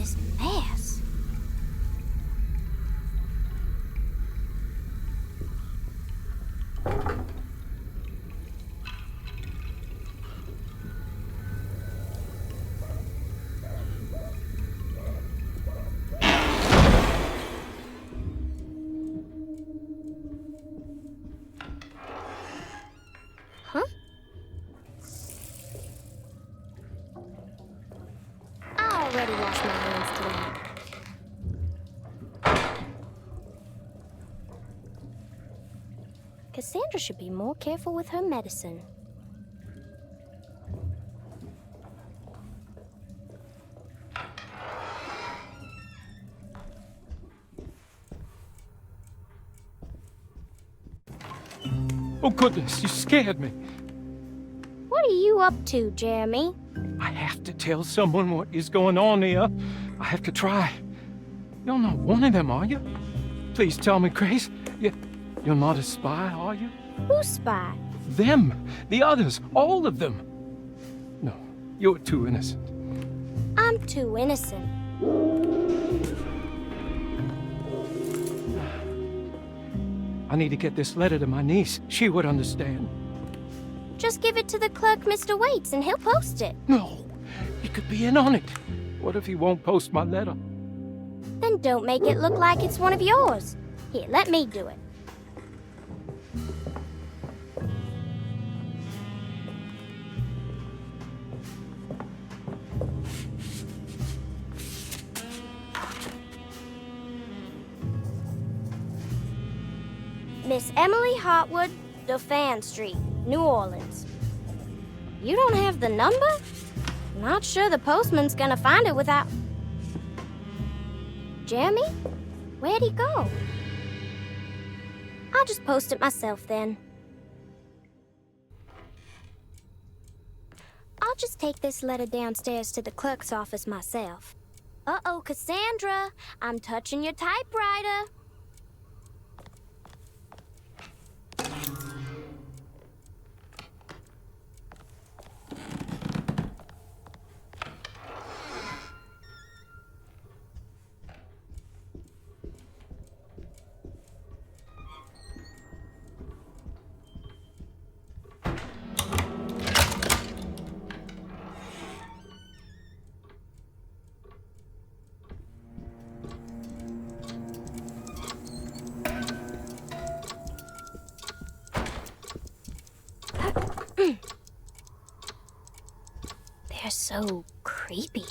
this mess? Huh? I already washed my hands today. Cassandra should be more careful with her medicine. Oh, goodness, you scared me. What are you up to, Jeremy? I have to tell someone what is going on here. I have to try. You're not one of them, are you? Please tell me, Grace. You're not a spy, are you? Who's spy? Them. The others. All of them. No, you're too innocent. I'm too innocent. I need to get this letter to my niece. She would understand. Just give it to the clerk, Mr. Waits, and he'll post it. No, he could be in on it. What if he won't post my letter? Then don't make it look like it's one of yours. Here, let me do it. Miss Emily Hartwood, Dauphin Street, New Orleans. You don't have the number? Not sure the postman's gonna find it without... Jeremy? Where'd he go? I'll just post it myself then. I'll just take this letter downstairs to the clerk's office myself. Uh-oh, Cassandra, I'm touching your typewriter. They're so creepy.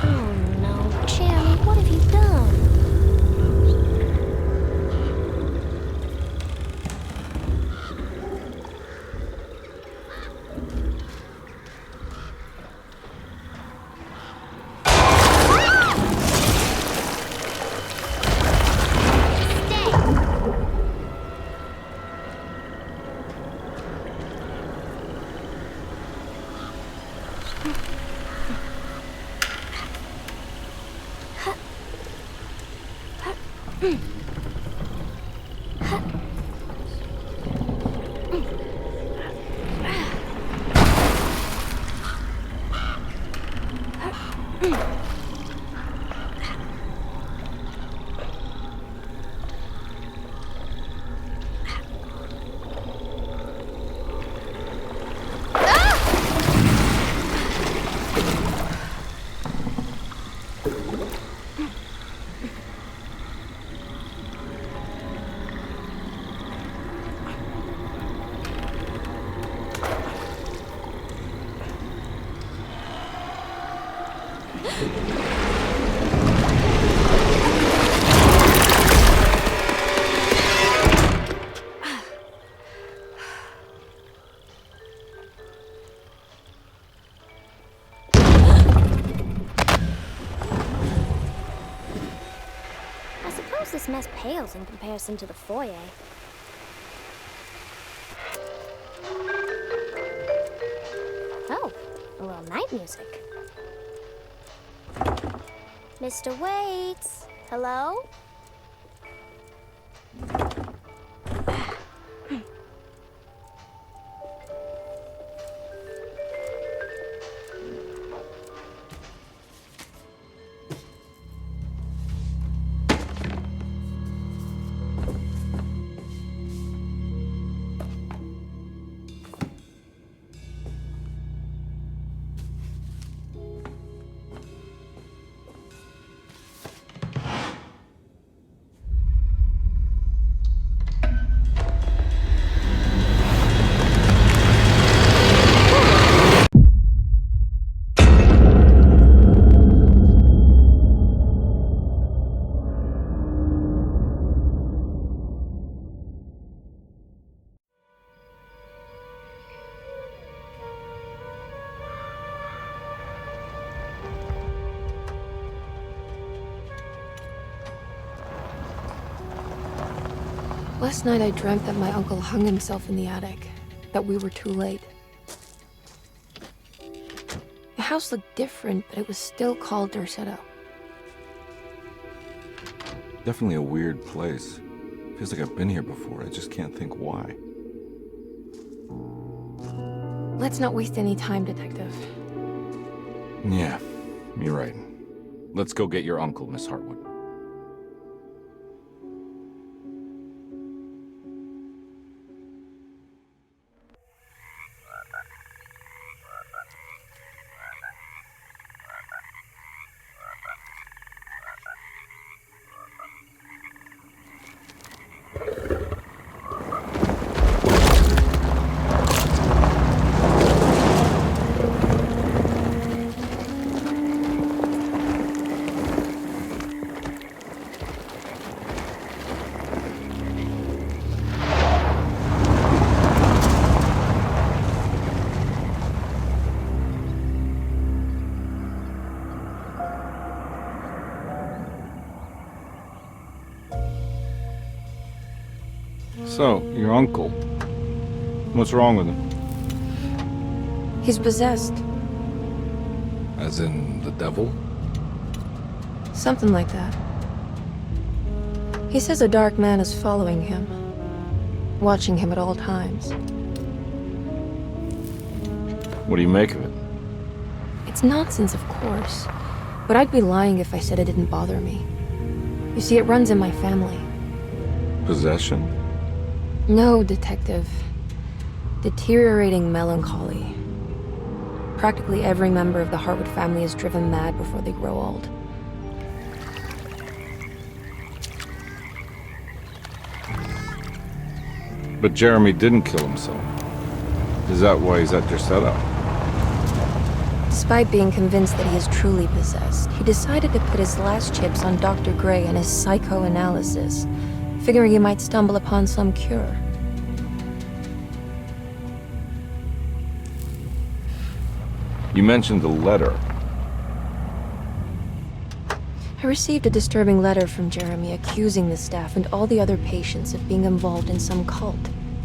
Oh no, Jeremy, what have you done? This mess pales in comparison to the foyer. Oh, a little night music. Mr. Waits, hello? Last night I dreamt that my uncle hung himself in the attic, that we were too late. The house looked different, but it was still called Derceto. Definitely a weird place. Feels like I've been here before, I just can't think why. Let's not waste any time, Detective. Yeah, you're right. Let's go get your uncle, Miss Hartwood. So, your uncle. What's wrong with him? He's possessed. As in the devil? Something like that. He says a dark man is following him, watching him at all times. What do you make of it? It's nonsense, of course, but I'd be lying if I said it didn't bother me. You see, it runs in my family. Possession? No, Detective. Deteriorating melancholy. Practically every member of the Hartwood family is driven mad before they grow old. But Jeremy didn't kill himself. Is that why he's at Derceto? Despite being convinced that he is truly possessed, he decided to put his last chips on Dr. Gray and his psychoanalysis, figuring he might stumble upon some cure. You mentioned the letter. I received a disturbing letter from Jeremy accusing the staff and all the other patients of being involved in some cult.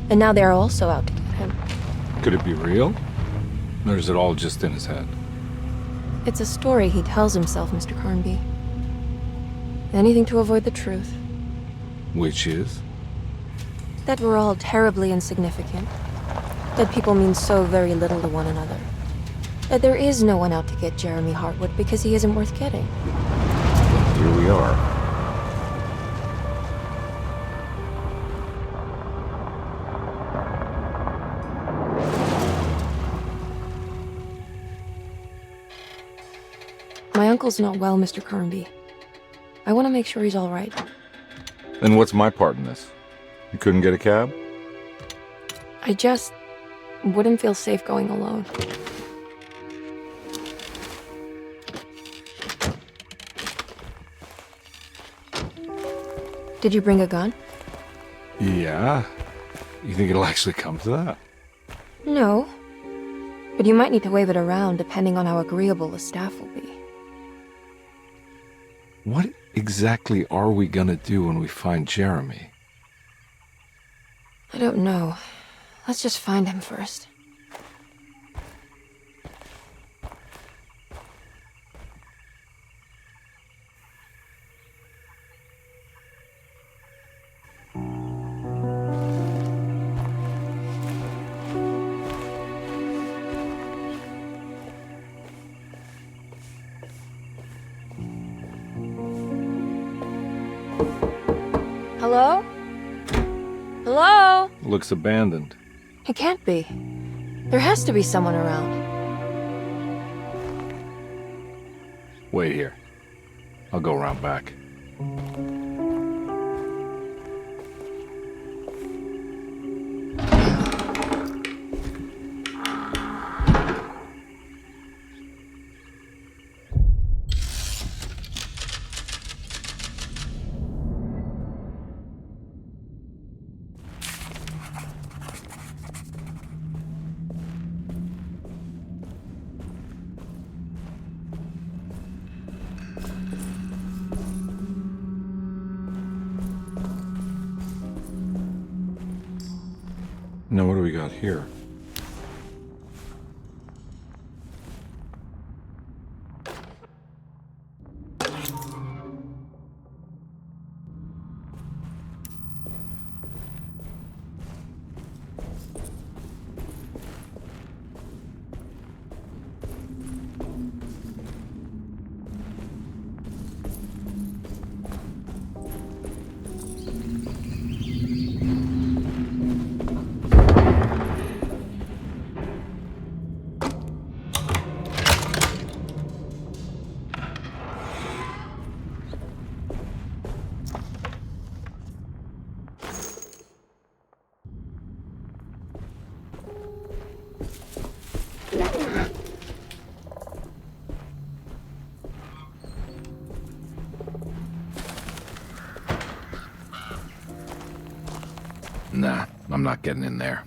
And now they are also out to get him. Could it be real? Or is it all just in his head? It's a story he tells himself, Mr. Carnby. Anything to avoid the truth. Which is? That we're all terribly insignificant. That people mean so very little to one another. That there is no one out to get Jeremy Hartwood because he isn't worth getting. Here we are. My uncle's not well, Mr. Carnby. I want to make sure he's all right. Then what's my part in this? You couldn't get a cab? I just wouldn't feel safe going alone. Did you bring a gun? Yeah. You think it'll actually come to that? No. But you might need to wave it around depending on how agreeable the staff will be. What exactly are we gonna do when we find Jeremy? I don't know. Let's just find him first. Hello? Hello? Looks abandoned. It can't be. There has to be someone around. Wait here. I'll go around back. Now what do we got here? Nah, I'm not getting in there.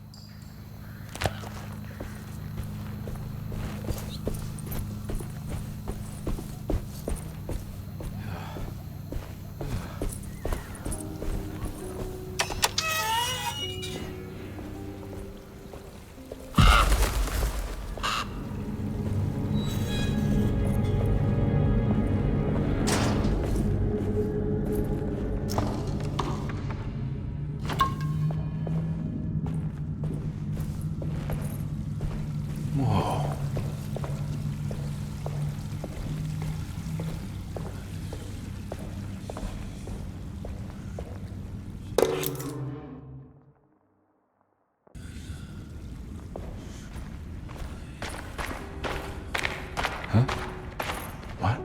Whoa. Huh? What?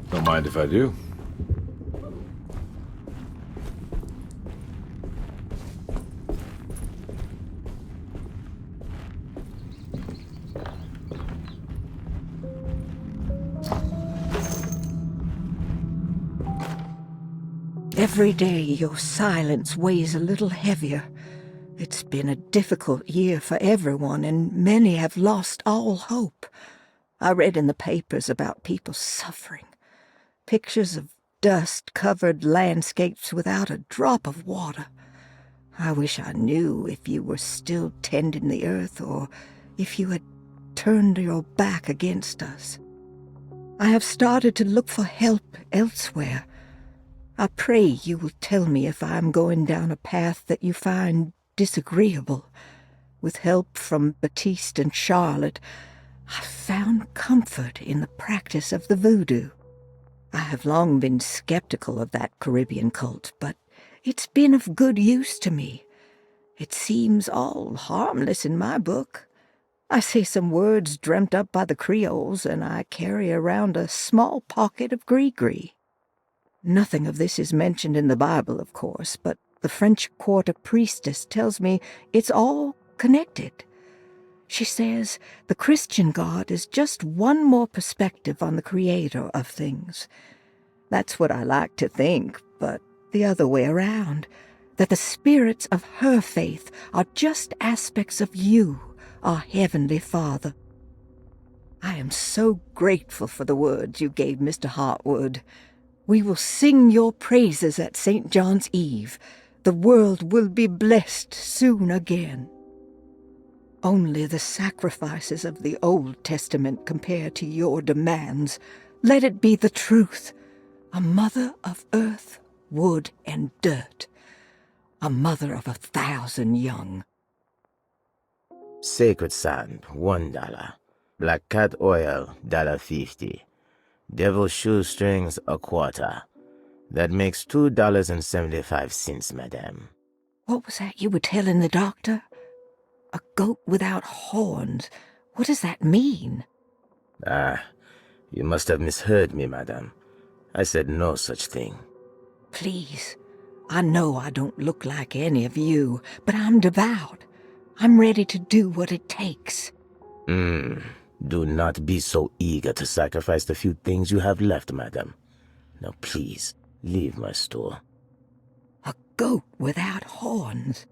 Don't mind if I do. Every day your silence weighs a little heavier. It's been a difficult year for everyone, and many have lost all hope. I read in the papers about people suffering. Pictures of dust-covered landscapes without a drop of water. I wish I knew if you were still tending the earth or if you had turned your back against us. I have started to look for help elsewhere. I pray you will tell me if I am going down a path that you find disagreeable. With help from Baptiste and Charlotte, I found comfort in the practice of the voodoo. I have long been skeptical of that Caribbean cult, but it's been of good use to me. It seems all harmless in my book. I say some words dreamt up by the Creoles, and I carry around a small pocket of gris-gris. Nothing of this is mentioned in the Bible, of course, but the French Quarter priestess tells me it's all connected. She says the Christian God is just one more perspective on the creator of things. That's what I like to think, but the other way around, that the spirits of her faith are just aspects of you, our Heavenly Father. I am so grateful for the words you gave Mr. Hartwood. We will sing your praises at St. John's Eve. The world will be blessed soon again. Only the sacrifices of the Old Testament compare to your demands. Let it be the truth. A mother of earth, wood, and dirt. A mother of 1,000 young. Sacred sand, $1. Black cat oil, $1.50. Devil shoestrings, $0.25. That makes $2.75, madame. What was that you were telling the doctor? A goat without horns. What does that mean? Ah, you must have misheard me, madame. I said no such thing. Please, I know I don't look like any of you, but I'm devout. I'm ready to do what it takes. Do not be so eager to sacrifice the few things you have left, madam. Now please, leave my store. A goat without horns.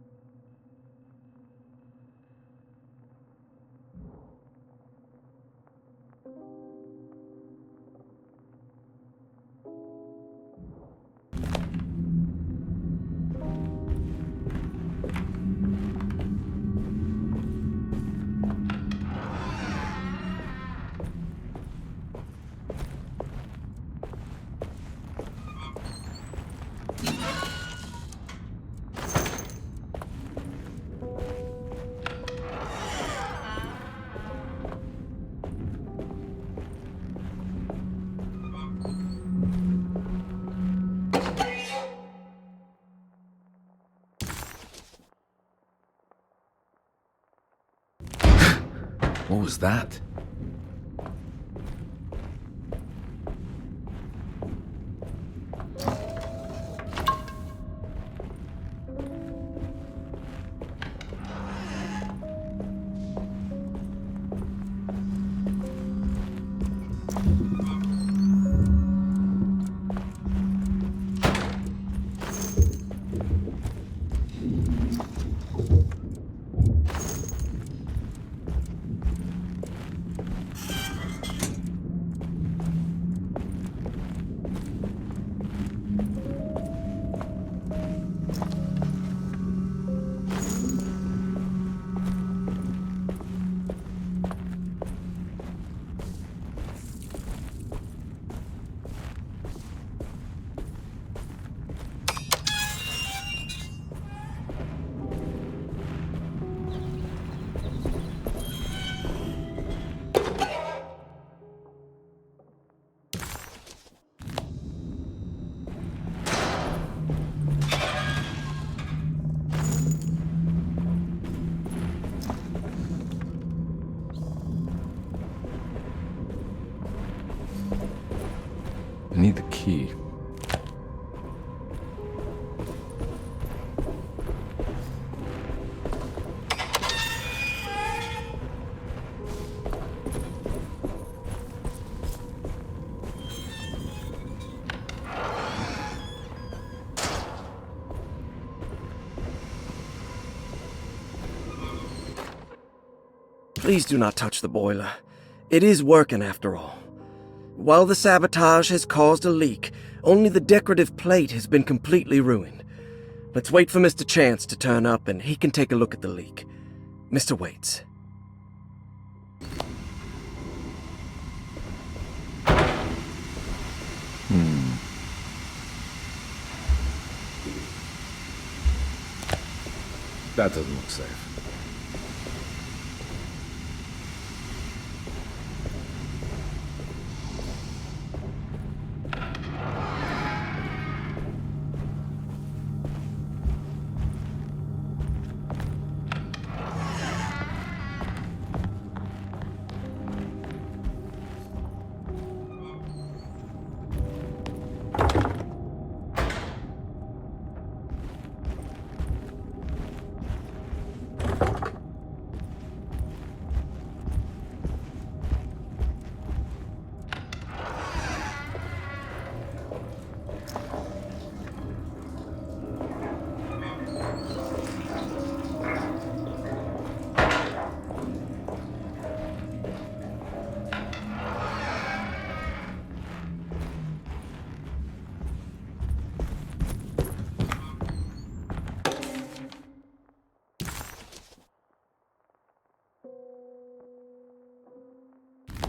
What was that? I need the key. Please do not touch the boiler. It is working after all. While the sabotage has caused a leak, only the decorative plate has been completely ruined. Let's wait for Mr. Chance to turn up and he can take a look at the leak. Mr. Waits. That doesn't look safe.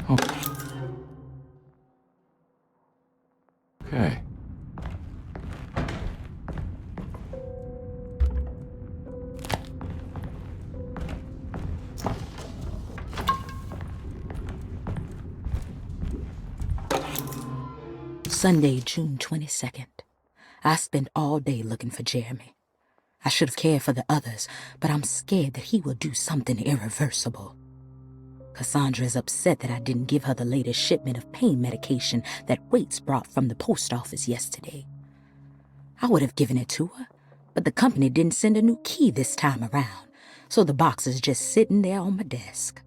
Okay. Sunday, June 22nd. I spent all day looking for Jeremy. I should have cared for the others, but I'm scared that he will do something irreversible. Cassandra is upset that I didn't give her the latest shipment of pain medication that Waits brought from the post office yesterday. I would have given it to her, but the company didn't send a new key this time around, so the box is just sitting there on my desk.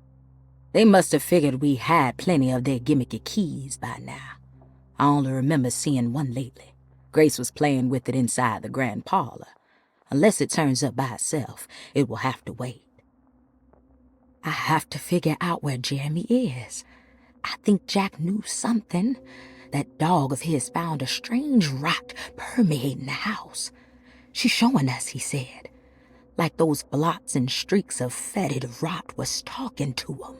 They must have figured we had plenty of their gimmicky keys by now. I only remember seeing one lately. Grace was playing with it inside the grand parlor. Unless it turns up by itself, it will have to wait. I have to figure out where Jeremy is. I think Jack knew something. That dog of his found a strange rot permeating the house. She's showing us, he said. Like those blots and streaks of fetid rot was talking to him.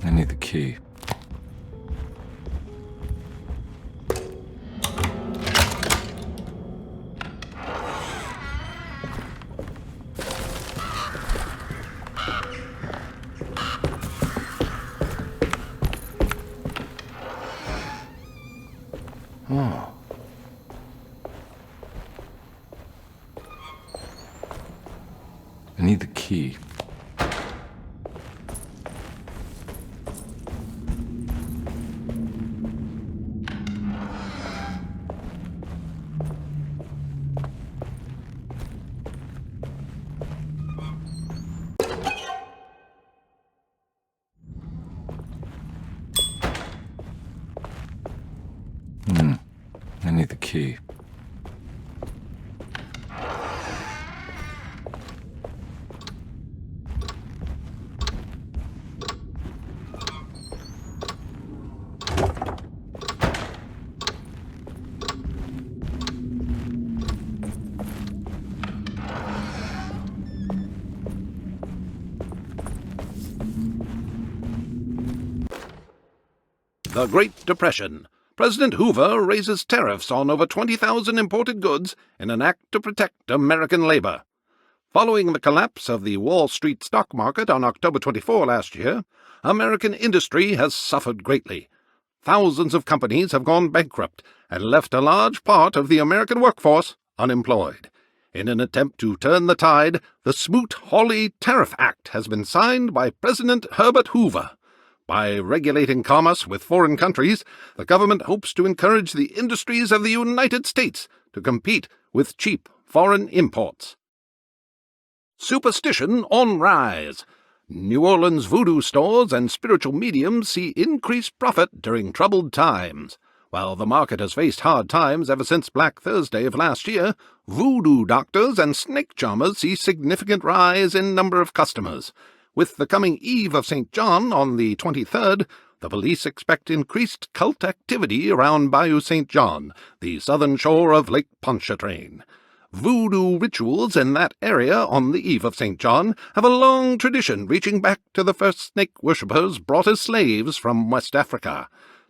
I need the key. Oh. I need the key. I need the key. The Great Depression. President Hoover raises tariffs on over 20,000 imported goods in an act to protect American labor. Following the collapse of the Wall Street stock market on October 24 last year, American industry has suffered greatly. Thousands of companies have gone bankrupt and left a large part of the American workforce unemployed. In an attempt to turn the tide, the Smoot-Hawley Tariff Act has been signed by President Herbert Hoover. By regulating commerce with foreign countries, the government hopes to encourage the industries of the United States to compete with cheap foreign imports. Superstition on rise. New Orleans voodoo stores and spiritual mediums see increased profit during troubled times. While the market has faced hard times ever since Black Thursday of last year, voodoo doctors and snake charmers see significant rise in number of customers. With the coming Eve of St. John on the 23rd, the police expect increased cult activity around Bayou St. John, the southern shore of Lake Pontchartrain. Voodoo rituals in that area on the Eve of St. John have a long tradition reaching back to the first snake worshippers brought as slaves from West Africa.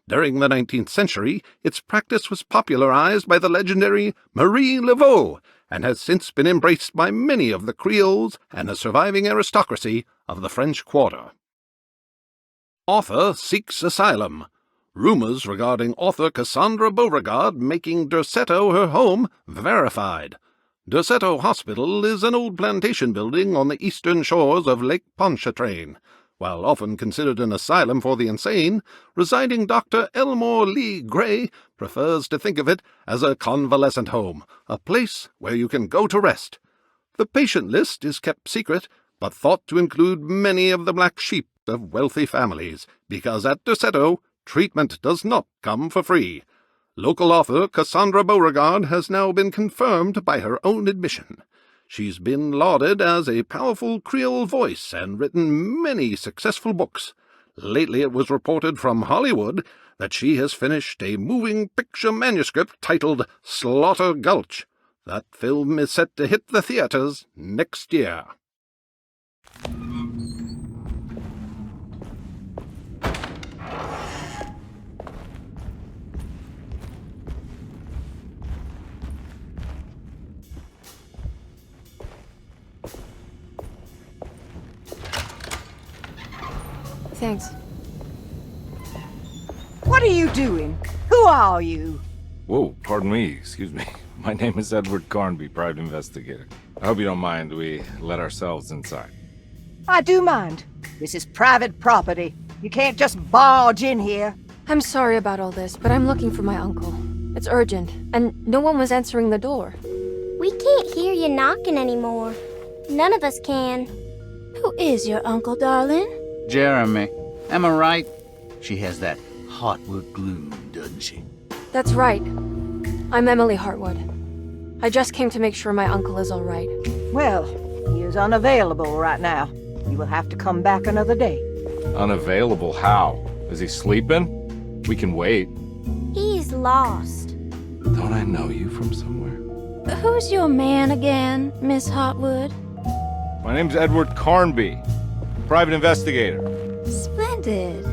During the 19th century, its practice was popularized by the legendary Marie Laveau, and has since been embraced by many of the Creoles and the surviving aristocracy of the French Quarter. Author seeks asylum. Rumors regarding author Cassandra Beauregard making Derceto her home verified. Derceto Hospital is an old plantation building on the eastern shores of Lake Pontchartrain. While often considered an asylum for the insane, residing Dr. Elmore Lee Gray prefers to think of it as a convalescent home, a place where you can go to rest. The patient list is kept secret, but thought to include many of the black sheep of wealthy families, because at Derceto, treatment does not come for free. Local author Cassandra Beauregard has now been confirmed by her own admission. She's been lauded as a powerful Creole voice and written many successful books. Lately it was reported from Hollywood that she has finished a moving picture manuscript titled Slaughter Gulch. That film is set to hit the theaters next year. thanks. What are you doing? Who are you? Whoa, pardon me, excuse me. My name is Edward Carnby, private investigator. I hope you don't mind we let ourselves inside. I do mind. This is private property. You can't just barge in here. I'm sorry about all this, but I'm looking for my uncle. It's urgent, and no one was answering the door. We can't hear you knocking anymore. None of us can. Who is your uncle, darling? Jeremy. Am I right? She has that Hartwood gloom, doesn't she? That's right. I'm Emily Hartwood. I just came to make sure my uncle is all right. Well, he is unavailable right now. You will have to come back another day. Unavailable how? Is he sleeping? We can wait. He's lost. Don't I know you from somewhere? Who's your man again, Miss Hartwood? My name's Edward Carnby, private investigator. Splendid.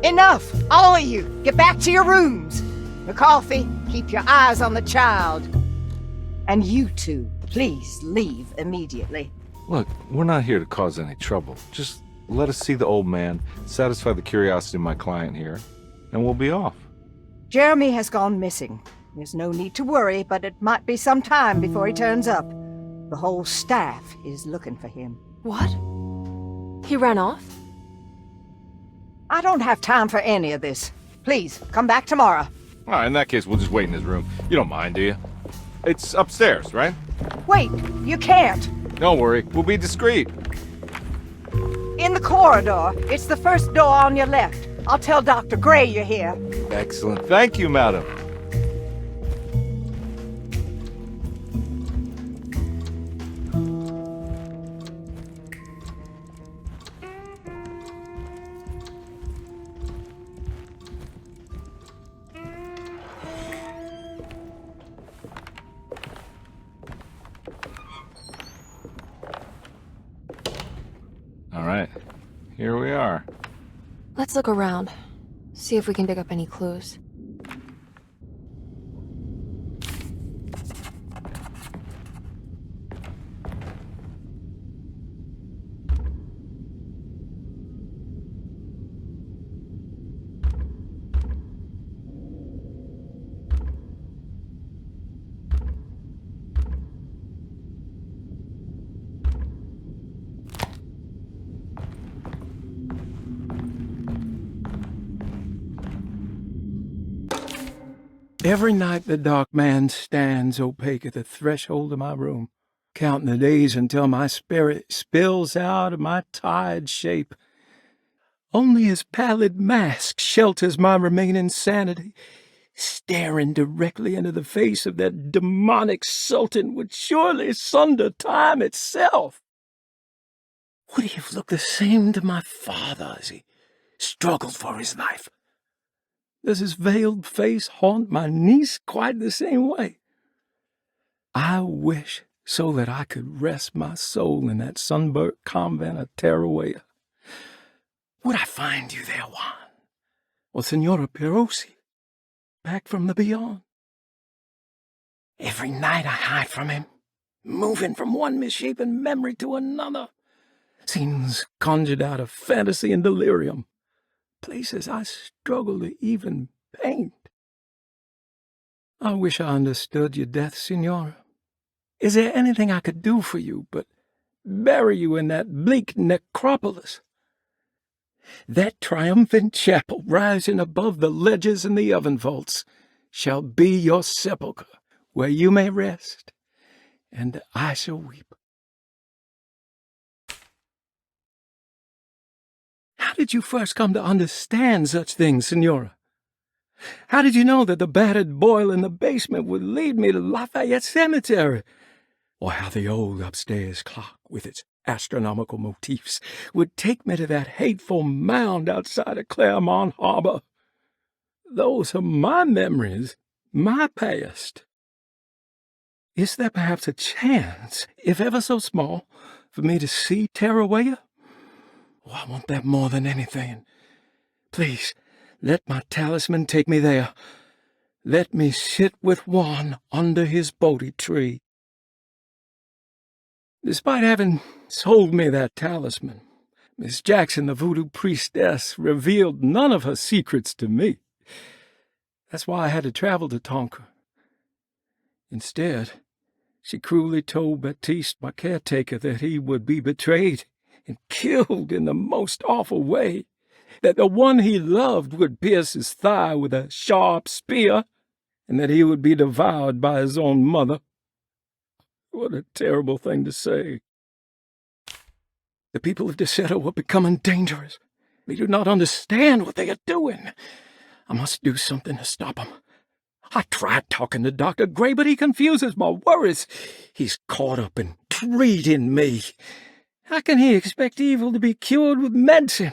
Enough! All of you! Get back to your rooms! McCarthy, keep your eyes on the child. And you two, please leave immediately. Look, we're not here to cause any trouble. Just let us see the old man, satisfy the curiosity of my client here, and we'll be off. Jeremy has gone missing. There's no need to worry, but it might be some time before he turns up. The whole staff is looking for him. What? He ran off? I don't have time for any of this. Please, come back tomorrow. All right, in that case, we'll just wait in his room. You don't mind, do you? It's upstairs, right? Wait, you can't. Don't worry, we'll be discreet. In the corridor. It's the first door on your left. I'll tell Dr. Gray you're here. Excellent. Thank you, madam. All right, here we are. Let's look around. See if we can pick up any clues. Every night the dark man stands opaque at the threshold of my room, counting the days until my spirit spills out of my tired shape. Only his pallid mask shelters my remaining sanity. Staring directly into the face of that demonic sultan would surely sunder time itself. Would he have looked the same to my father as he struggled for his life? Does his veiled face haunt my niece quite the same way? I wish so that I could rest my soul in that sunburnt convent of Tarawea. Would I find you there, Juan? Or Senora Perosi, back from the beyond? Every night I hide from him, moving from one misshapen memory to another. Scenes conjured out of fantasy and delirium. Places I struggle to even paint. I wish I understood your death, Signora. Is there anything I could do for you but bury you in that bleak necropolis? That triumphant chapel rising above the ledges and the oven vaults shall be your sepulchre, where you may rest, and I shall weep. How did you first come to understand such things, Signora? How did you know that the battered boil in the basement would lead me to Lafayette Cemetery? Or how the old upstairs clock, with its astronomical motifs, would take me to that hateful mound outside of Claremont Harbour? Those are my memories, my past. Is there perhaps a chance, if ever so small, for me to see Tarawea? Oh, I want that more than anything. Please, let my talisman take me there. Let me sit with Juan under his Bodhi tree. Despite having sold me that talisman, Miss Jackson, the voodoo priestess, revealed none of her secrets to me. That's why I had to travel to Tonka. Instead, she cruelly told Baptiste, my caretaker, that he would be betrayed and killed in the most awful way, that the one he loved would pierce his thigh with a sharp spear, and that he would be devoured by his own mother. What a terrible thing to say. The people of Derceto are becoming dangerous. They do not understand what they are doing. I must do something to stop them. I tried talking to Dr. Gray, but he confuses my worries. He's caught up in treating me. How can he expect evil to be cured with medicine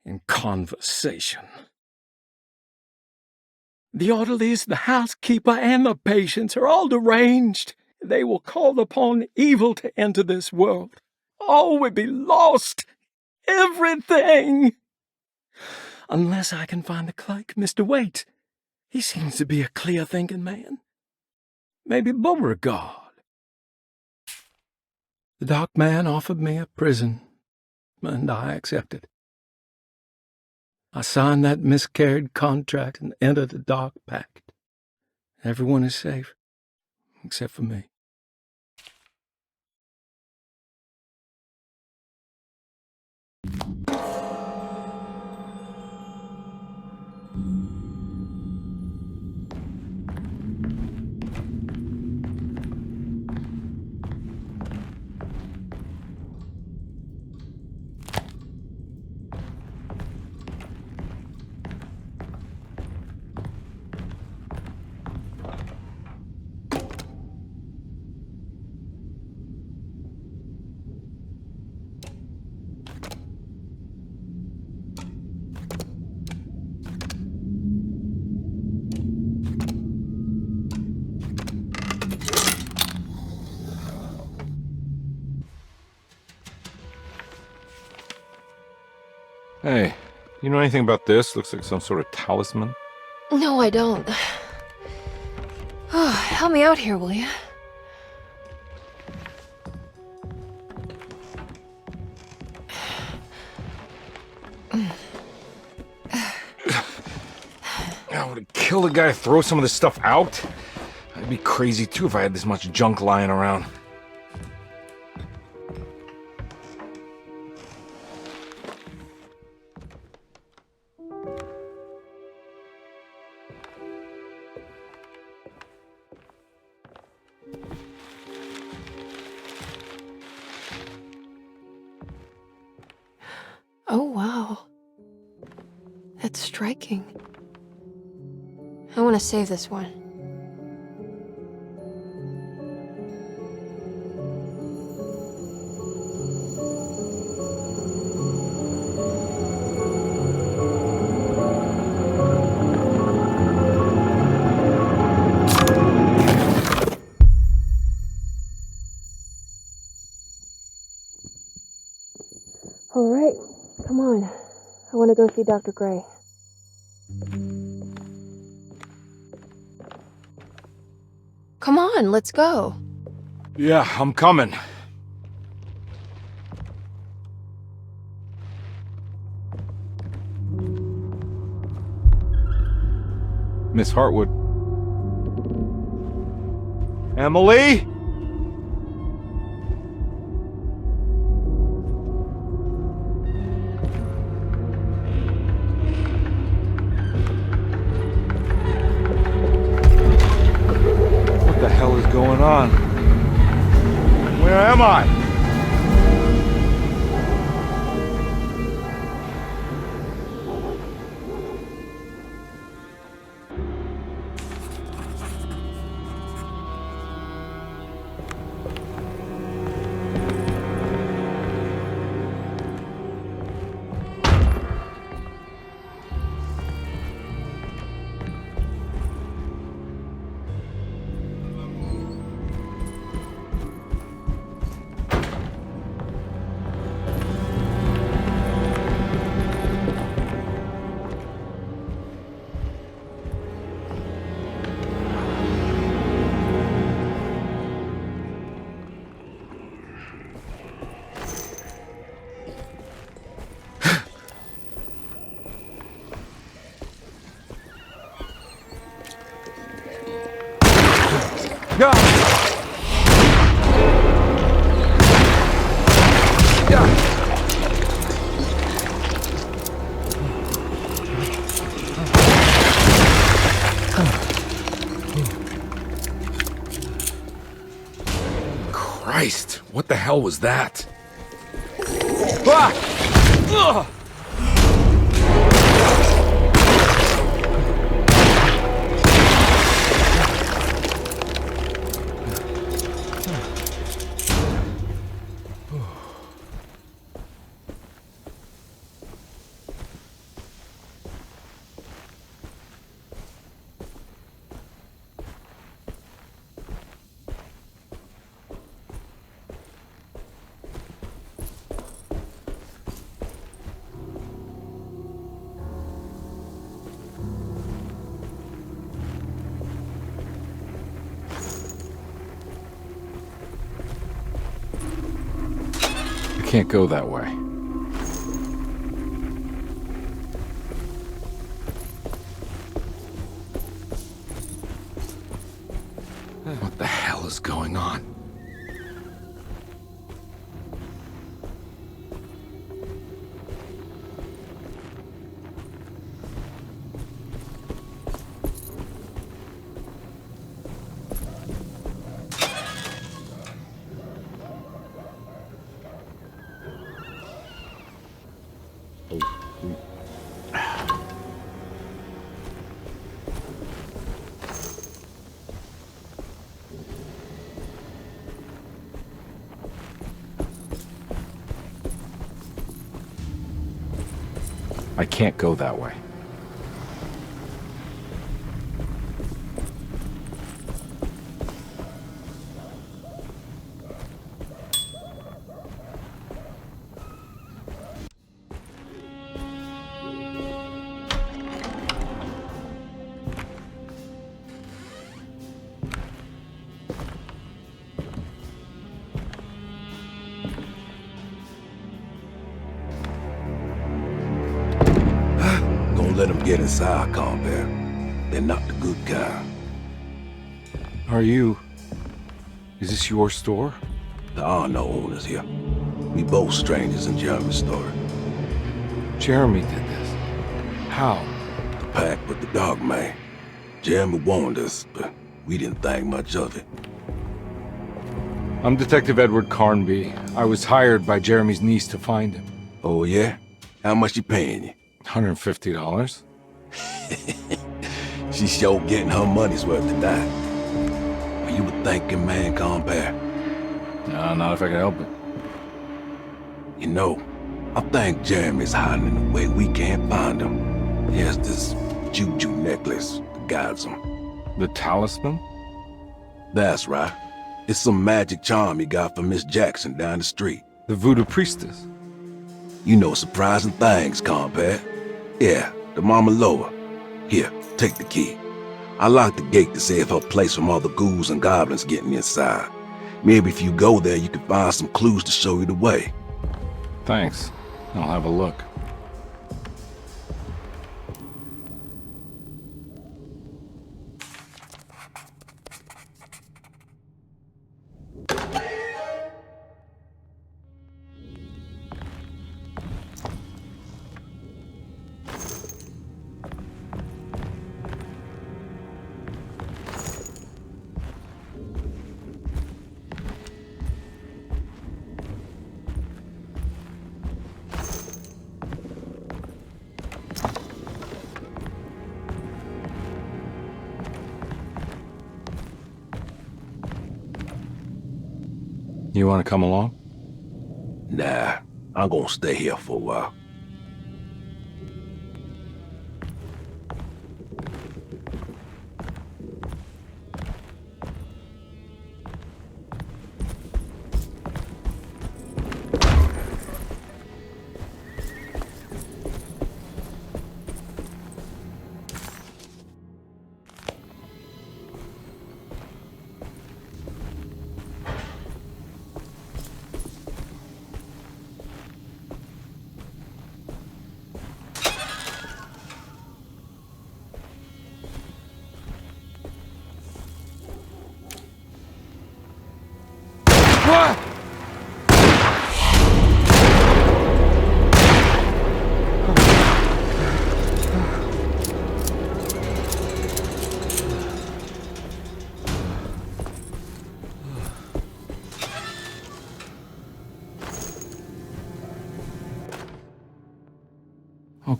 and conversation? The orderlies, the housekeeper, and the patients are all deranged. They will call upon evil to enter this world. All will be lost. Everything. Unless I can find the clerk, Mr. Waite. He seems to be a clear-thinking man. Maybe Beauregard. The dark man offered me a prison, and I accepted. I signed that miscarried contract and entered the dark pact. Everyone is safe, except for me. Hey, you know anything about this? Looks like some sort of talisman. No, I don't. Oh, help me out here, will you? I would kill the guy to throw some of this stuff out. I'd be crazy too if I had this much junk lying around. Oh, wow. That's striking. I want to save this one. All right, come on. I want to go see Dr. Gray. Come on, let's go. Yeah, I'm coming. Miss Hartwood. Emily? What the hell is going on? Where am I? Christ, what the hell was that? Can't go that way. What the hell is going on? I can't go that way. Let them get inside, Carbour. They're not the good kind. Are you... Is this your store? There are no owners here. We both strangers in Jeremy's story. Jeremy did this. How? The pact with the dog man. Jeremy warned us, but we didn't think much of it. I'm Detective Edward Carnby. I was hired by Jeremy's niece to find him. Oh, yeah? How much she paying you? $150. She's sure getting her money's worth tonight. Are you a thinking man, Carbour? No, not if I can help it. You know, I think Jeremy's hiding in a way we can't find him. He has this juju necklace that guides him. The talisman? That's right. It's some magic charm he got from Miss Jackson down the street. The voodoo priestess? You know surprising things, Carbour. Yeah, the Mama Loa. Here, take the key. I locked the gate to save her place from all the ghouls and goblins getting inside. Maybe if you go there, you can find some clues to show you the way. Thanks. I'll have a look. You want to come along? Nah, I'm gonna stay here for a while.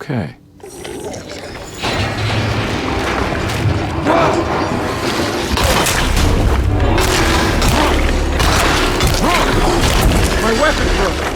Okay. My weapon broke!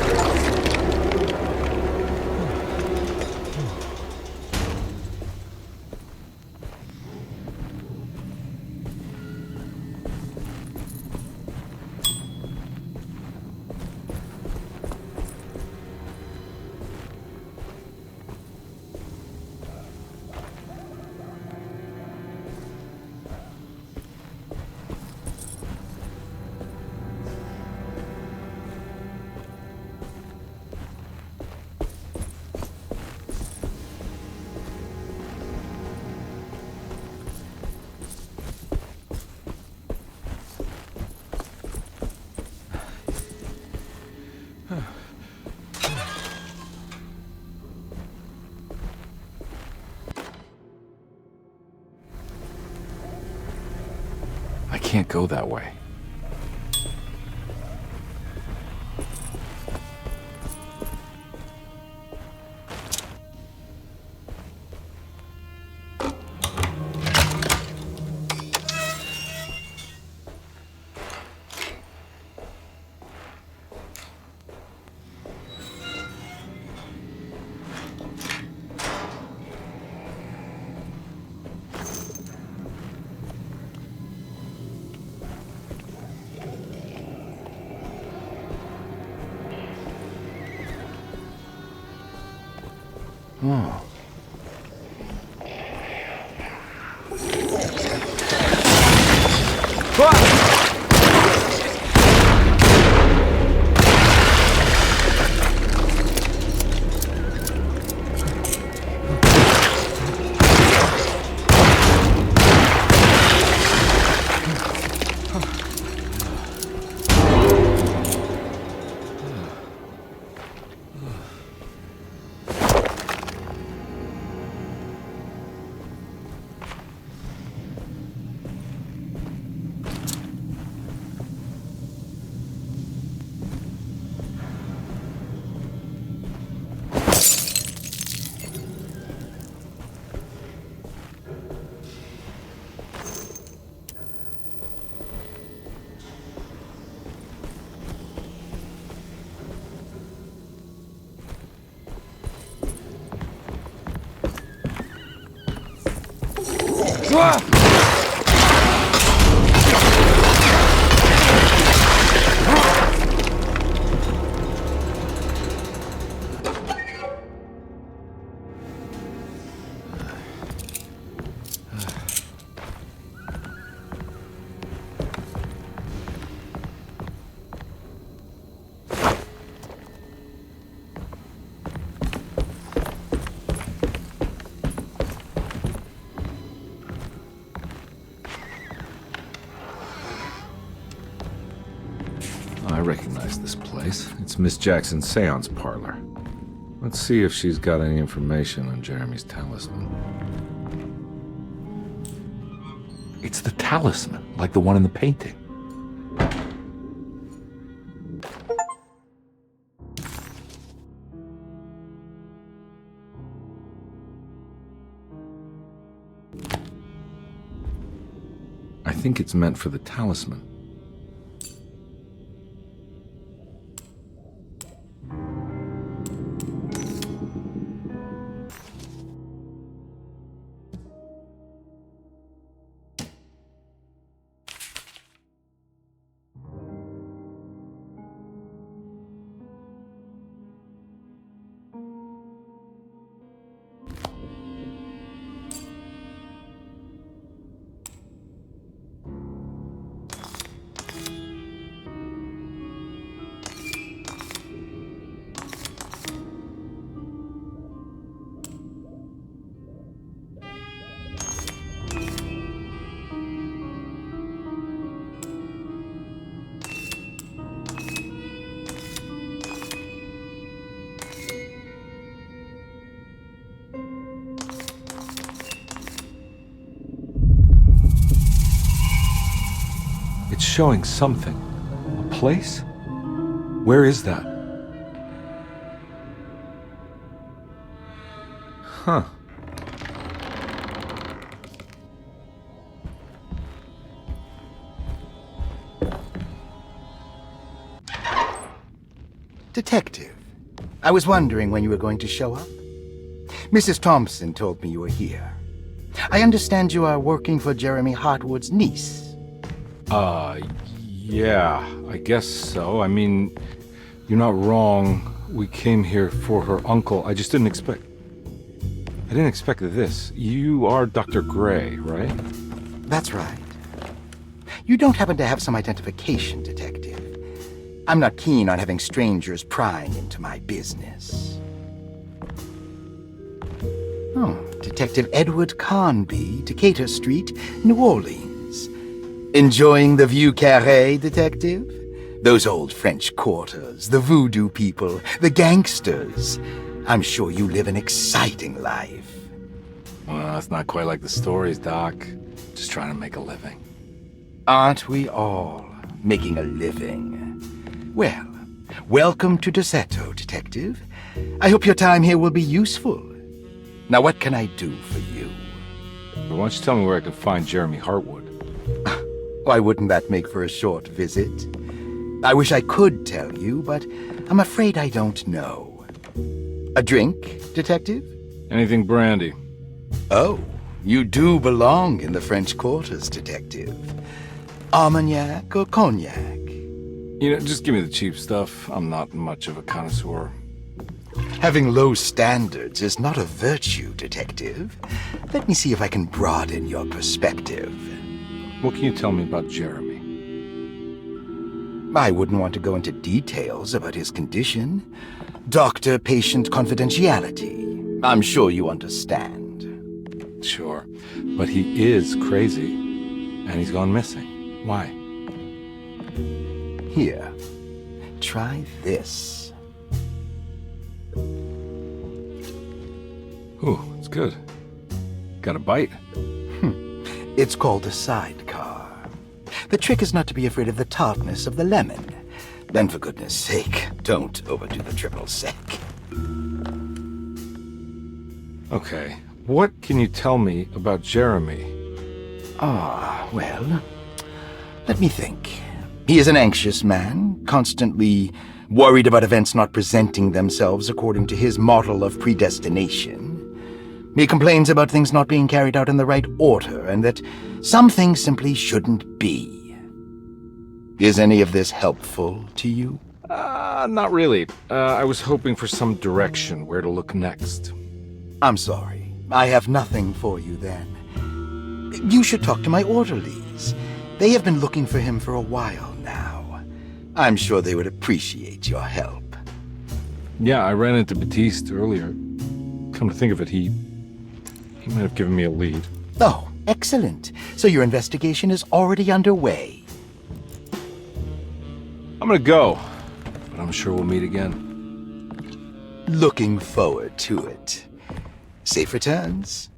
I can't go that way. Oh. I recognize this place. It's Miss Jackson's seance parlor. Let's see if she's got any information on Jeremy's talisman. It's the talisman, like the one in the painting. I think it's meant for the talisman. It's showing something. A place? Where is that? Huh. Detective, I was wondering when you were going to show up. Mrs. Thompson told me you were here. I understand you are working for Jeremy Hartwood's niece. Yeah, I guess so. I mean, you're not wrong. We came here for her uncle. I just didn't expect... I didn't expect this. You are Dr. Gray, right? That's right. You don't happen to have some identification, Detective. I'm not keen on having strangers prying into my business. Oh, Detective Edward Carnby, Decatur Street, New Orleans. Enjoying the Vieux Carré, Detective? Those old French quarters, the voodoo people, the gangsters. I'm sure you live an exciting life. Well, it's not quite like the stories, Doc. Just trying to make a living. Aren't we all making a living? Well, welcome to Derceto, Detective. I hope your time here will be useful. Now, what can I do for you? But why don't you tell me where I can find Jeremy Hartwood? Why wouldn't that make for a short visit? I wish I could tell you, but I'm afraid I don't know. A drink, Detective? Anything brandy. Oh, you do belong in the French quarters, Detective. Armagnac or cognac? You know, just give me the cheap stuff. I'm not much of a connoisseur. Having low standards is not a virtue, Detective. Let me see if I can broaden your perspective. What can you tell me about Jeremy? I wouldn't want to go into details about his condition. Doctor-patient confidentiality. I'm sure you understand. Sure, but he is crazy, and he's gone missing. Why? Here, try this. Ooh, it's good. Got a bite? It's called a sidecar. The trick is not to be afraid of the tartness of the lemon. Then, for goodness sake, don't overdo the triple sec. Okay, what can you tell me about Jeremy? Well, let me think. He is an anxious man, constantly worried about events not presenting themselves according to his model of predestination. He complains about things not being carried out in the right order, and that some things simply shouldn't be. Is any of this helpful to you? Not really. I was hoping for some direction where to look next. I'm sorry. I have nothing for you then. You should talk to my orderlies. They have been looking for him for a while now. I'm sure they would appreciate your help. Yeah, I ran into Batiste earlier. Come to think of it, he might have given me a lead. Oh, excellent. So your investigation is already underway. I'm gonna go, but I'm sure we'll meet again. Looking forward to it. Safe returns.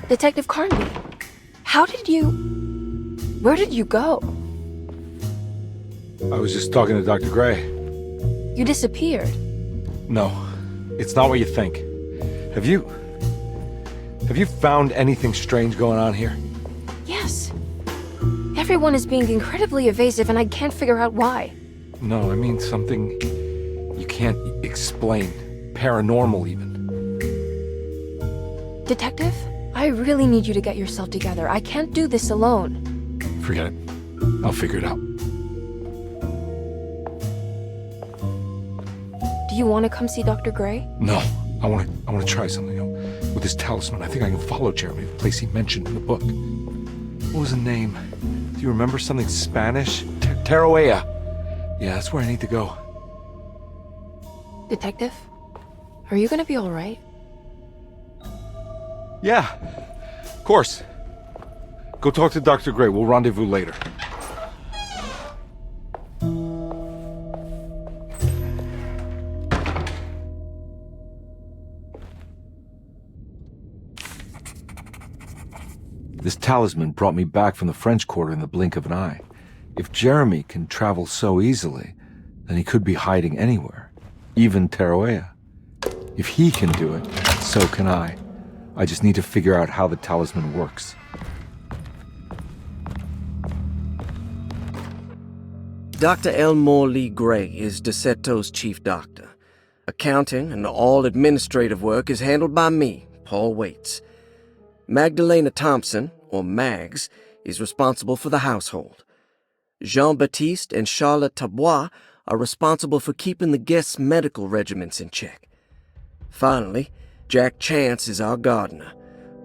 Detective Carnby, where did you go? I was just talking to Dr. Gray. You disappeared. No, it's not what you think. Have you found anything strange going on here? Yes. Everyone is being incredibly evasive and I can't figure out why. No, I mean something you can't explain. Paranormal, even. Detective, I really need you to get yourself together. I can't do this alone. Forget it. I'll figure it out. Do you want to come see Dr. Gray? No, I want to try something. With this talisman, I think I can follow Jeremy to the place he mentioned in the book. What was the name? Do you remember something Spanish? Tarawea. Yeah, that's where I need to go. Detective, are you gonna be all right? Yeah, of course. Go talk to Dr. Gray. We'll rendezvous later. This talisman brought me back from the French Quarter in the blink of an eye. If Jeremy can travel so easily, then he could be hiding anywhere, even Tarawea. If he can do it, so can I. I just need to figure out how the talisman works. Dr. Elmore Lee Gray is Derceto's chief doctor. Accounting and all administrative work is handled by me, Paul Waits. Magdalena Thompson, or Mags, is responsible for the household. Jean-Baptiste and Charlotte Tabois are responsible for keeping the guests' medical regimens in check. Finally, Jack Chance is our gardener,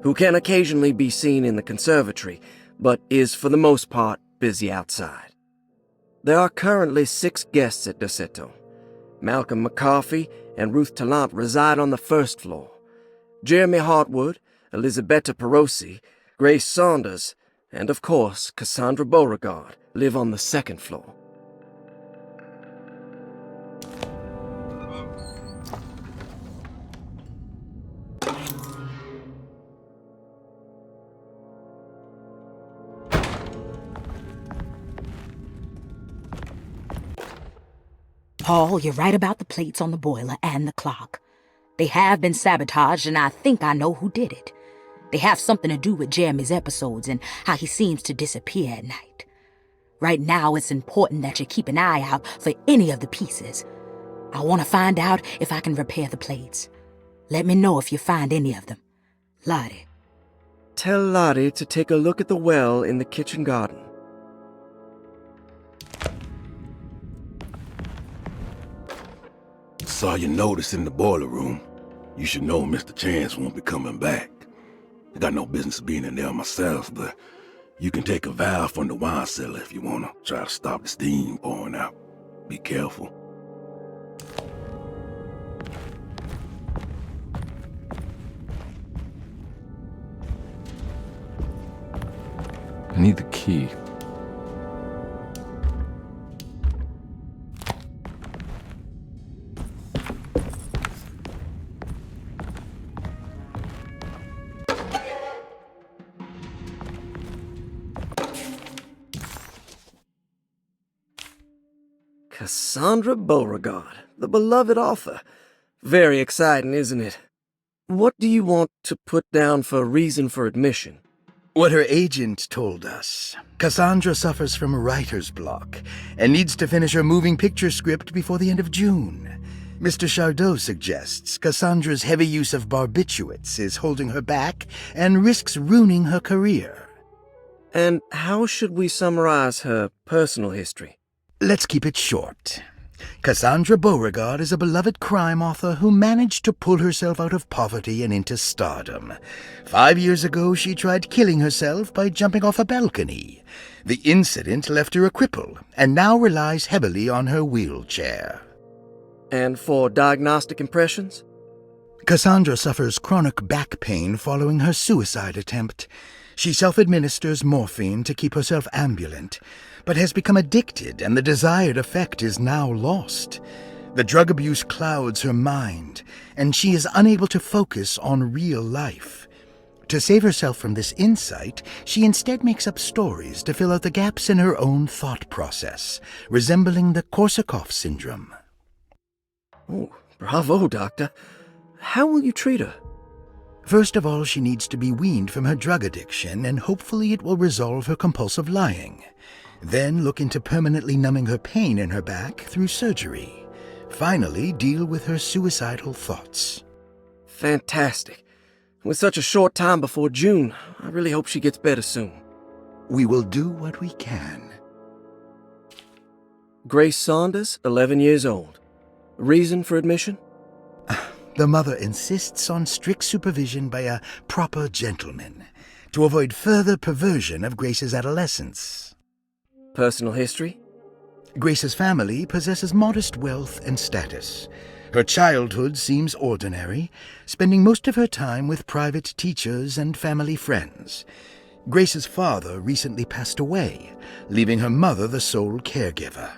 who can occasionally be seen in the conservatory, but is for the most part busy outside. There are currently 6 guests at Derceto. Malcolm McCarthy and Ruth Tallant reside on the first floor. Jeremy Hartwood, Elisabetta Perosi, Grace Saunders, and of course Cassandra Beauregard live on the second floor. Paul, you're right about the plates on the boiler and the clock. They have been sabotaged, and I think I know who did it. They have something to do with Jeremy's episodes and how he seems to disappear at night. Right now, it's important that you keep an eye out for any of the pieces. I want to find out if I can repair the plates. Let me know if you find any of them. Lottie. Tell Lottie to take a look at the well in the kitchen garden. Saw your notice in the boiler room. You should know Mr. Chance won't be coming back. I got no business being in there myself, but you can take a valve from the wine cellar if you want to try to stop the steam pouring out. Be careful. I need the key. Cassandra Beauregard, the beloved author. Very exciting, isn't it? What do you want to put down for reason for admission? What her agent told us. Cassandra suffers from writer's block and needs to finish her moving picture script before the end of June. Mr. Chardot suggests Cassandra's heavy use of barbiturates is holding her back and risks ruining her career. And how should we summarize her personal history? Let's keep it short. Cassandra Beauregard is a beloved crime author who managed to pull herself out of poverty and into stardom. 5 years ago, she tried killing herself by jumping off a balcony. The incident left her a cripple, and now relies heavily on her wheelchair. And for diagnostic impressions? Cassandra suffers chronic back pain following her suicide attempt. She self-administers morphine to keep herself ambulant, but has become addicted, and the desired effect is now lost. The drug abuse clouds her mind, and she is unable to focus on real life. To save herself from this insight, she instead makes up stories to fill out the gaps in her own thought process, resembling the Korsakoff syndrome. Oh, bravo, Doctor. How will you treat her? First of all, she needs to be weaned from her drug addiction, and hopefully it will resolve her compulsive lying. Then look into permanently numbing her pain in her back through surgery. Finally, deal with her suicidal thoughts. Fantastic. With such a short time before June, I really hope she gets better soon. We will do what we can. Grace Saunders, 11 years old. Reason for admission? The mother insists on strict supervision by a proper gentleman to avoid further perversion of Grace's adolescence. Personal history? Grace's family possesses modest wealth and status. Her childhood seems ordinary, spending most of her time with private teachers and family friends. Grace's father recently passed away, leaving her mother the sole caregiver.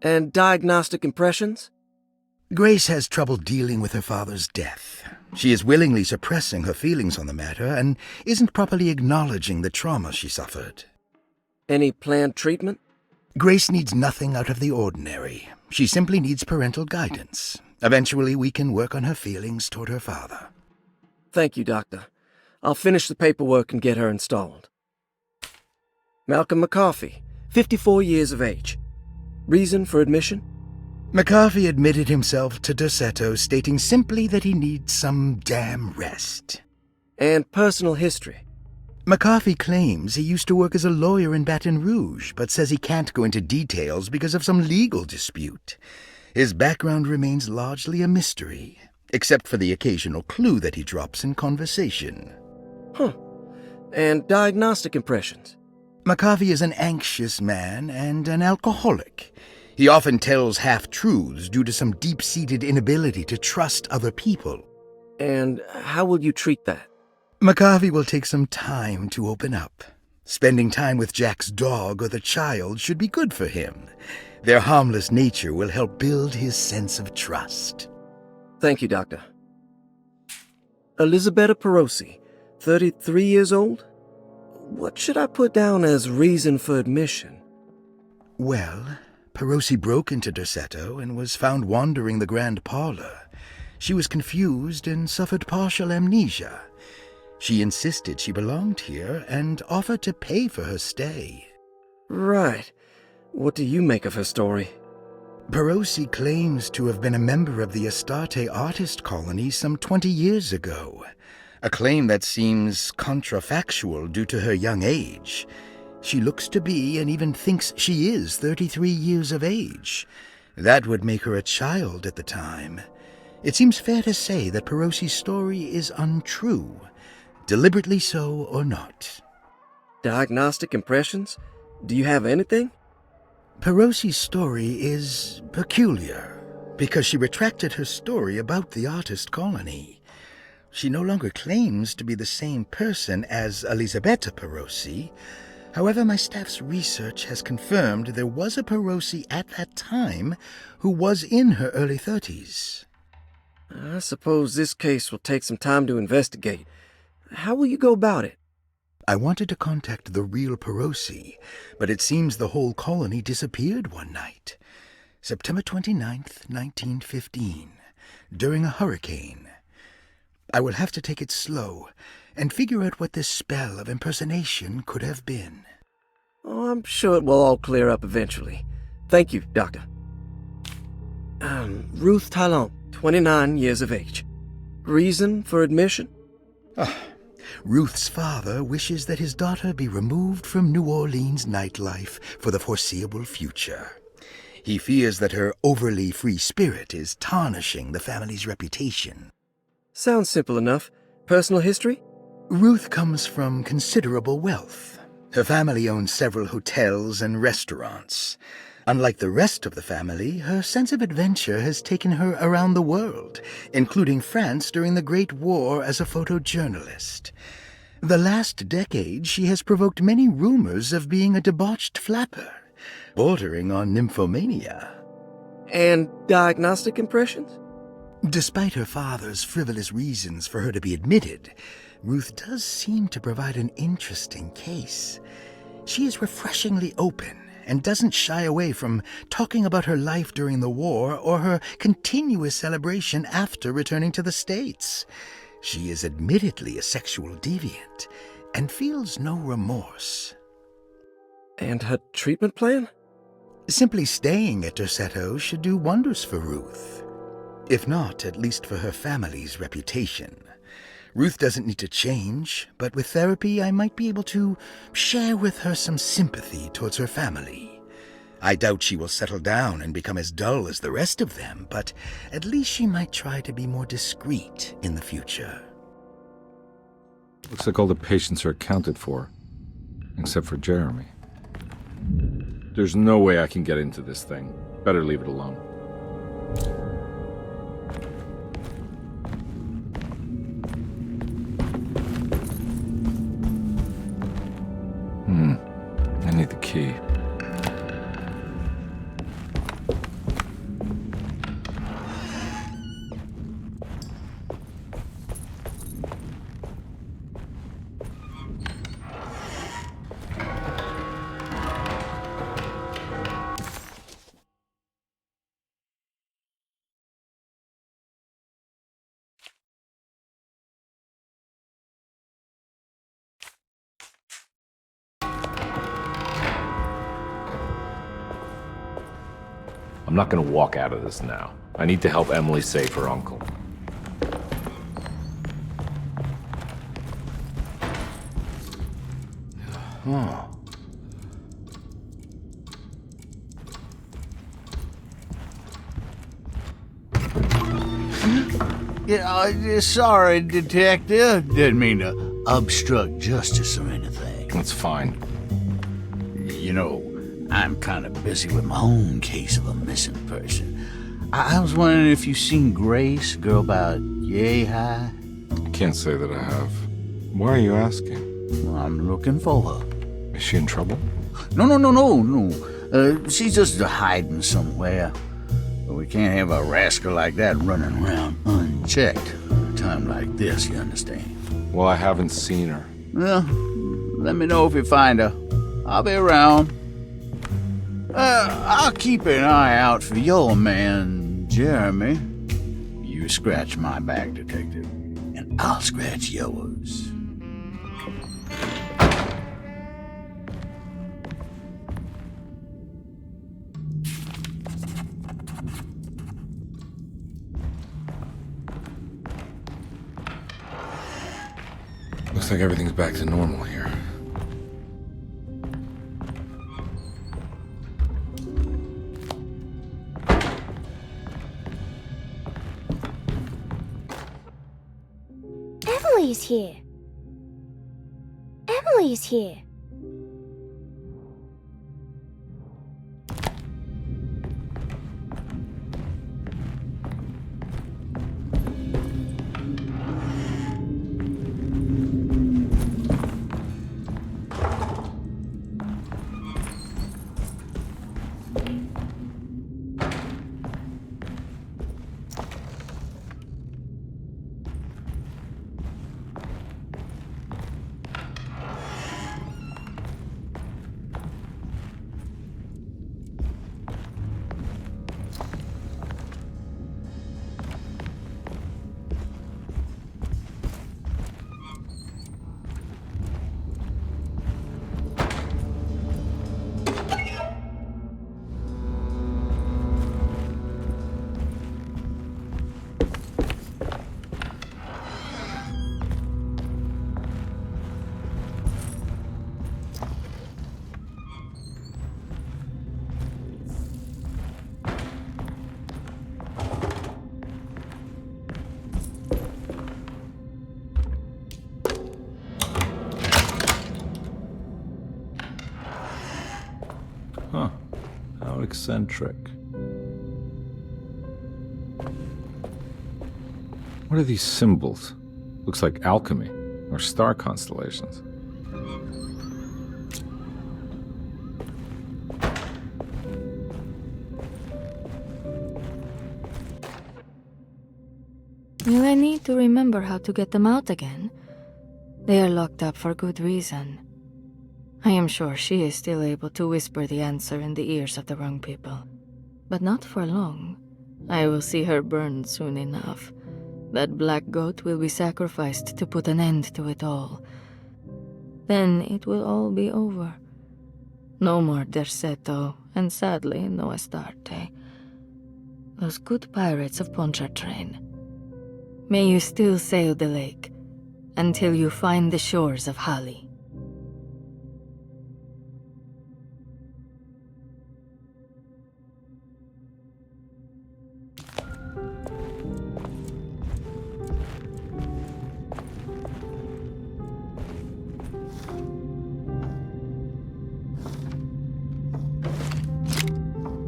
And diagnostic impressions? Grace has trouble dealing with her father's death. She is willingly suppressing her feelings on the matter and isn't properly acknowledging the trauma she suffered. Any planned treatment? Grace needs nothing out of the ordinary. She simply needs parental guidance. Eventually, we can work on her feelings toward her father. Thank you, Doctor. I'll finish the paperwork and get her installed. Malcolm McCarthy, 54 years of age. Reason for admission? McCarthy admitted himself to Derceto, stating simply that he needs some damn rest. And personal history? McCarthy claims he used to work as a lawyer in Baton Rouge, but says he can't go into details because of some legal dispute. His background remains largely a mystery, except for the occasional clue that he drops in conversation. Huh. And diagnostic impressions? McCarthy is an anxious man and an alcoholic. He often tells half-truths due to some deep-seated inability to trust other people. And how will you treat that? McCarthy will take some time to open up. Spending time with Jack's dog or the child should be good for him. Their harmless nature will help build his sense of trust. Thank you, Doctor. Elisabetta Perosi, 33 years old? What should I put down as reason for admission? Well, Perosi broke into Derceto and was found wandering the grand parlor. She was confused and suffered partial amnesia. She insisted she belonged here and offered to pay for her stay. Right. What do you make of her story? Perosi claims to have been a member of the Astarte artist colony some 20 years ago, a claim that seems contrafactual due to her young age. She looks to be and even thinks she is 33 years of age. That would make her a child at the time. It seems fair to say that Perosi's story is untrue, deliberately so or not. Diagnostic impressions? Do you have anything? Perosi's story is peculiar because she retracted her story about the artist colony. She no longer claims to be the same person as Elisabetta Perosi. However, my staff's research has confirmed there was a Perosi at that time who was in her early 30s. I suppose this case will take some time to investigate. How will you go about it? I wanted to contact the real Perosi, but it seems the whole colony disappeared one night. September 29th, 1915, during a hurricane. I will have to take it slow and figure out what this spell of impersonation could have been. Oh, I'm sure it will all clear up eventually. Thank you, Doctor. Ruth Talon, 29 years of age. Reason for admission? Ruth's father wishes that his daughter be removed from New Orleans nightlife for the foreseeable future. He fears that her overly free spirit is tarnishing the family's reputation. Sounds simple enough. Personal history? Ruth comes from considerable wealth. Her family owns several hotels and restaurants. Unlike the rest of the family, her sense of adventure has taken her around the world, including France during the Great War as a photojournalist. The last decade, she has provoked many rumors of being a debauched flapper, bordering on nymphomania. And diagnostic impressions? Despite her father's frivolous reasons for her to be admitted, Ruth does seem to provide an interesting case. She is refreshingly open and doesn't shy away from talking about her life during the war or her continuous celebration after returning to the States. She is admittedly a sexual deviant and feels no remorse. And her treatment plan? Simply staying at Derceto should do wonders for Ruth. If not, at least for her family's reputation. Ruth doesn't need to change, but with therapy I might be able to share with her some sympathy towards her family. I doubt she will settle down and become as dull as the rest of them, but at least she might try to be more discreet in the future. Looks like all the patients are accounted for, except for Jeremy. There's no way I can get into this thing. Better leave it alone. I need the key. I'm not gonna walk out of this now. I need to help Emily save her uncle. Huh. Yeah, sorry, Detective. Didn't mean to obstruct justice or anything. That's fine. You know, I'm kind of busy with my own case of a missing person. I was wondering if you've seen Grace, girl about yay high? Can't say that I have. Why are you asking? Well, I'm looking for her. Is she in trouble? No. She's just hiding somewhere. But we can't have a rascal like that running around unchecked. A time like this, you understand? Well, I haven't seen her. Well, let me know if you find her. I'll be around. I'll keep an eye out for your man, Jeremy. You scratch my back, Detective, and I'll scratch yours. Looks like everything's back to normal here. Emily's here. Emily's here. Huh. How eccentric. What are these symbols? Looks like alchemy, or star constellations. Will I need to remember how to get them out again? They are locked up for good reason. I am sure she is still able to whisper the answer in the ears of the wrong people. But not for long. I will see her burned soon enough. That black goat will be sacrificed to put an end to it all. Then it will all be over. No more Derceto, and sadly, no Astarte. Those good pirates of Pontchartrain. May you still sail the lake, until you find the shores of Hali.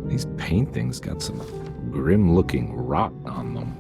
These paintings got some grim-looking rot on them.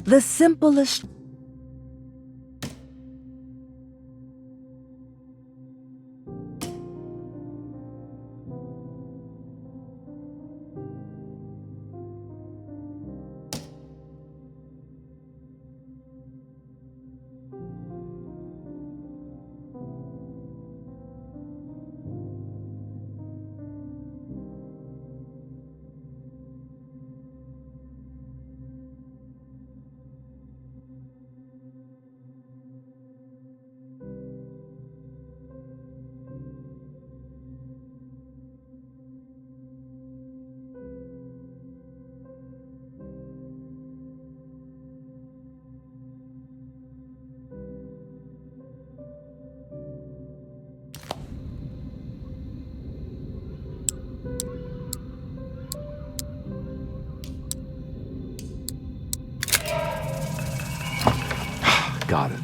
The simplest... Got it.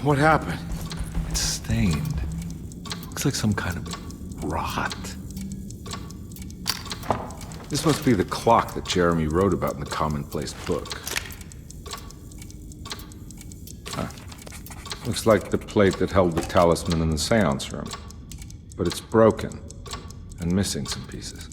What happened? It's stained. Looks like some kind of rot. This must be the clock that Jeremy wrote about in the commonplace book. Huh. Looks like the plate that held the talisman in the seance room. But it's broken and missing some pieces.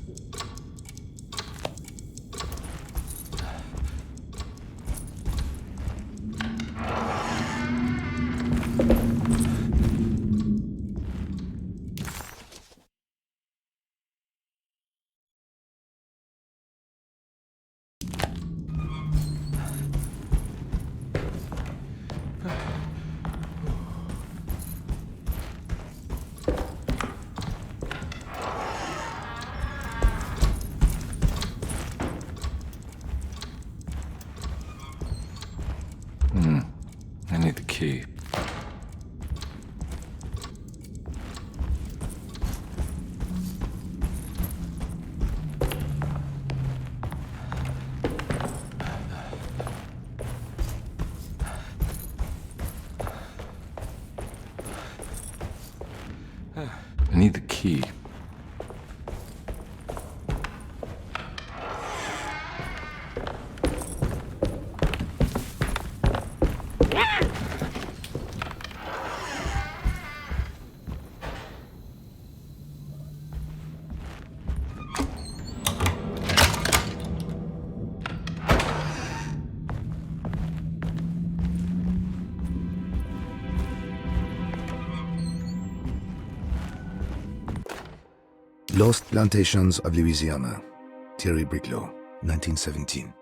I need the key. I need the key. Lost Plantations of Louisiana, Thierry Briclot, 1917.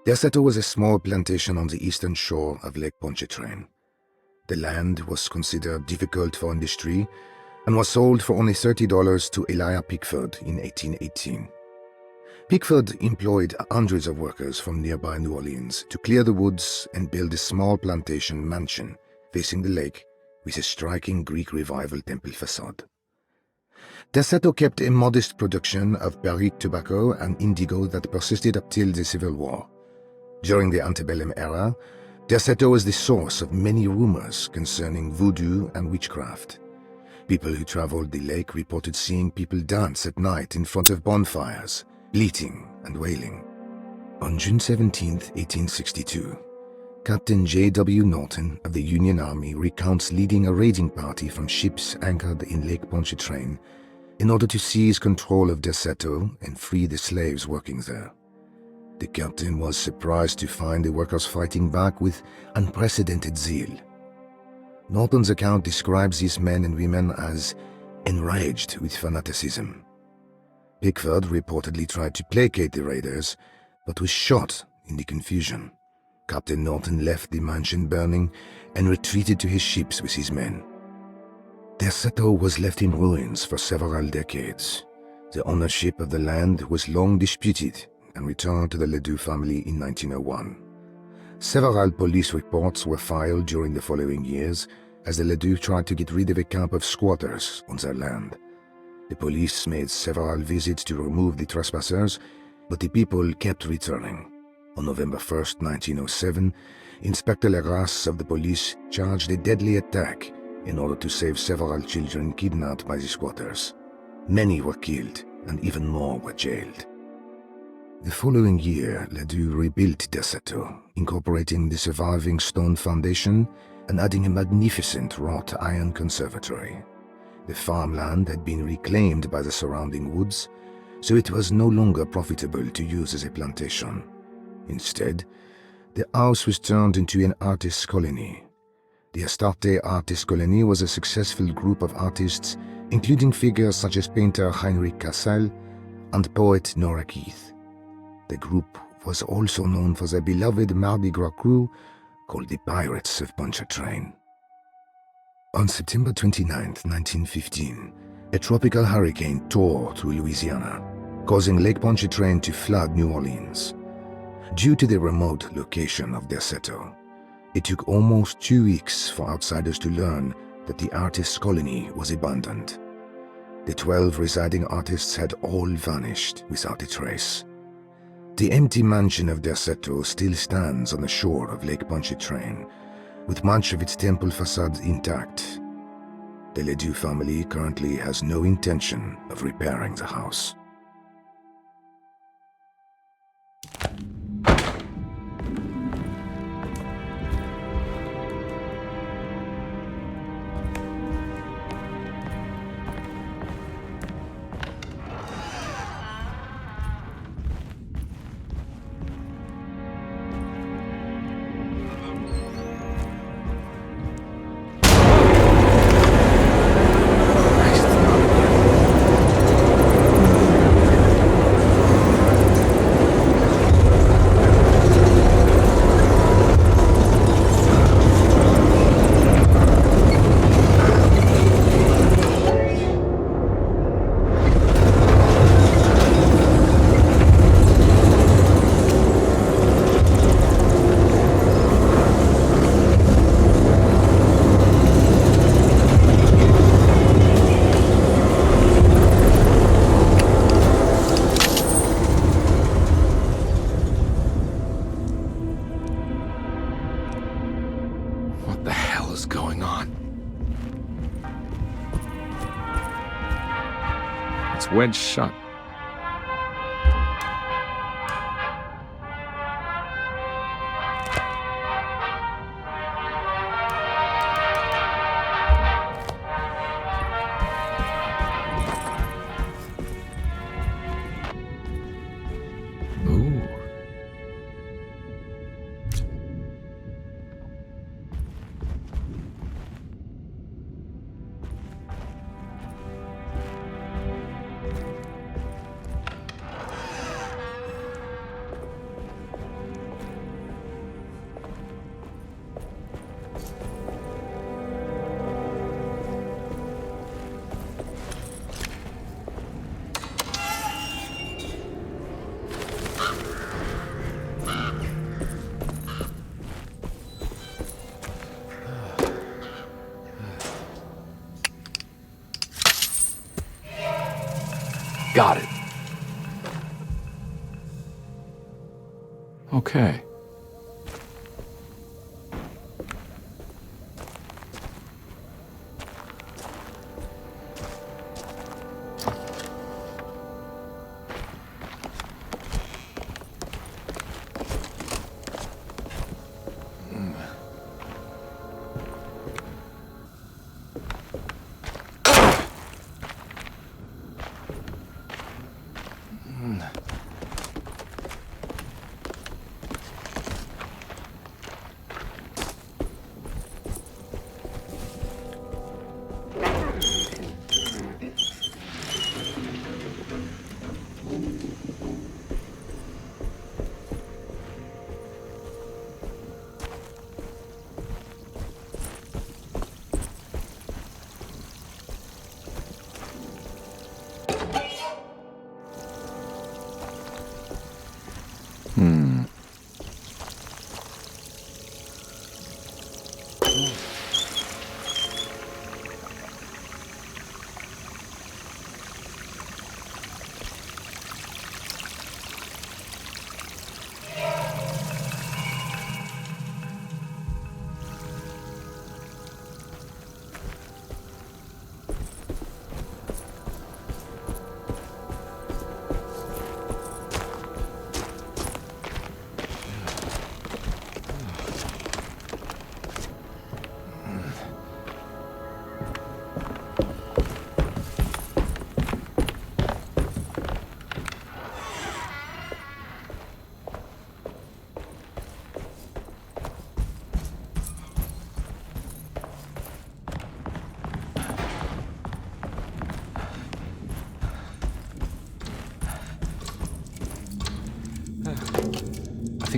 Derceto was a small plantation on the eastern shore of Lake Pontchartrain. The land was considered difficult for industry and was sold for only $30 to Elijah Pickford in 1818. Pickford employed hundreds of workers from nearby New Orleans to clear the woods and build a small plantation mansion facing the lake with a striking Greek Revival temple facade. Derceto kept a modest production of barrique tobacco and indigo that persisted up till the Civil War. During the antebellum era, Derceto was the source of many rumors concerning voodoo and witchcraft. People who traveled the lake reported seeing people dance at night in front of bonfires, bleating and wailing. On June 17, 1862, Captain J.W. Norton of the Union Army recounts leading a raiding party from ships anchored in Lake Pontchartrain in order to seize control of Derceto and free the slaves working there. The captain was surprised to find the workers fighting back with unprecedented zeal. Norton's account describes these men and women as enraged with fanaticism. Pickford reportedly tried to placate the raiders, but was shot in the confusion. Captain Norton left the mansion burning and retreated to his ships with his men. Derceto was left in ruins for several decades. The ownership of the land was long disputed and returned to the Ledoux family in 1901. Several police reports were filed during the following years as the Ledoux tried to get rid of a camp of squatters on their land. The police made several visits to remove the trespassers, but the people kept returning. On November 1st, 1907, Inspector Legras of the police charged a deadly attack in order to save several children kidnapped by the squatters. Many were killed, and even more were jailed. The following year, Ledoux rebuilt Derceto, incorporating the surviving stone foundation and adding a magnificent wrought iron conservatory. The farmland had been reclaimed by the surrounding woods, so it was no longer profitable to use as a plantation. Instead, the house was turned into an artist's colony. The Astarte Artist Colony was a successful group of artists, including figures such as painter Heinrich Cassel and poet Nora Keith. The group was also known for their beloved Mardi Gras crew called the Pirates of Pontchartrain. On September 29, 1915, a tropical hurricane tore through Louisiana, causing Lake Pontchartrain to flood New Orleans. Due to the remote location of Derceto, it took almost 2 weeks for outsiders to learn that the artist's colony was abandoned. The 12 residing artists had all vanished without a trace. The empty mansion of Derceto still stands on the shore of Lake Pontchartrain, with much of its temple facade intact. The Ledoux family currently has no intention of repairing the house. Wedged shut. Ooh. Got it. Okay.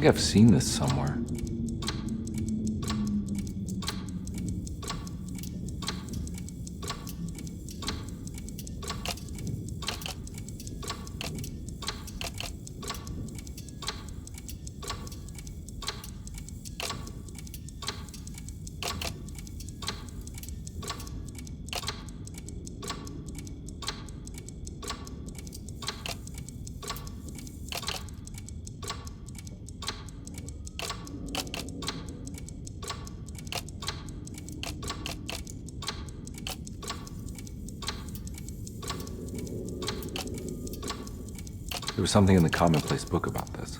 think I've seen this somewhere. There was something in the commonplace book about this.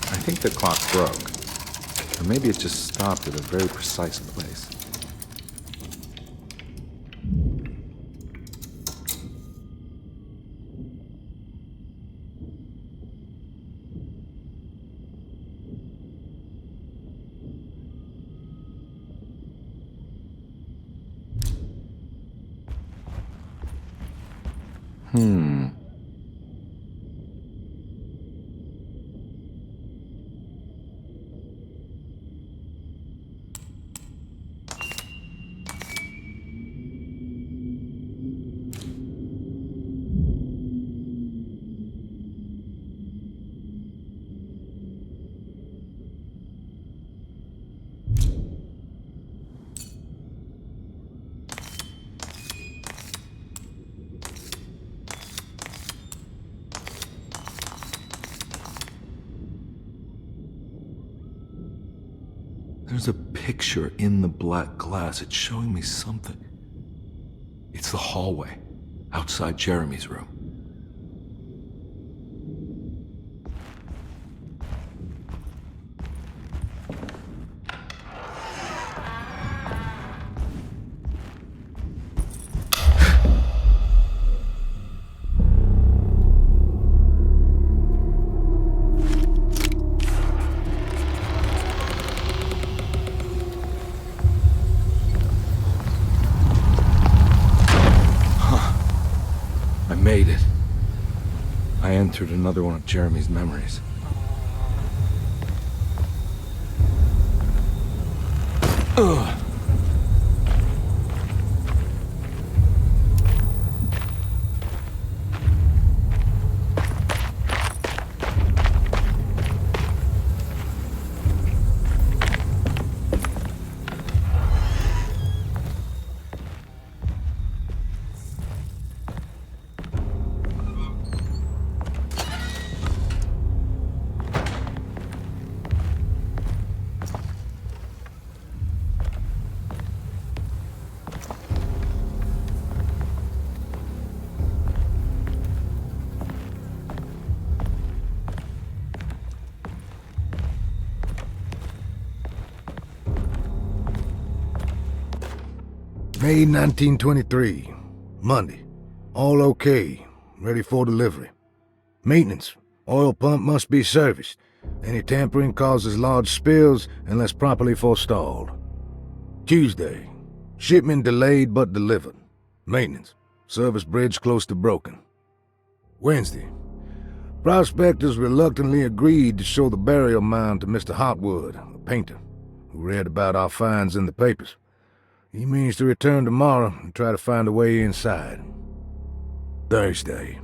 I think the clock broke. Or maybe it just stopped at a very precise place. There's a picture in the black glass. It's showing me something. It's the hallway outside Jeremy's room. Made it. I entered another one of Jeremy's memories. Ugh. May 1923. Monday. All okay. Ready for delivery. Maintenance. Oil pump must be serviced. Any tampering causes large spills unless properly forestalled. Tuesday. Shipment delayed but delivered. Maintenance. Service bridge close to broken. Wednesday. Prospectors reluctantly agreed to show the burial mound to Mr. Hartwood, a painter, who read about our finds in the papers. He means to return tomorrow and try to find a way inside. Thursday.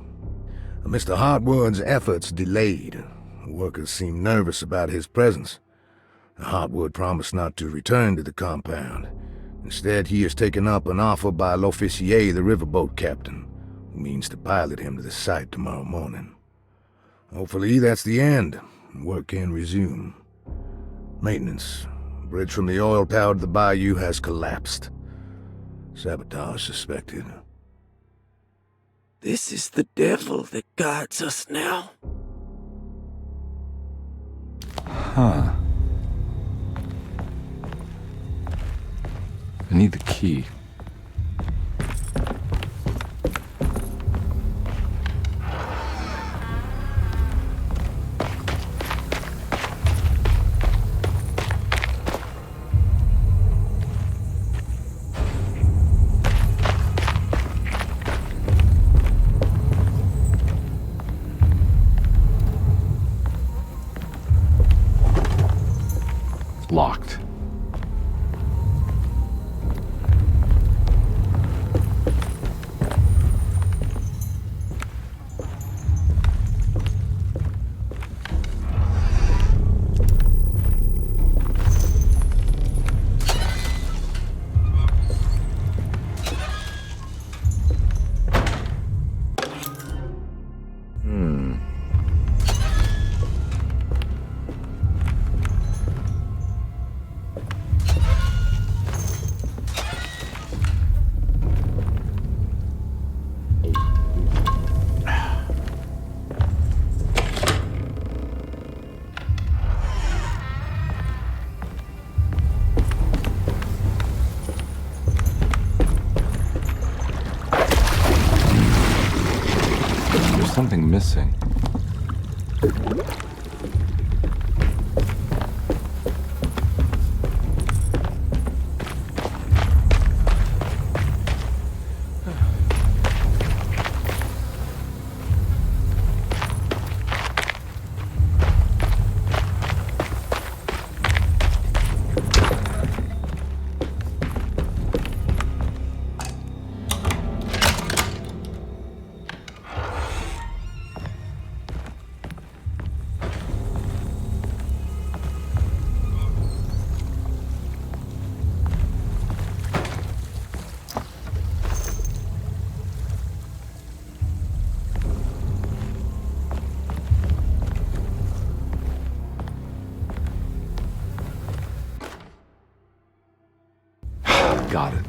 Mr. Hartwood's efforts delayed. The workers seemed nervous about his presence. Hartwood promised not to return to the compound. Instead, he has taken up an offer by L'Officier, the riverboat captain, who means to pilot him to the site tomorrow morning. Hopefully that's the end, and work can resume. Maintenance. Bridge from the oil tower to the bayou has collapsed. Sabotage suspected. This is the devil that guides us now. Huh. I need the key. Locked. Something missing. Got it.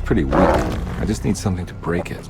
Pretty weak. I just need something to break it.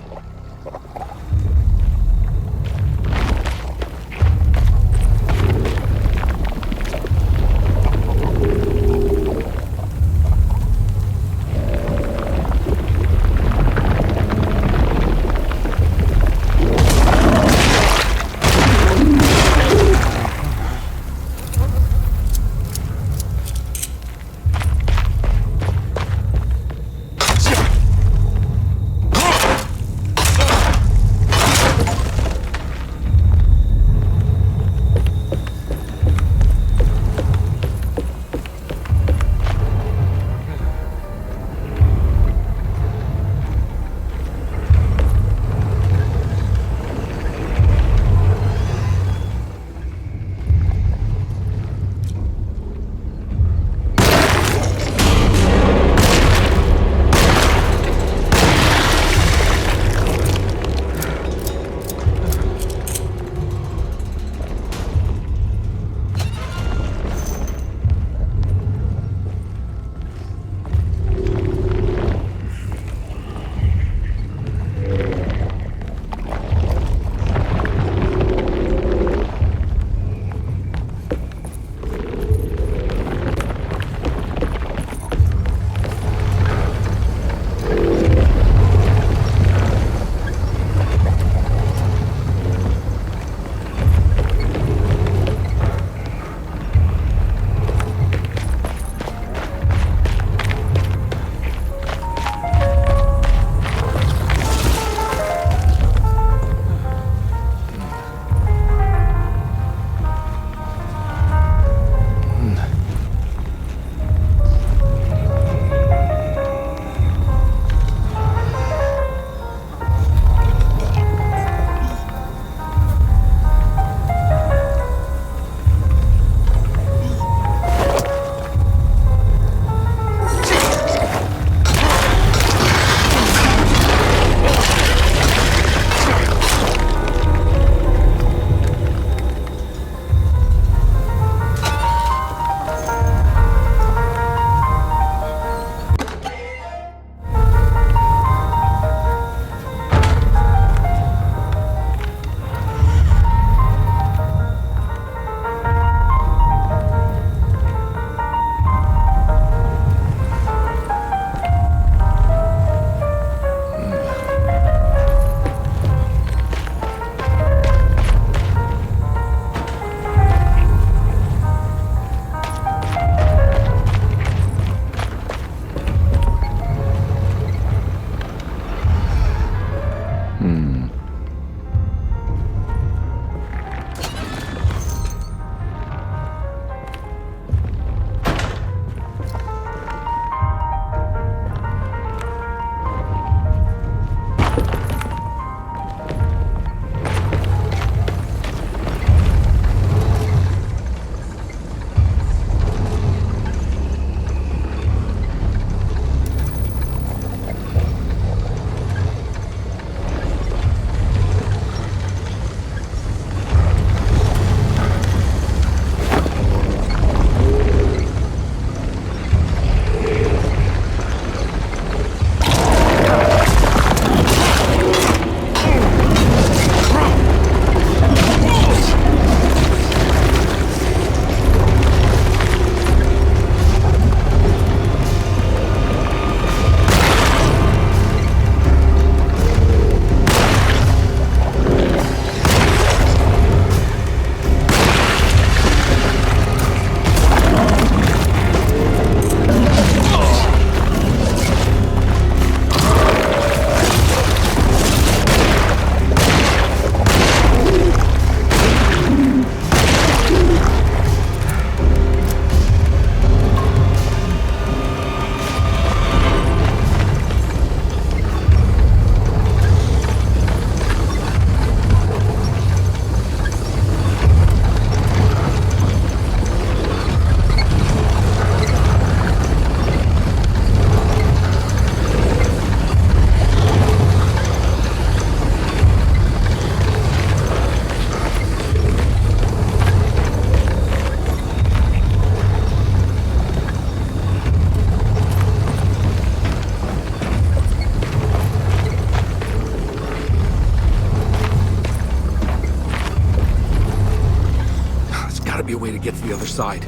way to get to the other side.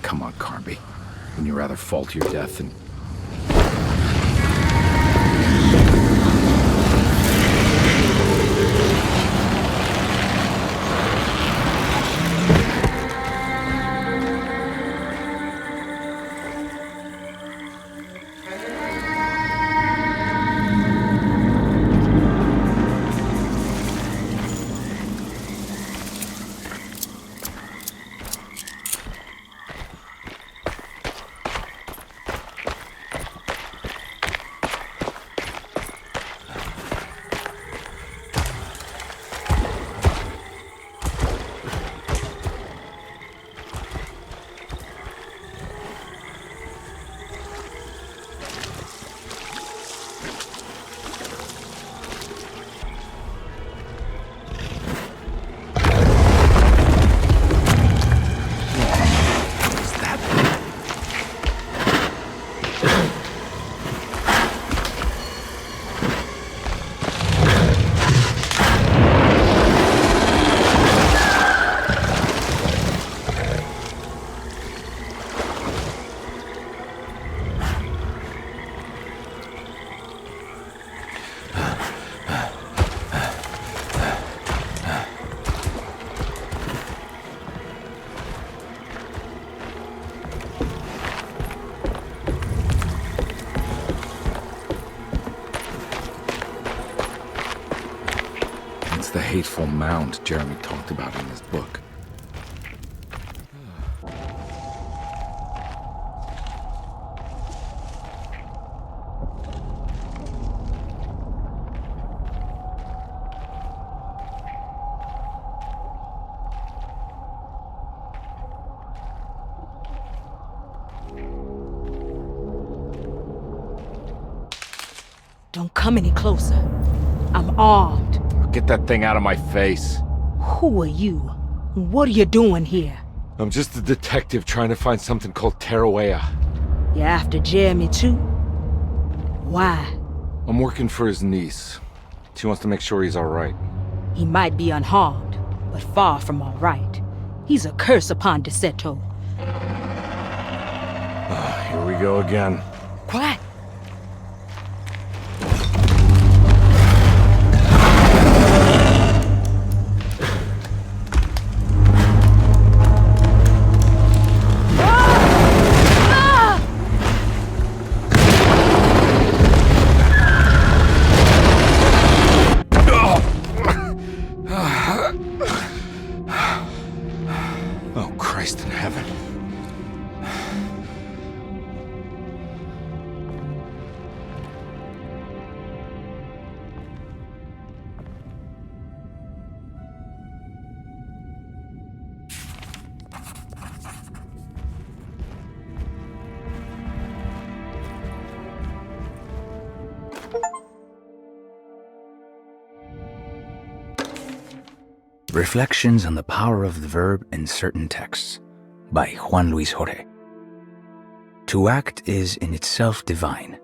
Come on, Carnby. Wouldn't you rather fall to your death than... The hateful mound Jeremy talked about in his book. Don't come any closer. I'm armed. Get that thing out of my face. Who are you? What are you doing here? I'm just a detective trying to find something called Tarawea. You're after Jeremy too? Why? I'm working for his niece. She wants to make sure he's alright. He might be unharmed, but far from alright. He's a curse upon Derceto. Here we go again. Quiet! Oh, Christ in heaven. Reflections on the Power of the Verb in Certain Texts by Juan Luis Jorge. To act is in itself divine.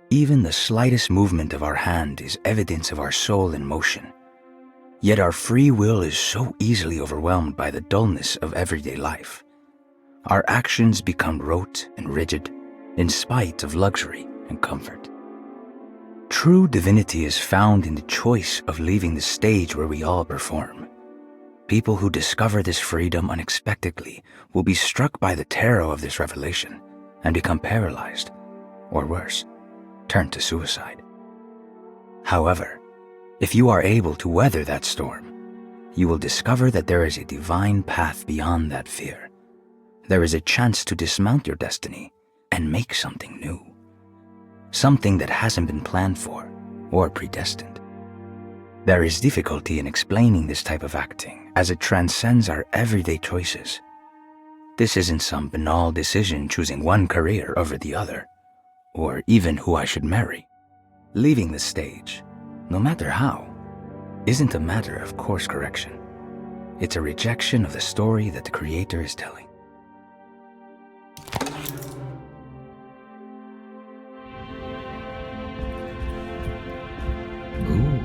Even the slightest movement of our hand is evidence of our soul in motion. Yet our free will is so easily overwhelmed by the dullness of everyday life. Our actions become rote and rigid, in spite of luxury and comfort. True divinity is found in the choice of leaving the stage where we all perform. People who discover this freedom unexpectedly will be struck by the terror of this revelation and become paralyzed, or worse, turn to suicide. However, if you are able to weather that storm, you will discover that there is a divine path beyond that fear. There is a chance to dismount your destiny and make something new. Something that hasn't been planned for or predestined. There is difficulty in explaining this type of acting as it transcends our everyday choices. This isn't some banal decision choosing one career over the other, or even who I should marry. Leaving the stage, no matter how, isn't a matter of course correction. It's a rejection of the story that the creator is telling. Ooh.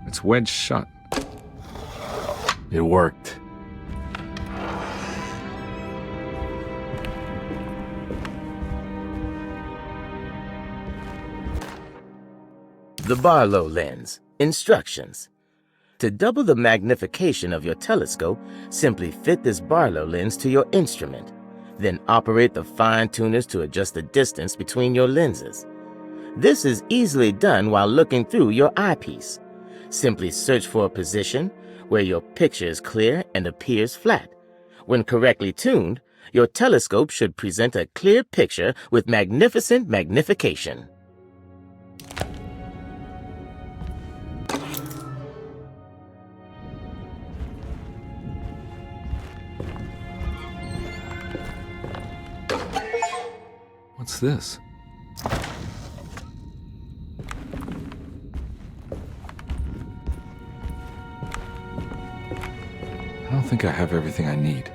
It's wedged shut. It worked. The Barlow lens. Instructions. To double the magnification of your telescope, simply fit this Barlow lens to your instrument. Then operate the fine tuners to adjust the distance between your lenses. This is easily done while looking through your eyepiece. Simply search for a position where your picture is clear and appears flat. When correctly tuned, your telescope should present a clear picture with magnificent magnification. What's this? I don't think I have everything I need.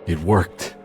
It worked.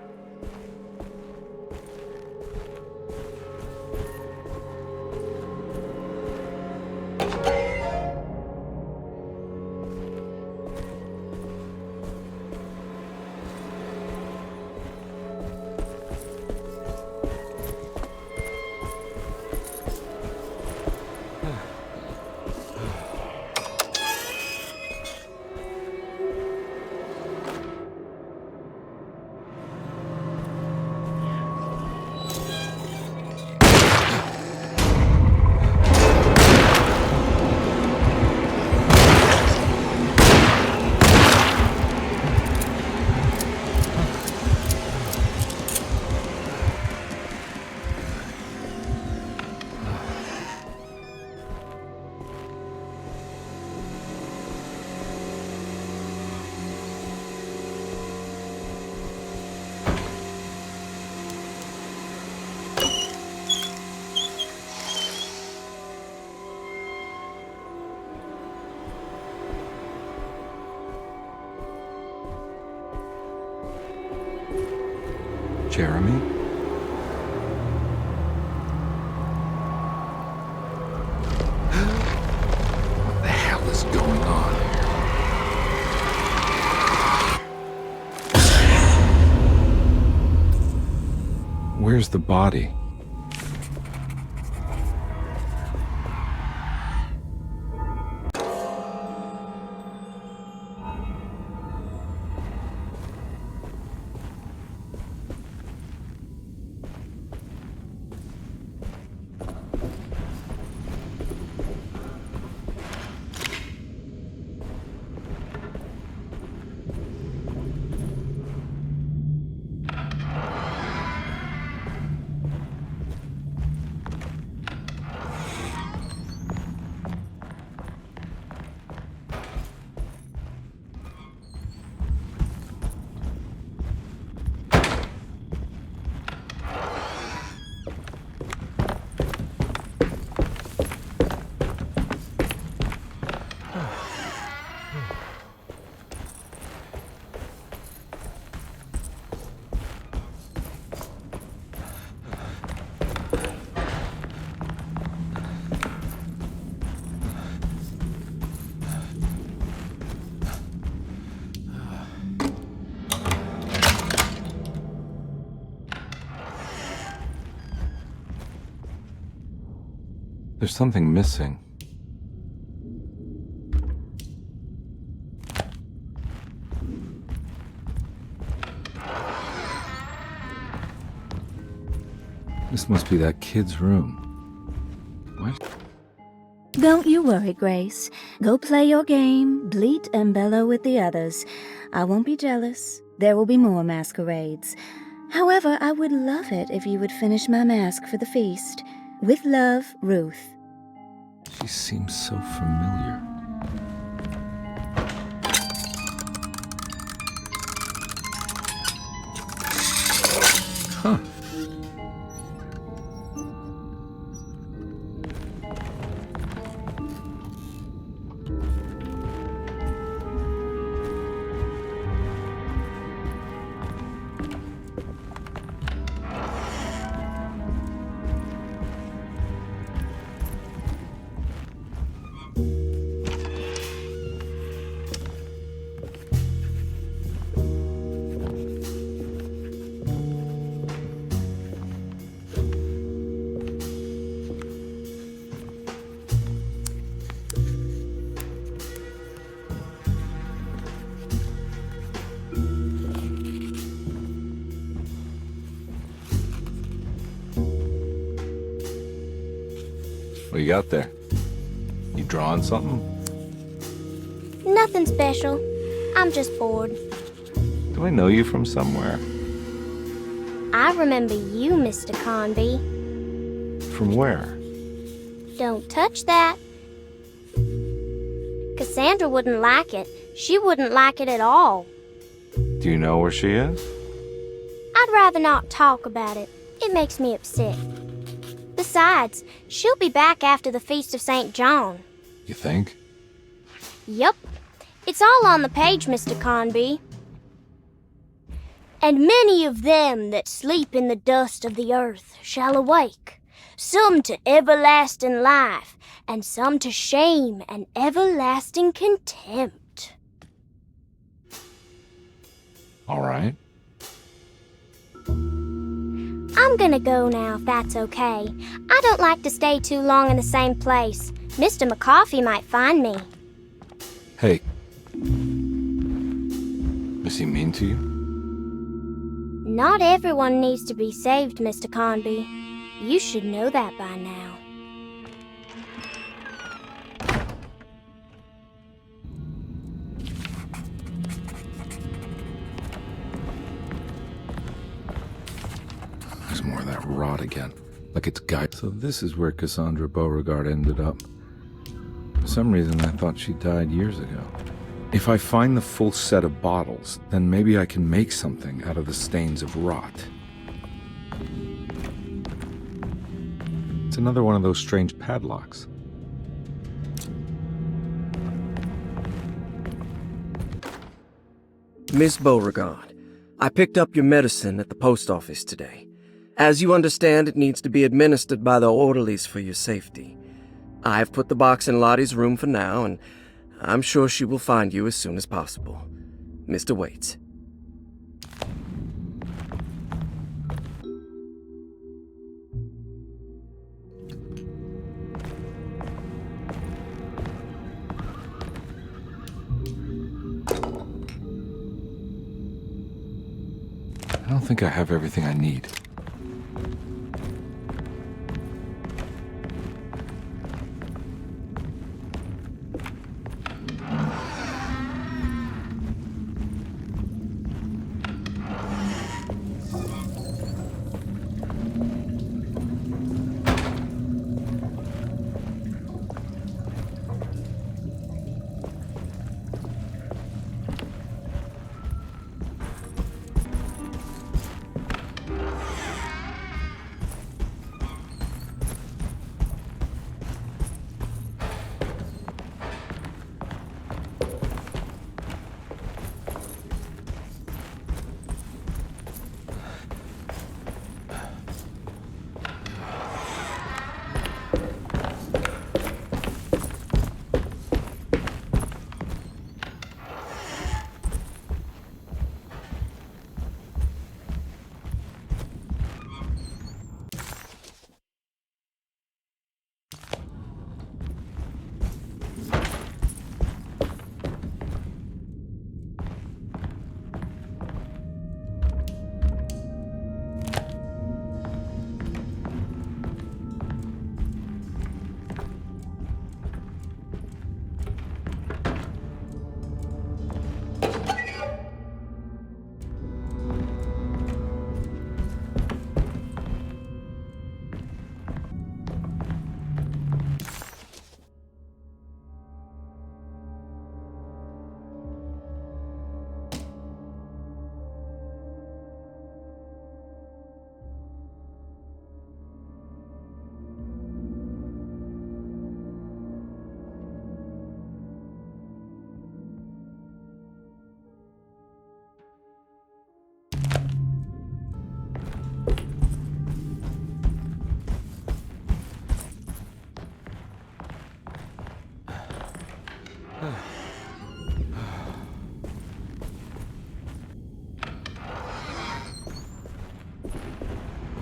Jeremy? What the hell is going on here? Where's the body? There's something missing. This must be that kid's room. What? Don't you worry, Grace. Go play your game, bleat and bellow with the others. I won't be jealous. There will be more masquerades. However, I would love it if you would finish my mask for the feast. With love, Ruth. She seems so familiar. Huh. What you got there? You drawing something? Nothing special. I'm just bored. Do I know you from somewhere? I remember you, Mr. Carnby. From where? Don't touch that. Cassandra wouldn't like it. She wouldn't like it at all. Do you know where she is? I'd rather not talk about it. It makes me upset. Besides, she'll be back after the Feast of St. John. You think? Yup. It's all on the page, Mr. Carnby. And many of them that sleep in the dust of the earth shall awake, some to everlasting life, and some to shame and everlasting contempt. All right. I'm gonna go now, if that's okay. I don't like to stay too long in the same place. Mr. McCoffey might find me. Hey. Is he mean to you? Not everyone needs to be saved, Mr. Carnby. You should know that by now. There's more of that rot again. Like it's guy. So this is where Cassandra Beauregard ended up. For some reason, I thought she died years ago. If I find the full set of bottles, then maybe I can make something out of the stains of rot. It's another one of those strange padlocks. Miss Beauregard, I picked up your medicine at the post office today. As you understand, it needs to be administered by the orderlies for your safety. I've put the box in Lottie's room for now, and I'm sure she will find you as soon as possible. Mr. Waits. I don't think I have everything I need.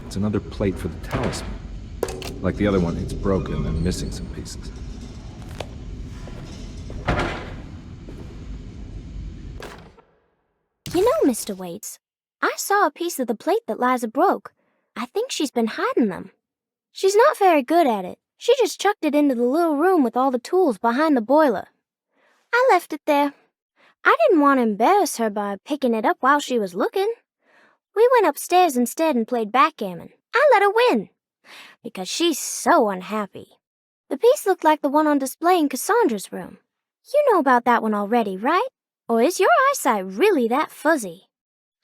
It's another plate for the talisman. Like the other one, it's broken and missing some pieces. You know, Mr. Waits, I saw a piece of the plate that Liza broke. I think she's been hiding them. She's not very good at it. She just chucked it into the little room with all the tools behind the boiler. I left it there. I didn't want to embarrass her by picking it up while she was looking. We went upstairs instead and played backgammon. I let her win, because she's so unhappy. The piece looked like the one on display in Cassandra's room. You know about that one already, right? Or is your eyesight really that fuzzy?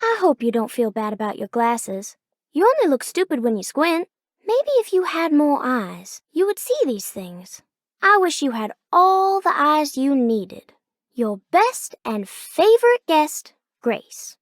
I hope you don't feel bad about your glasses. You only look stupid when you squint. Maybe if you had more eyes, you would see these things. I wish you had all the eyes you needed. Your best and favorite guest, Grace.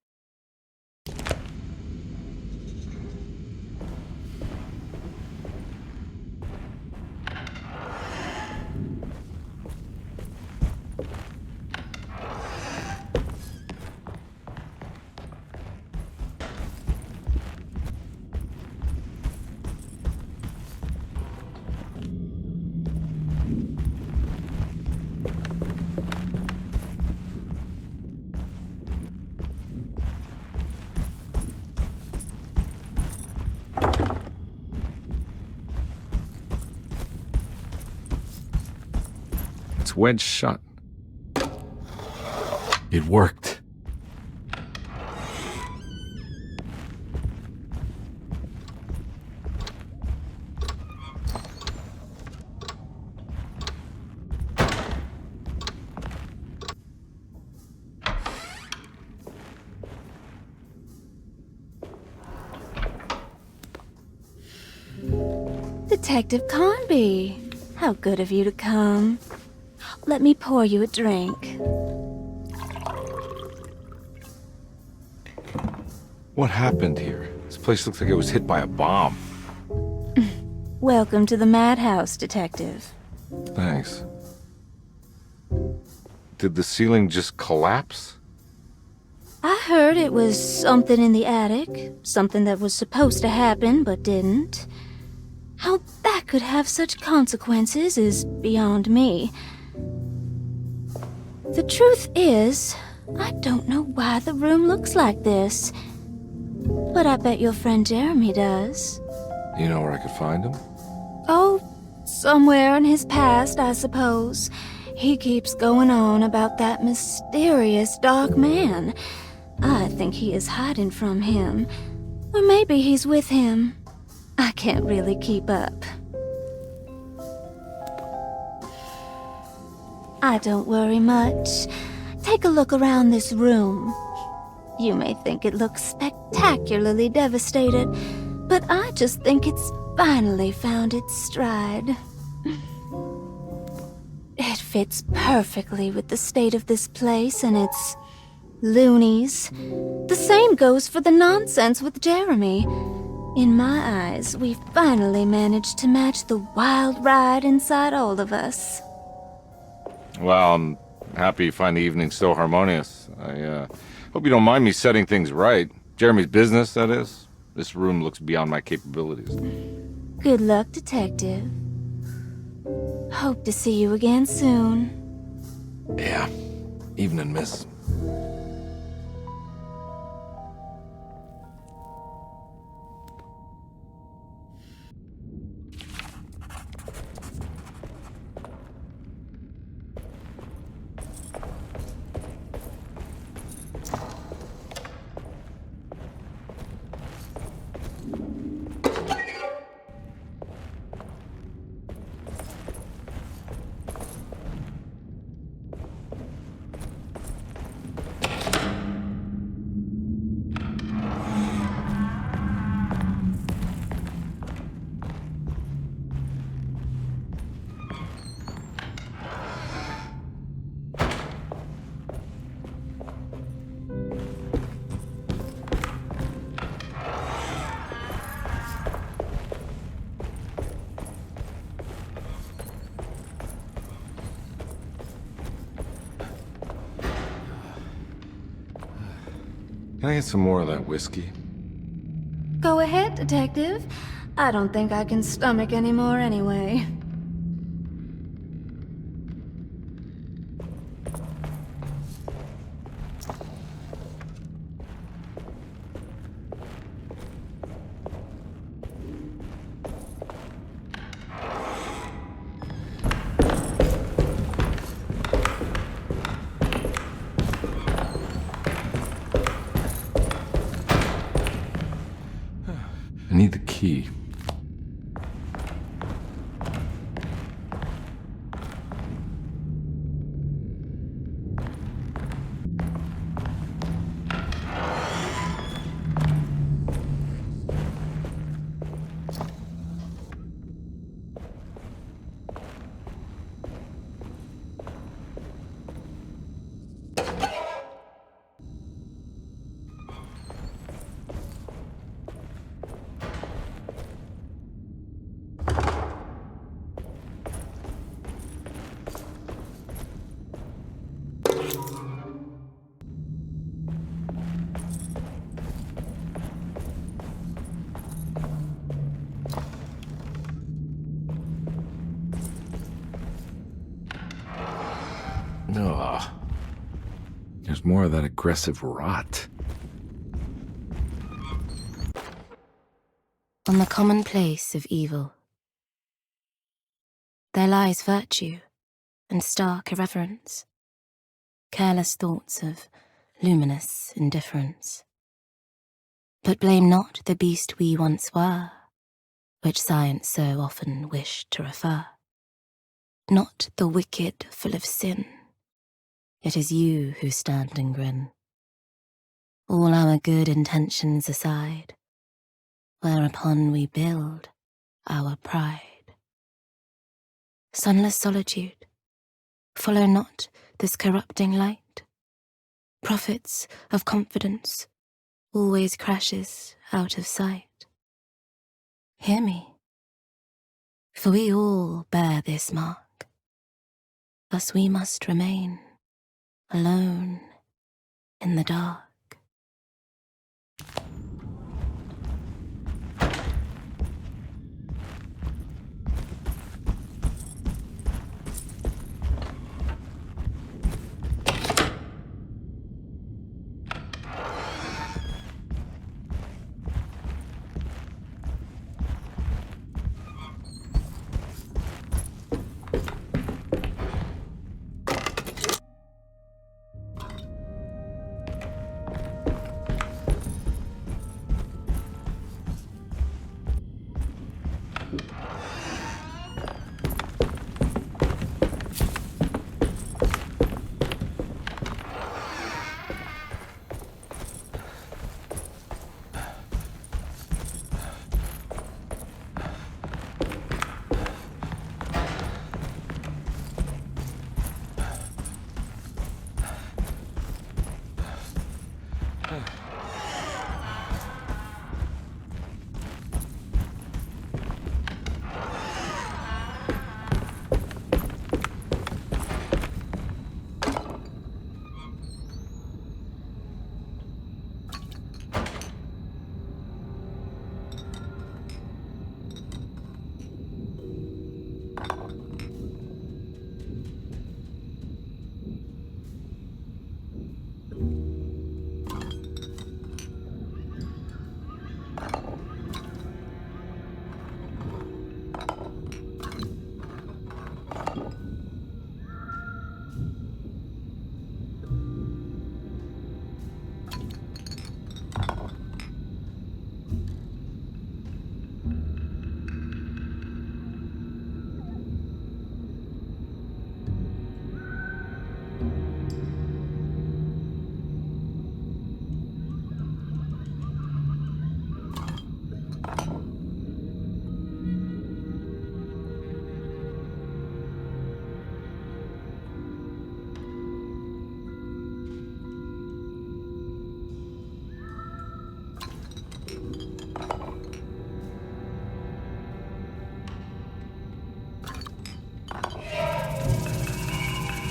It's wedged shut. It worked. Detective Carnby, how good of you to come. Let me pour you a drink. What happened here? This place looks like it was hit by a bomb. Welcome to the madhouse, Detective. Thanks. Did the ceiling just collapse? I heard it was something in the attic, something that was supposed to happen but didn't. How that could have such consequences is beyond me. The truth is, I don't know why the room looks like this. But I bet your friend Jeremy does. You know where I could find him? Oh, somewhere in his past, I suppose. He keeps going on about that mysterious dark man. I think he is hiding from him. Or maybe he's with him. I can't really keep up. I don't worry much. Take a look around this room. You may think it looks spectacularly devastated, but I just think it's finally found its stride. It fits perfectly with the state of this place and its loonies. The same goes for the nonsense with Jeremy. In my eyes, we've finally managed to match the wild ride inside all of us. Well, I'm happy you find the evening so harmonious. I hope you don't mind me setting things right. Jeremy's business, that is. This room looks beyond my capabilities. Good luck, Detective. Hope to see you again soon. Yeah. Evening, miss. Can I get some more of that whiskey? Go ahead, Detective. I don't think I can stomach any more anyway. I need the key. Ugh. There's more of that aggressive rot. On the commonplace of evil, there lies virtue and stark irreverence, careless thoughts of luminous indifference. But blame not the beast we once were, which science so often wished to refer. Not the wicked full of sin, it is you who stand and grin. All our good intentions aside, whereupon we build our pride. Sunless solitude, follow not this corrupting light. Prophets of confidence, always crashes out of sight. Hear me, for we all bear this mark. Thus we must remain alone in the dark.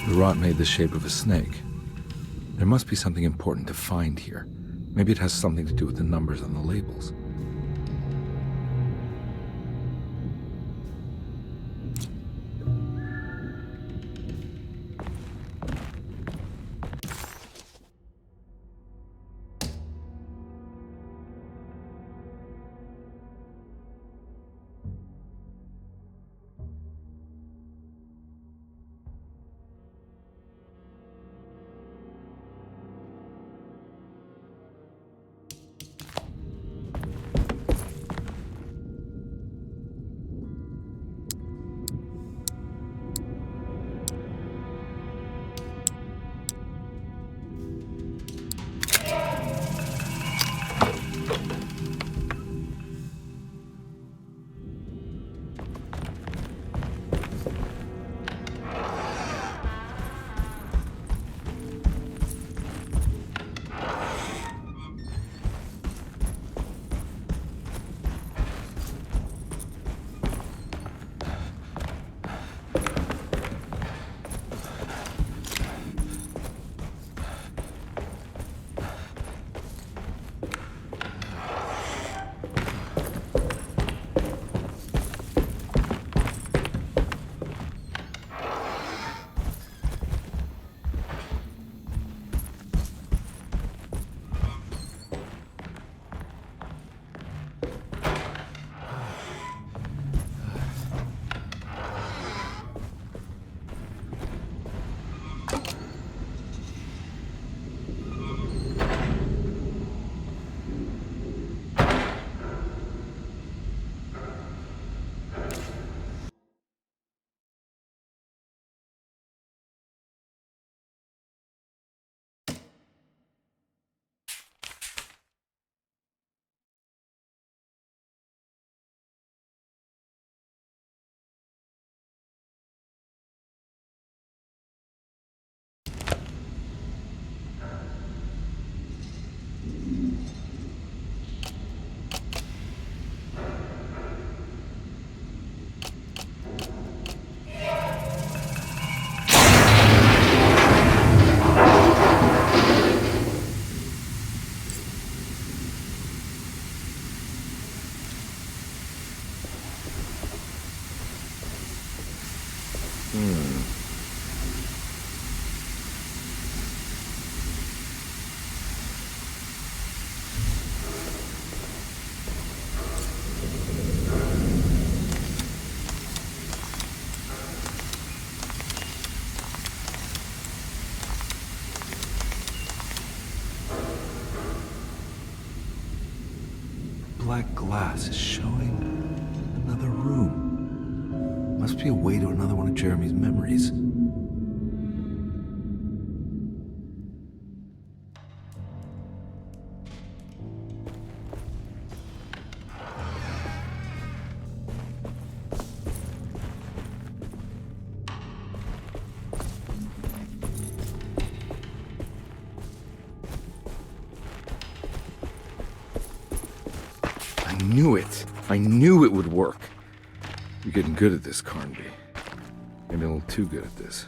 The rot made the shape of a snake. There must be something important to find here. Maybe it has something to do with the numbers on the labels. black glass is showing another room. Must be a way to another one of Jeremy's memories. I knew it would work. You're getting good at this, Carnby. Maybe a little too good at this.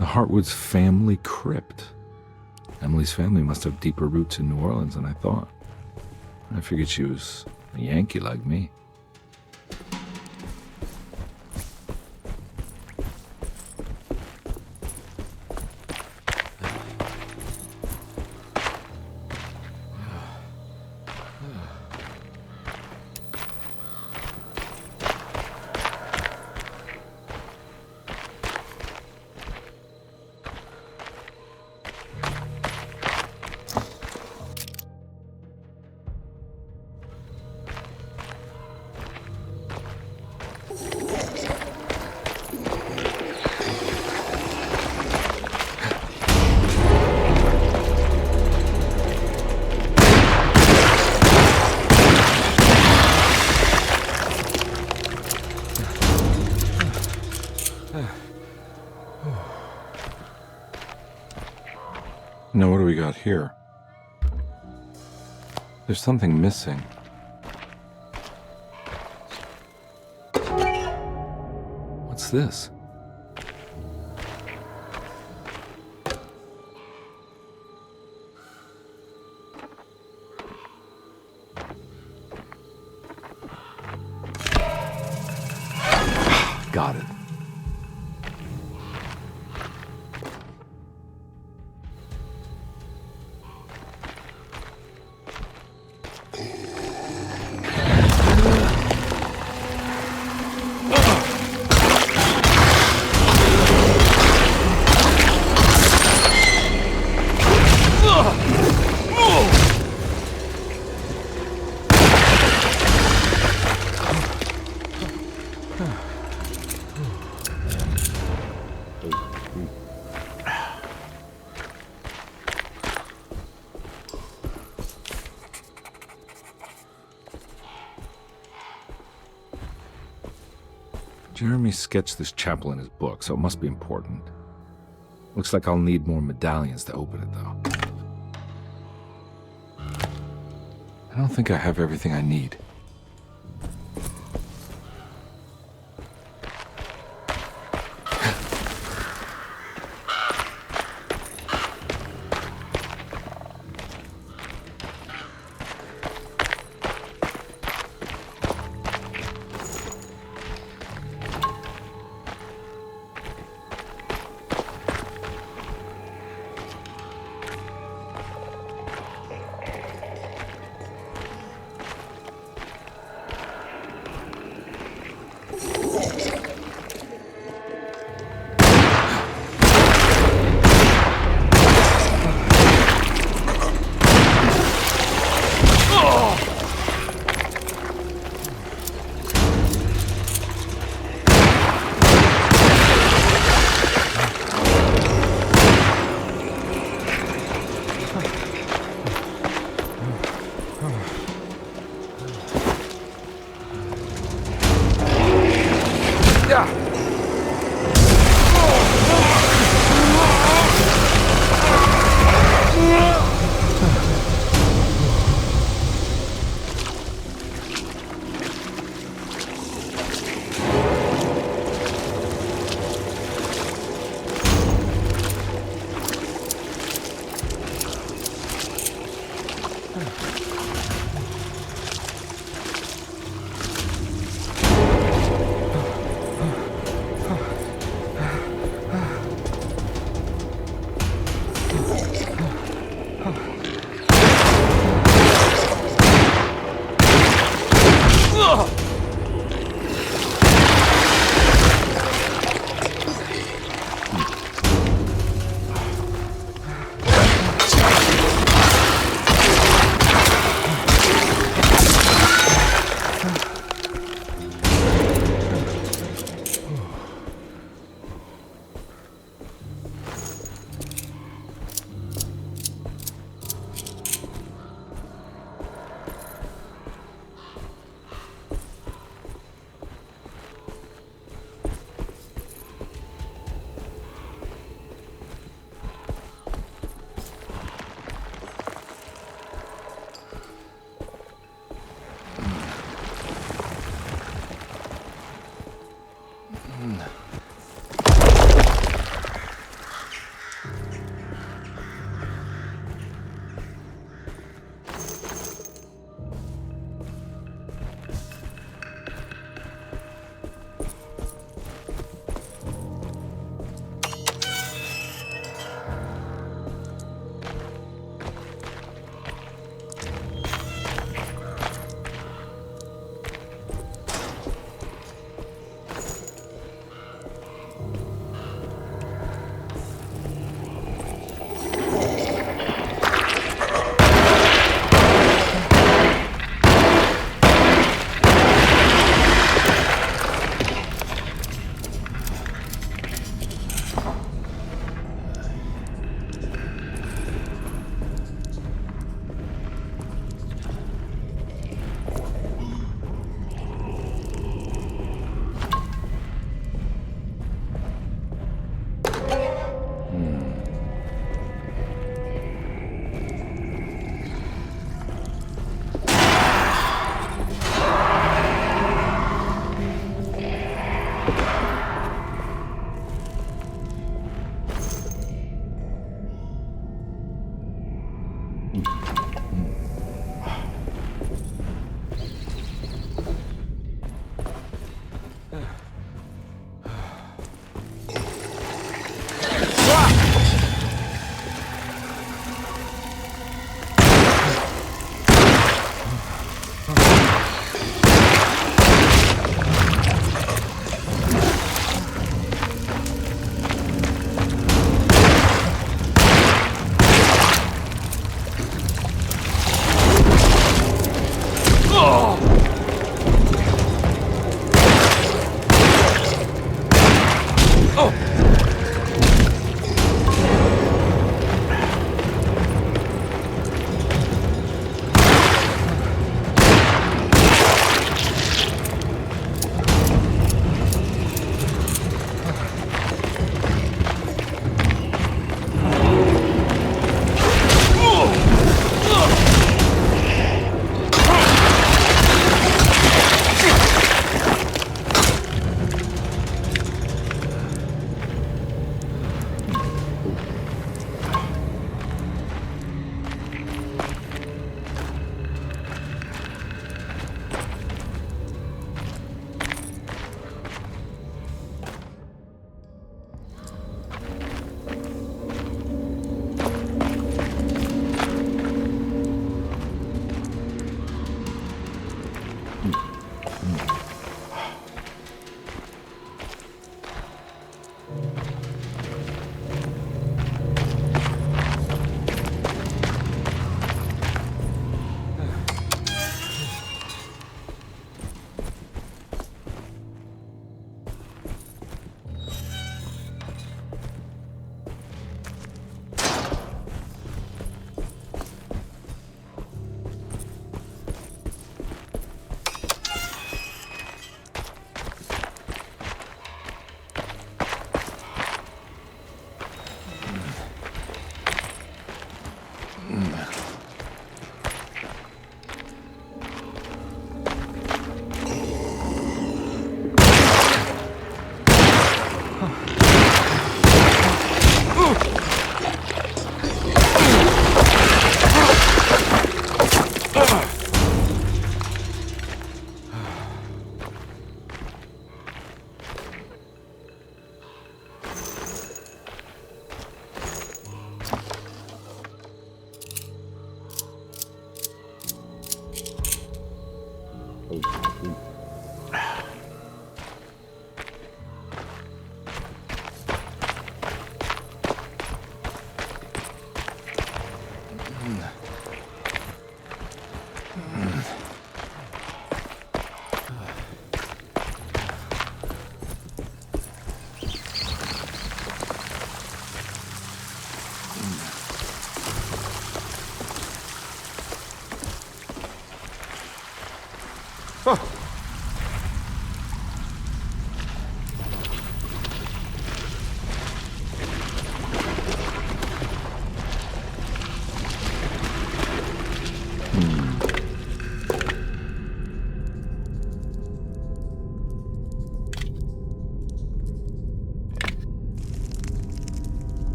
Hartwood's family crypt. Emily's family must have deeper roots in New Orleans than I thought. I figured she was a Yankee like me. Now what do we got here? There's something missing. What's this? Got it. Jeremy sketched this chapel in his book, so it must be important. Looks like I'll need more medallions to open it, though. I don't think I have everything I need.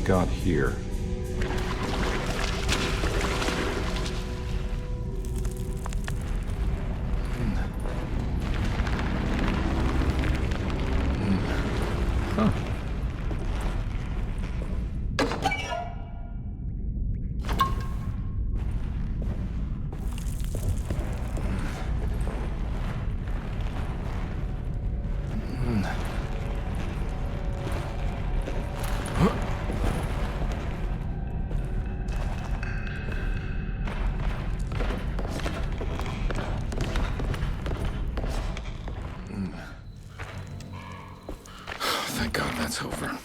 got here? Huh. Thank God that's over.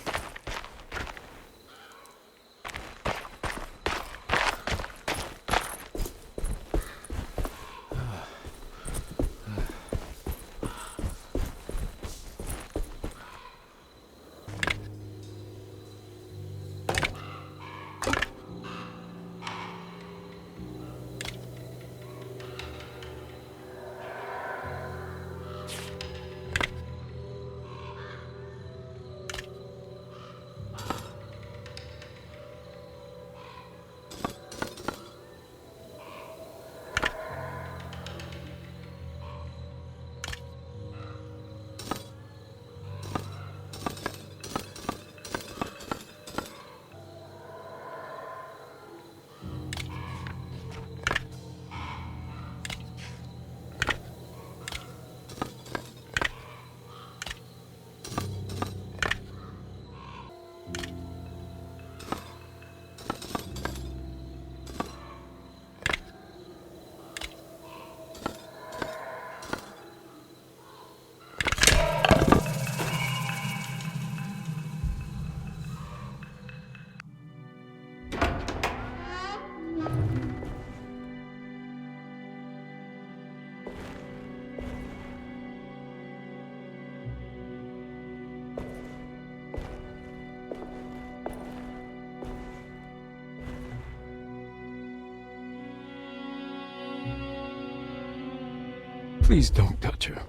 Please don't touch her.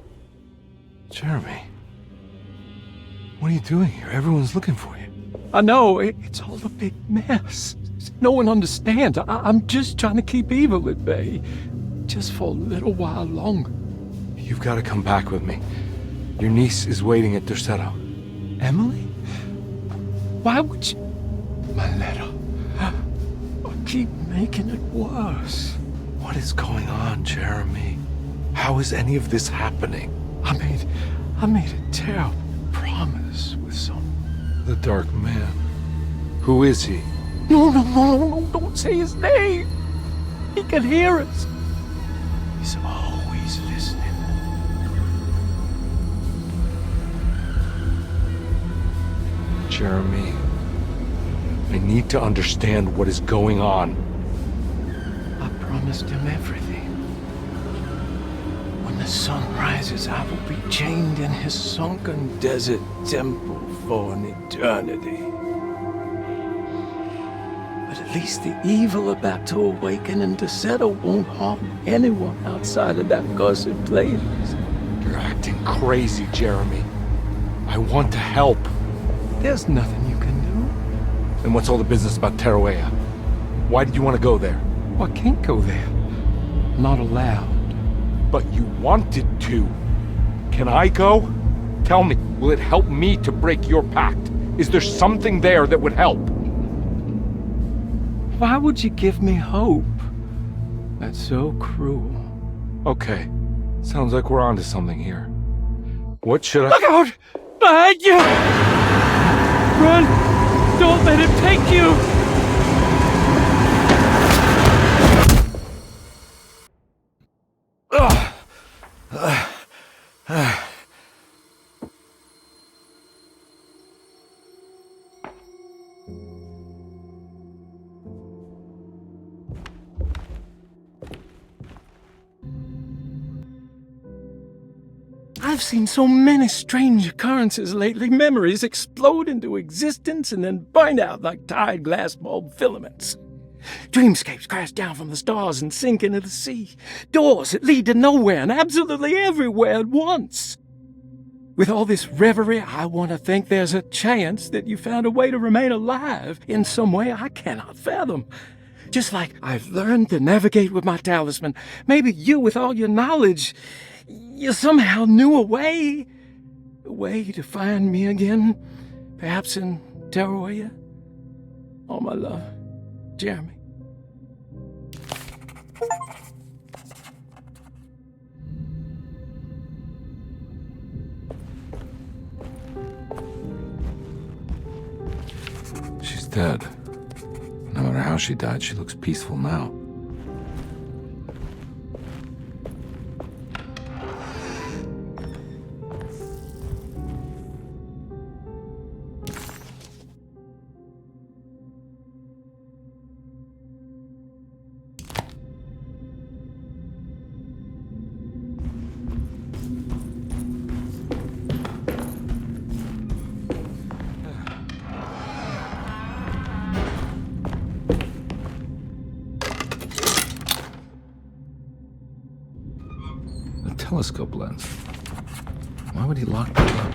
Jeremy, what are you doing here? Everyone's looking for you. I know, it's all a big mess. No one understands. I'm just trying to keep evil at bay. Just for a little while longer. You've got to come back with me. Your niece is waiting at Derceto. Emily? Why would you... My letter. I keep making it worse. What is going on, Jeremy? How is any of this happening? I made a terrible promise with someone. The Dark Man. Who is he? No, don't say his name. He can hear us. He's always listening. Jeremy, I need to understand what is going on. I promised him everything. When the sun rises, I will be chained in his sunken desert temple for an eternity. But at least the evil about to awaken in Derceto won't harm anyone outside of that cursed place. You're acting crazy, Jeremy. I want to help. There's nothing you can do. And what's all the business about Tarawea? Why did you want to go there? Well, I can't go there. I'm not allowed. But you wanted to. Can I go? Tell me, will it help me to break your pact? Is there something there that would help? Why would you give me hope? That's so cruel. Okay, sounds like we're onto something here. What should I— Look out! Behind you! Run! Don't let him take you! I've seen so many strange occurrences lately. Memories explode into existence and then burn out like tired glass bulb filaments. Dreamscapes crash down from the stars and sink into the sea. Doors that lead to nowhere and absolutely everywhere at once. With all this reverie, I want to think there's a chance that you found a way to remain alive in some way I cannot fathom. Just like I've learned to navigate with my talisman. Maybe you, with all your knowledge, you somehow knew a way to find me again. Perhaps in Teruya. All my love, Jeremy. She's dead. No matter how she died, she looks peaceful now. Telescope lens. Why would he lock that up?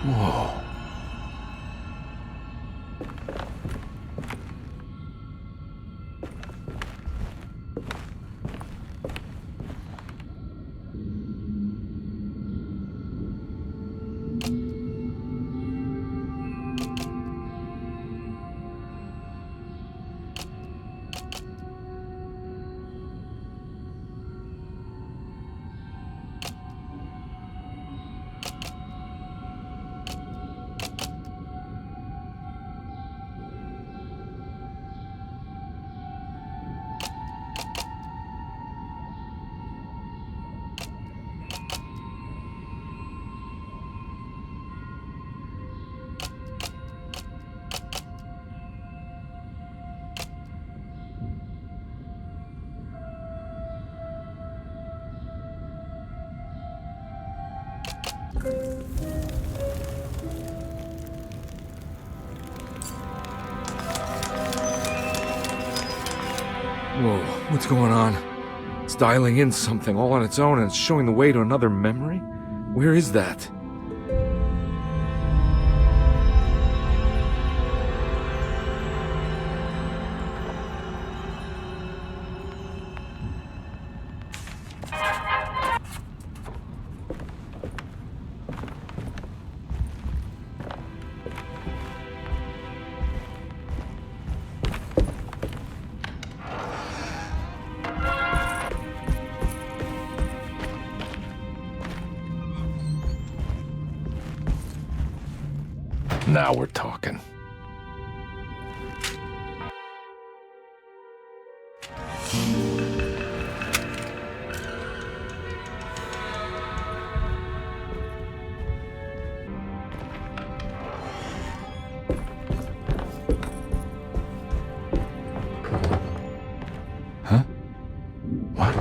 Whoa. Whoa, what's going on? It's dialing in something all on its own and it's showing the way to another memory? Where is that? Now we're talking. Huh? What?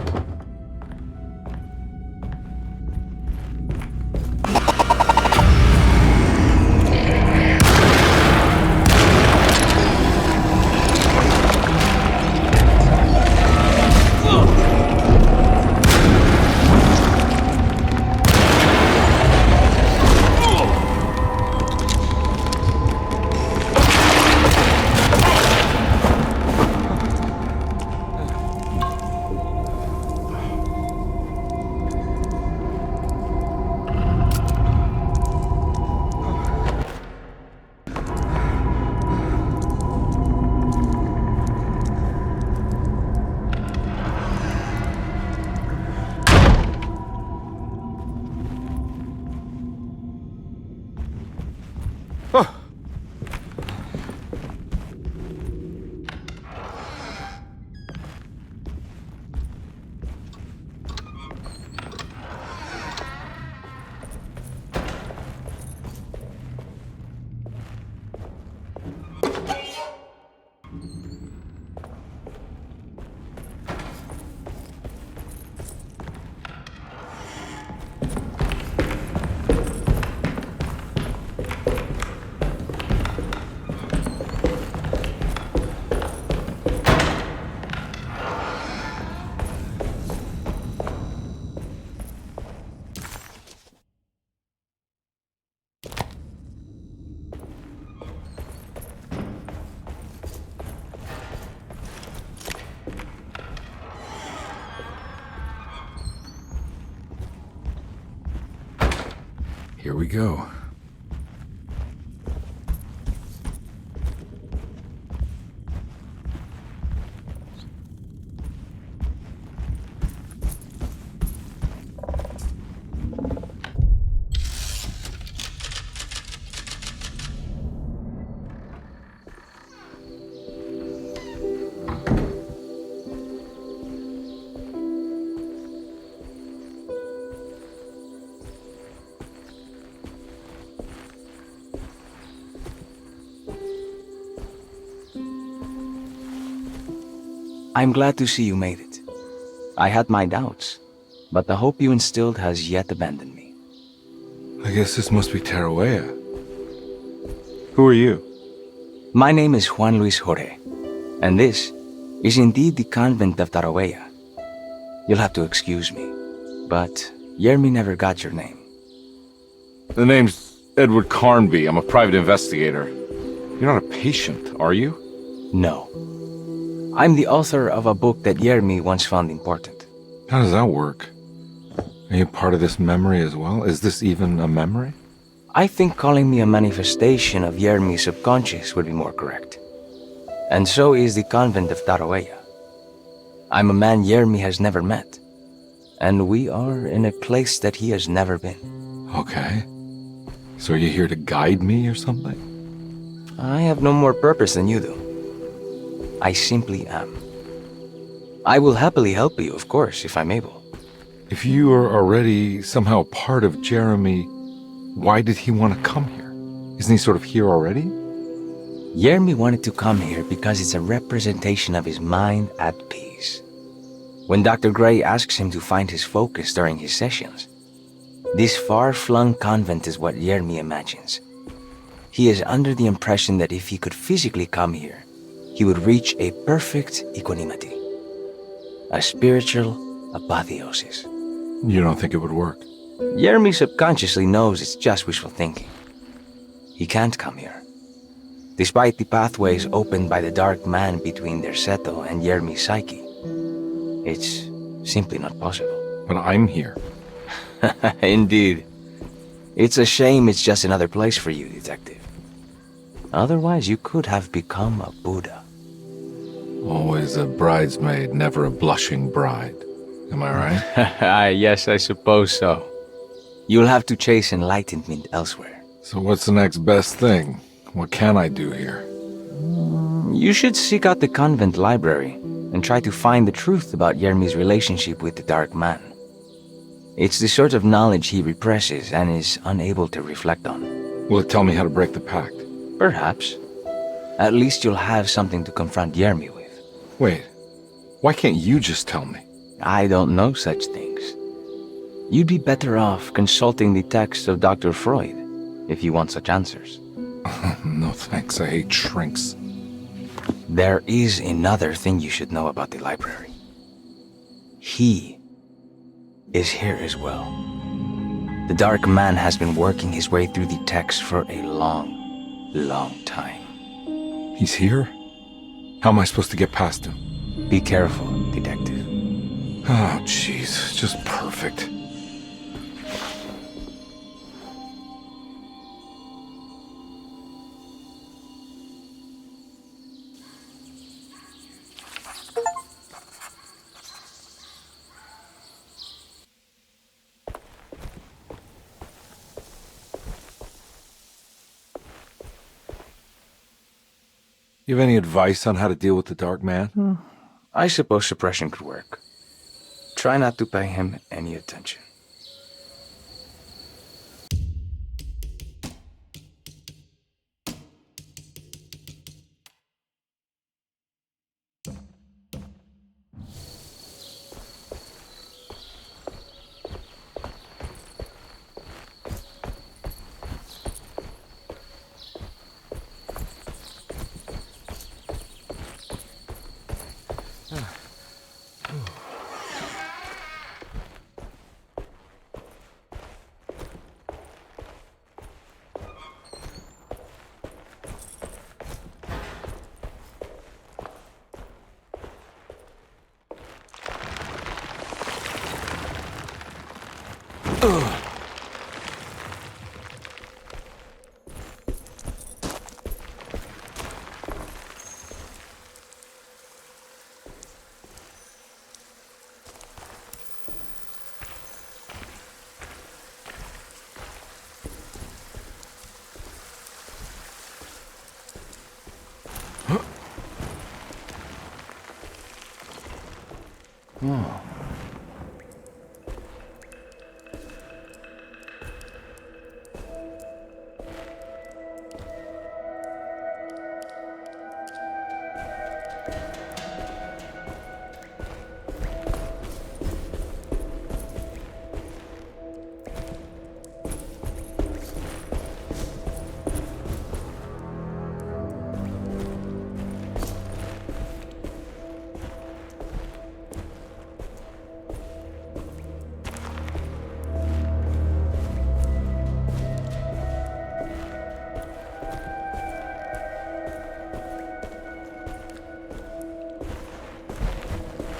Here we go. I'm glad to see you made it. I had my doubts, but the hope you instilled has yet abandoned me. I guess this must be Tarawea. Who are you? My name is Juan Luis Jorge, and this is indeed the convent of Tarawea. You'll have to excuse me, but Jeremy never got your name. The name's Edward Carnby. I'm a private investigator. You're not a patient, are you? No. I'm the author of a book that Jeremy once found important. How does that work? Are you part of this memory as well? Is this even a memory? I think calling me a manifestation of Jeremy's subconscious would be more correct. And so is the convent of Tarawea. I'm a man Jeremy has never met, and we are in a place that he has never been. Okay. So are you here to guide me or something? I have no more purpose than you do. I simply am. I will happily help you, of course, if I'm able. If you are already somehow part of Jeremy, why did he want to come here? Isn't he sort of here already? Jeremy wanted to come here because it's a representation of his mind at peace. When Dr. Gray asks him to find his focus during his sessions, this far-flung convent is what Jeremy imagines. He is under the impression that if he could physically come here, he would reach a perfect equanimity, a spiritual apotheosis. You don't think it would work? Jeremy subconsciously knows it's just wishful thinking. He can't come here. Despite the pathways opened by the dark man between Derceto and Jeremy's psyche, it's simply not possible. But I'm here. Indeed. It's a shame it's just another place for you, Detective. Otherwise, you could have become a Buddha. Always a bridesmaid, never a blushing bride. Am I right? Yes, I suppose so. You'll have to chase enlightenment elsewhere. So what's the next best thing? What can I do here? You should seek out the convent library and try to find the truth about Jeremy's relationship with the Dark Man. It's the sort of knowledge he represses and is unable to reflect on. Will it tell me how to break the pact? Perhaps. At least you'll have something to confront Jeremy with. Wait, why can't you just tell me? I don't know such things. You'd be better off consulting the texts of Dr. Freud if you want such answers. No thanks, I hate shrinks. There is another thing you should know about the library. He is here as well. The Dark Man has been working his way through the text for a long time. He's here? How am I supposed to get past him? Be careful, Detective. Oh, jeez, just perfect. You have any advice on how to deal with the Dark Man? I suppose suppression could work. Try not to pay him any attention. Oh.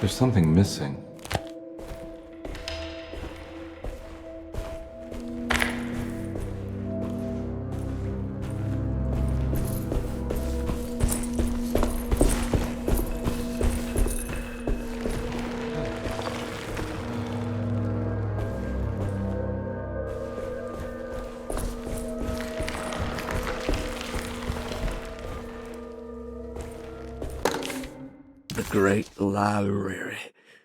There's something missing. The great library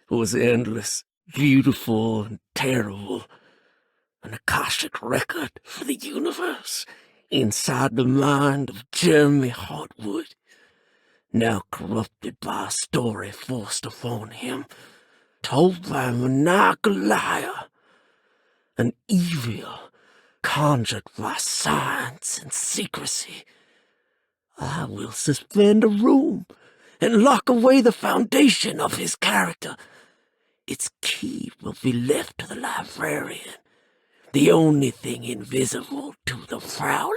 was endless, beautiful, and terrible. An Akashic record for the universe inside the mind of Jeremy Hartwood, now corrupted by a story forced upon him, told by a maniacal liar, an evil conjured by science and secrecy. I will suspend a room and lock away the foundation of his character. Its key will be left to the librarian, the only thing invisible to the prowler.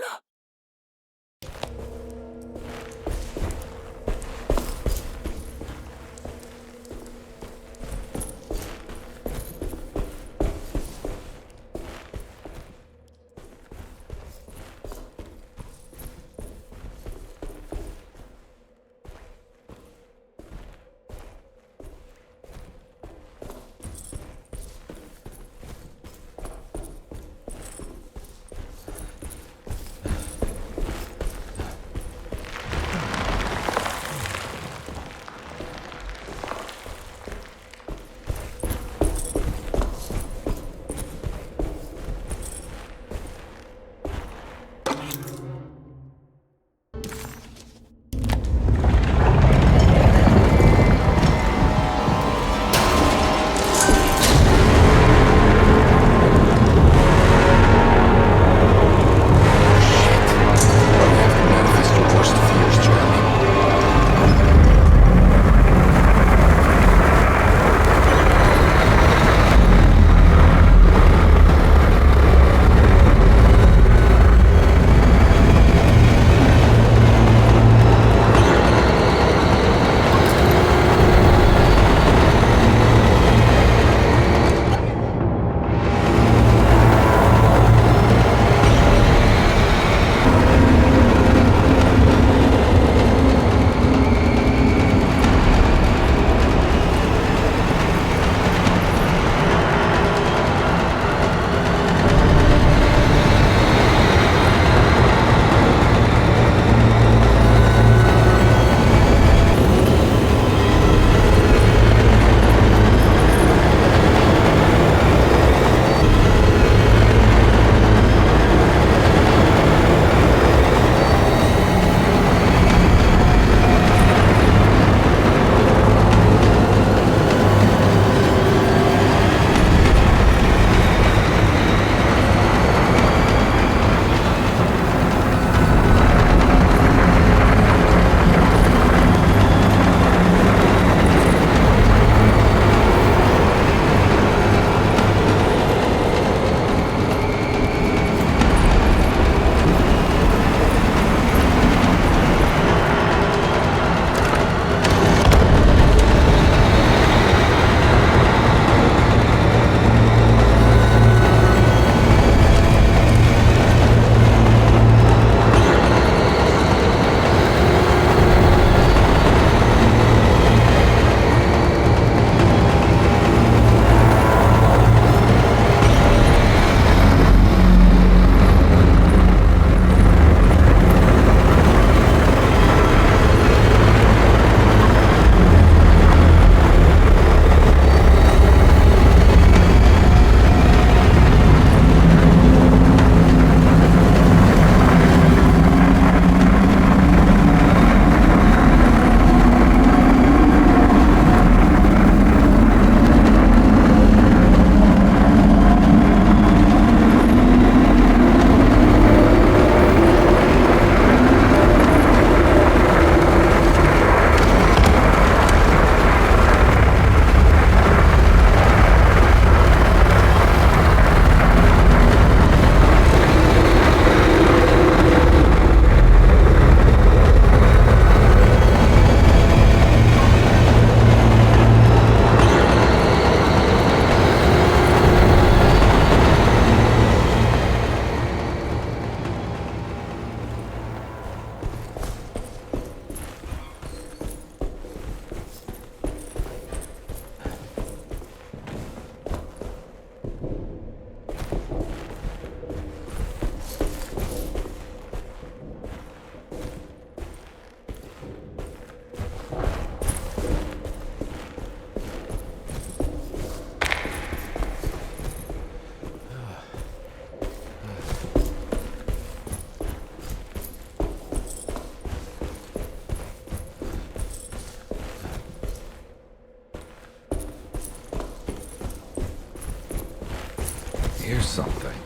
something.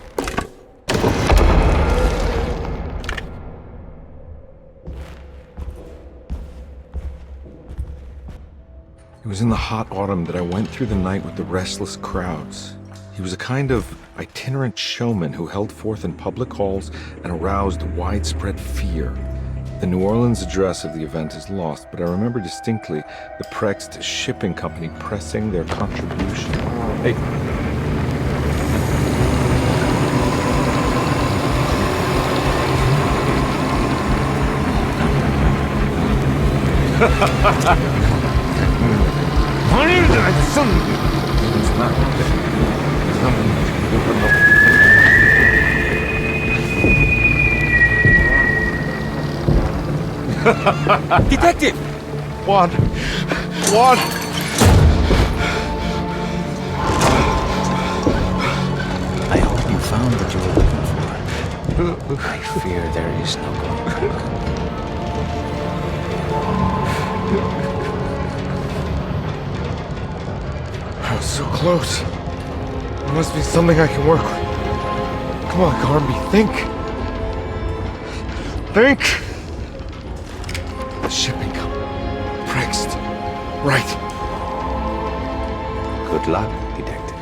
It was in the hot autumn that I went through the night with the restless crowds. He was a kind of itinerant showman who held forth in public halls and aroused widespread fear. The New Orleans address of the event is lost, but I remember distinctly the Prext Shipping Company pressing their contribution. Hey. Detective! Juan! I hope you found what you were looking for. I fear there is no going back. I was so close. There must be something I can work with. Come on, Carnby, think! The shipping company. Prext. Right. Good luck, detective.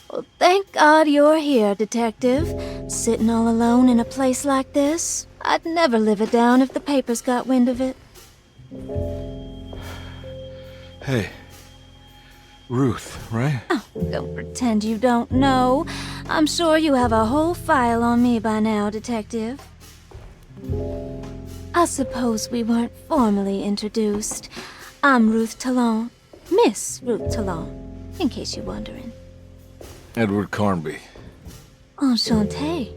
Well, thank God you're here, Detective. Sitting all alone in a place like this. I'd never live it down if the papers got wind of it. Hey. Ruth, right? Oh, don't pretend you don't know. I'm sure you have a whole file on me by now, Detective. I suppose we weren't formally introduced. I'm Ruth Talon. Miss Ruth Talon, in case you're wondering. Edward Carnby. Enchanté.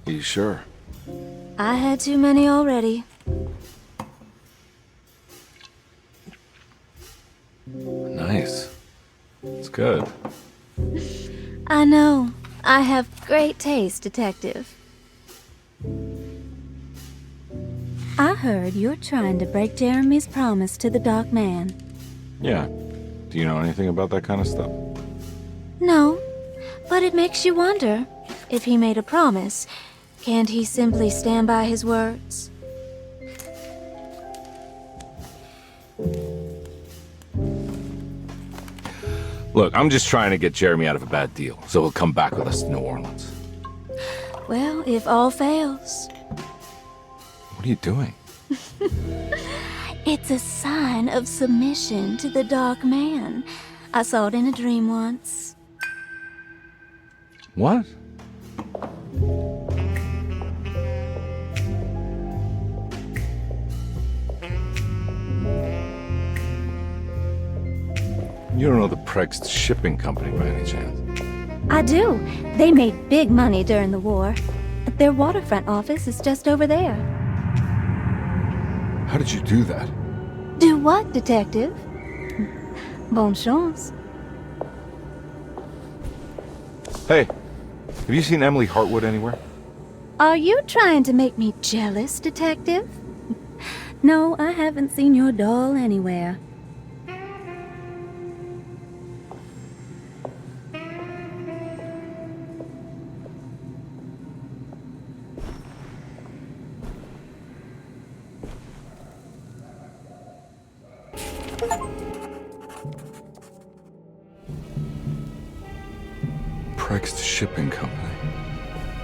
You sure? I had too many already. Nice. It's good. I know. I have great taste, Detective. I heard you're trying to break Jeremy's promise to the Dark Man. Yeah. Do you know anything about that kind of stuff? No, but it makes you wonder. If he made a promise, can't he simply stand by his words? Look, I'm just trying to get Jeremy out of a bad deal, so he'll come back with us to New Orleans. Well, if all fails. What are you doing? It's a sign of submission to the Dark Man. I saw it in a dream once. What? You don't know the Prext Shipping Company by any chance? I do. They made big money during the war. Their waterfront office is just over there. How did you do that? Do what, Detective? Bonne chance. Hey, have you seen Emily Hartwood anywhere? Are you trying to make me jealous, Detective? No, I haven't seen your doll anywhere. Prext Shipping Company.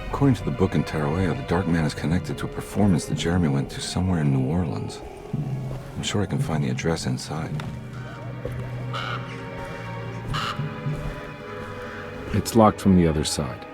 According to the book in Tarawea, the Dark Man is connected to a performance that Jeremy went to somewhere in New Orleans. I'm sure I can find the address inside. It's locked from the other side.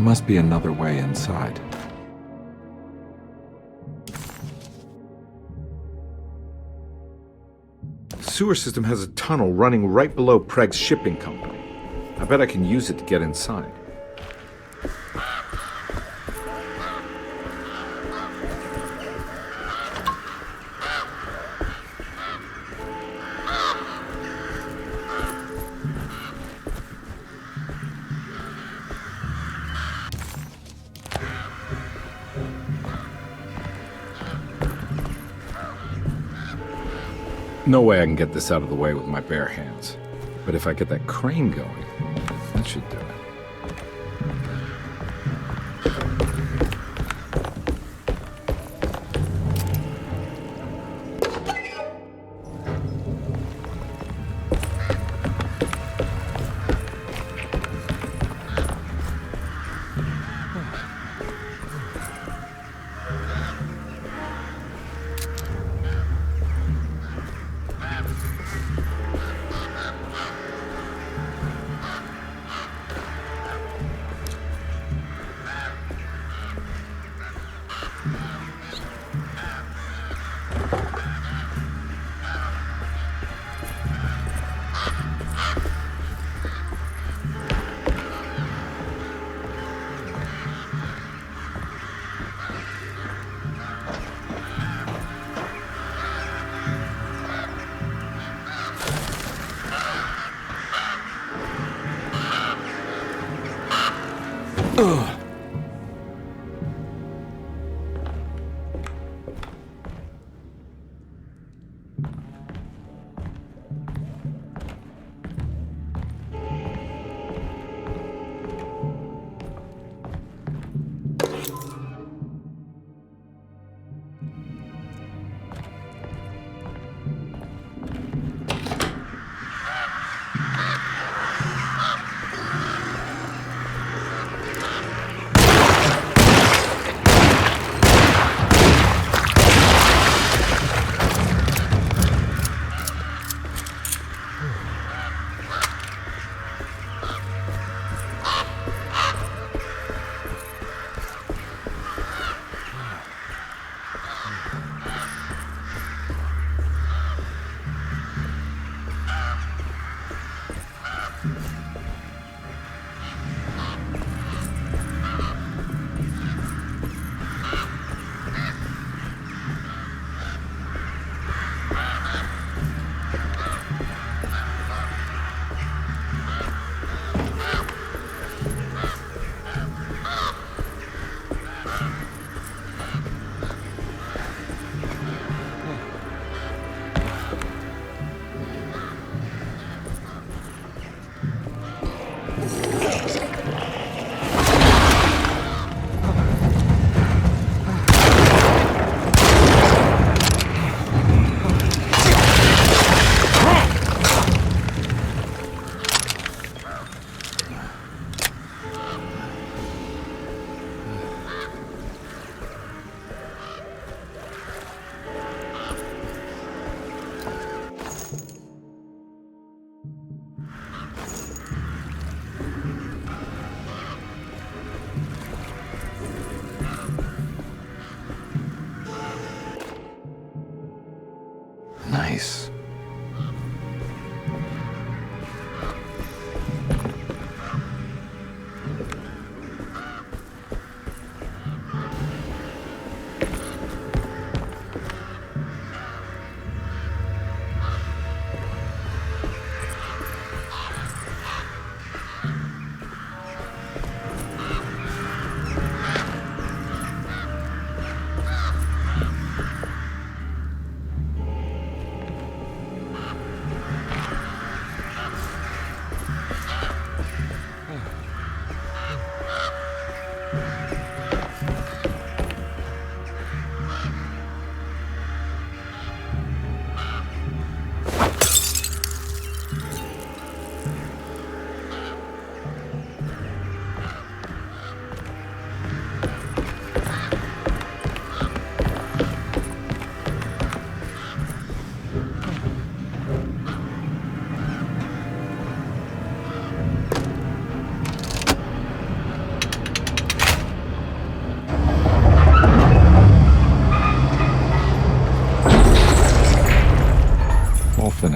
There must be another way inside. The sewer system has a tunnel running right below Preg's shipping company. I bet I can use it to get inside. No way I can get this out of the way with my bare hands. But if I get that crane going, that should do it.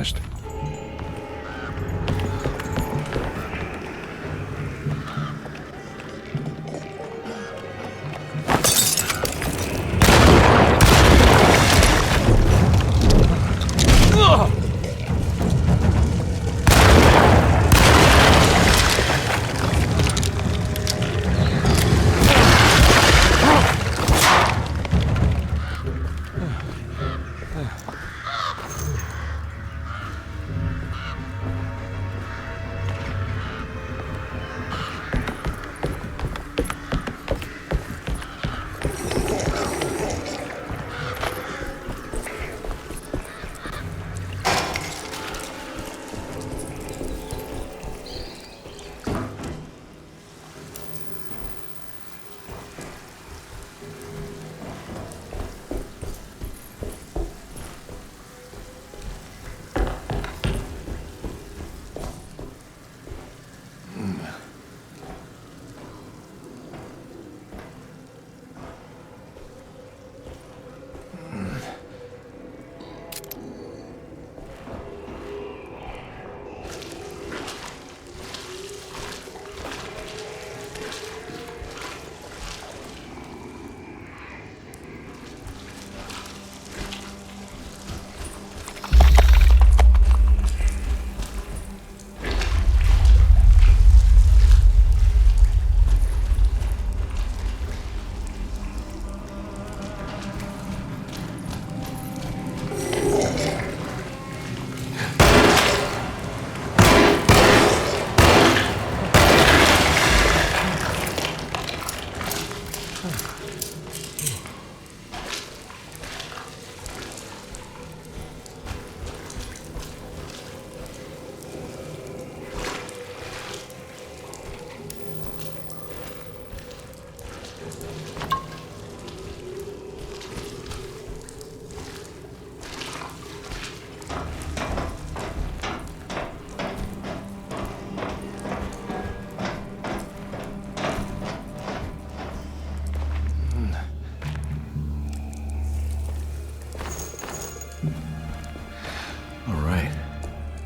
vanished.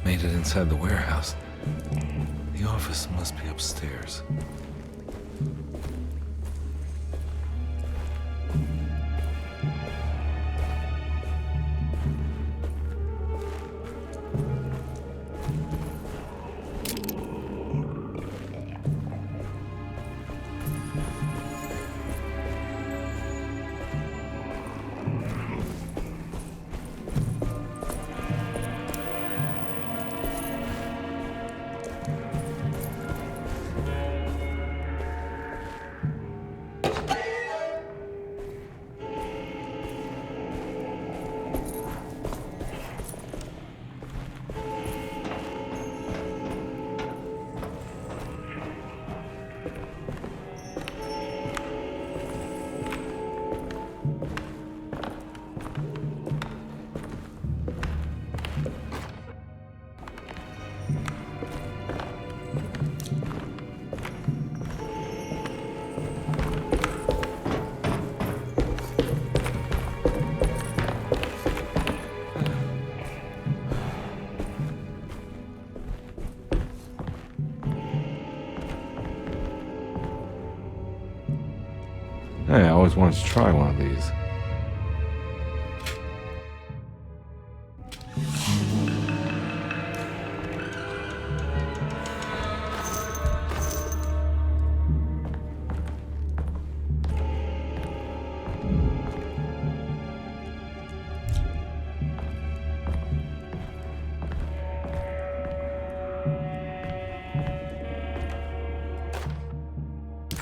Made it inside the warehouse. The office must be upstairs. Hey, I always wanted to try one of these.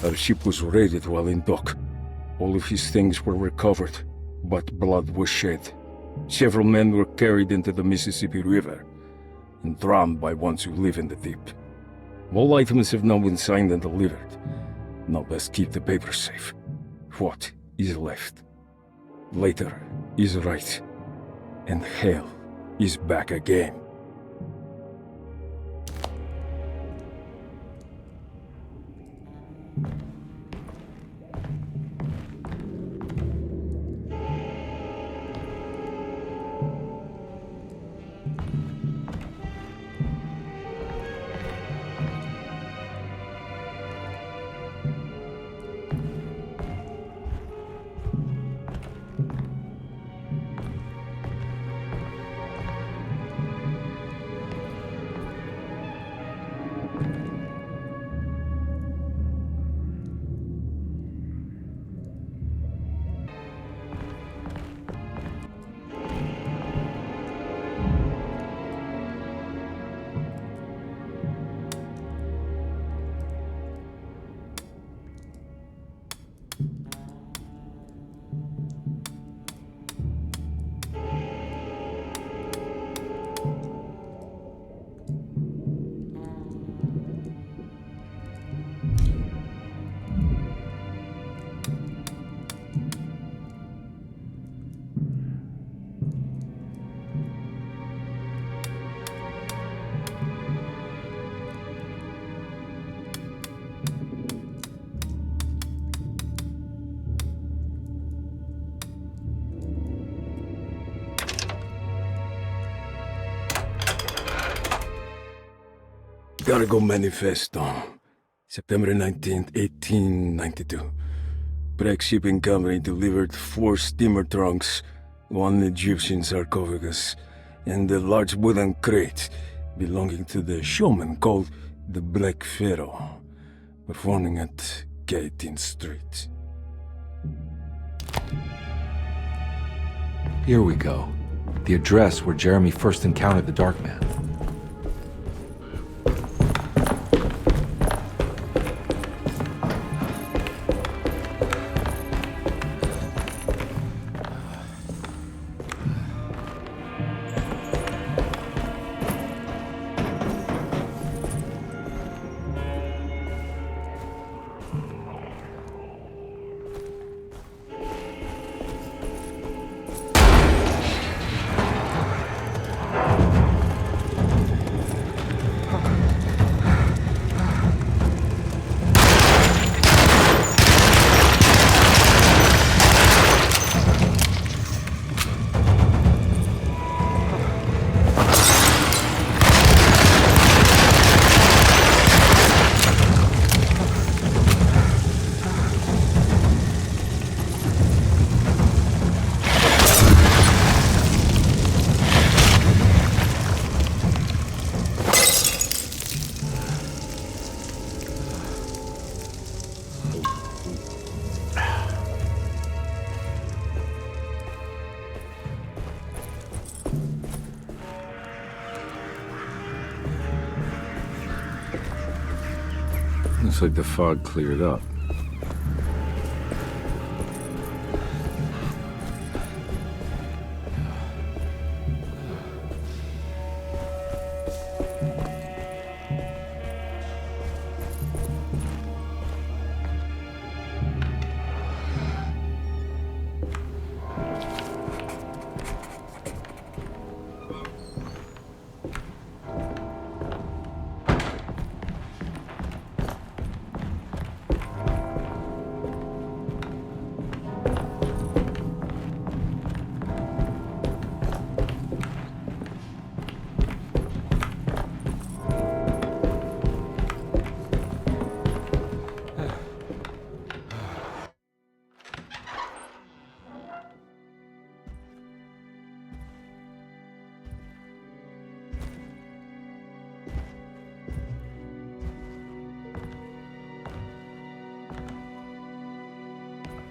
Our ship was raided while in dock. All of his things were recovered, but blood was shed. Several men were carried into the Mississippi River and drowned by ones who live in the deep. All items have now been signed and delivered. Now best keep the papers safe. What is left? Later is right, and hell is back again. Cargo Manifesto, September 19th, 1892. Breck Shipping Company delivered 4 steamer trunks, 1 Egyptian sarcophagus, and a large wooden crate belonging to the showman called the Black Pharaoh, performing at 18th Street. Here we go. The address where Jeremy first encountered the Dark Man. Looks like the fog cleared up.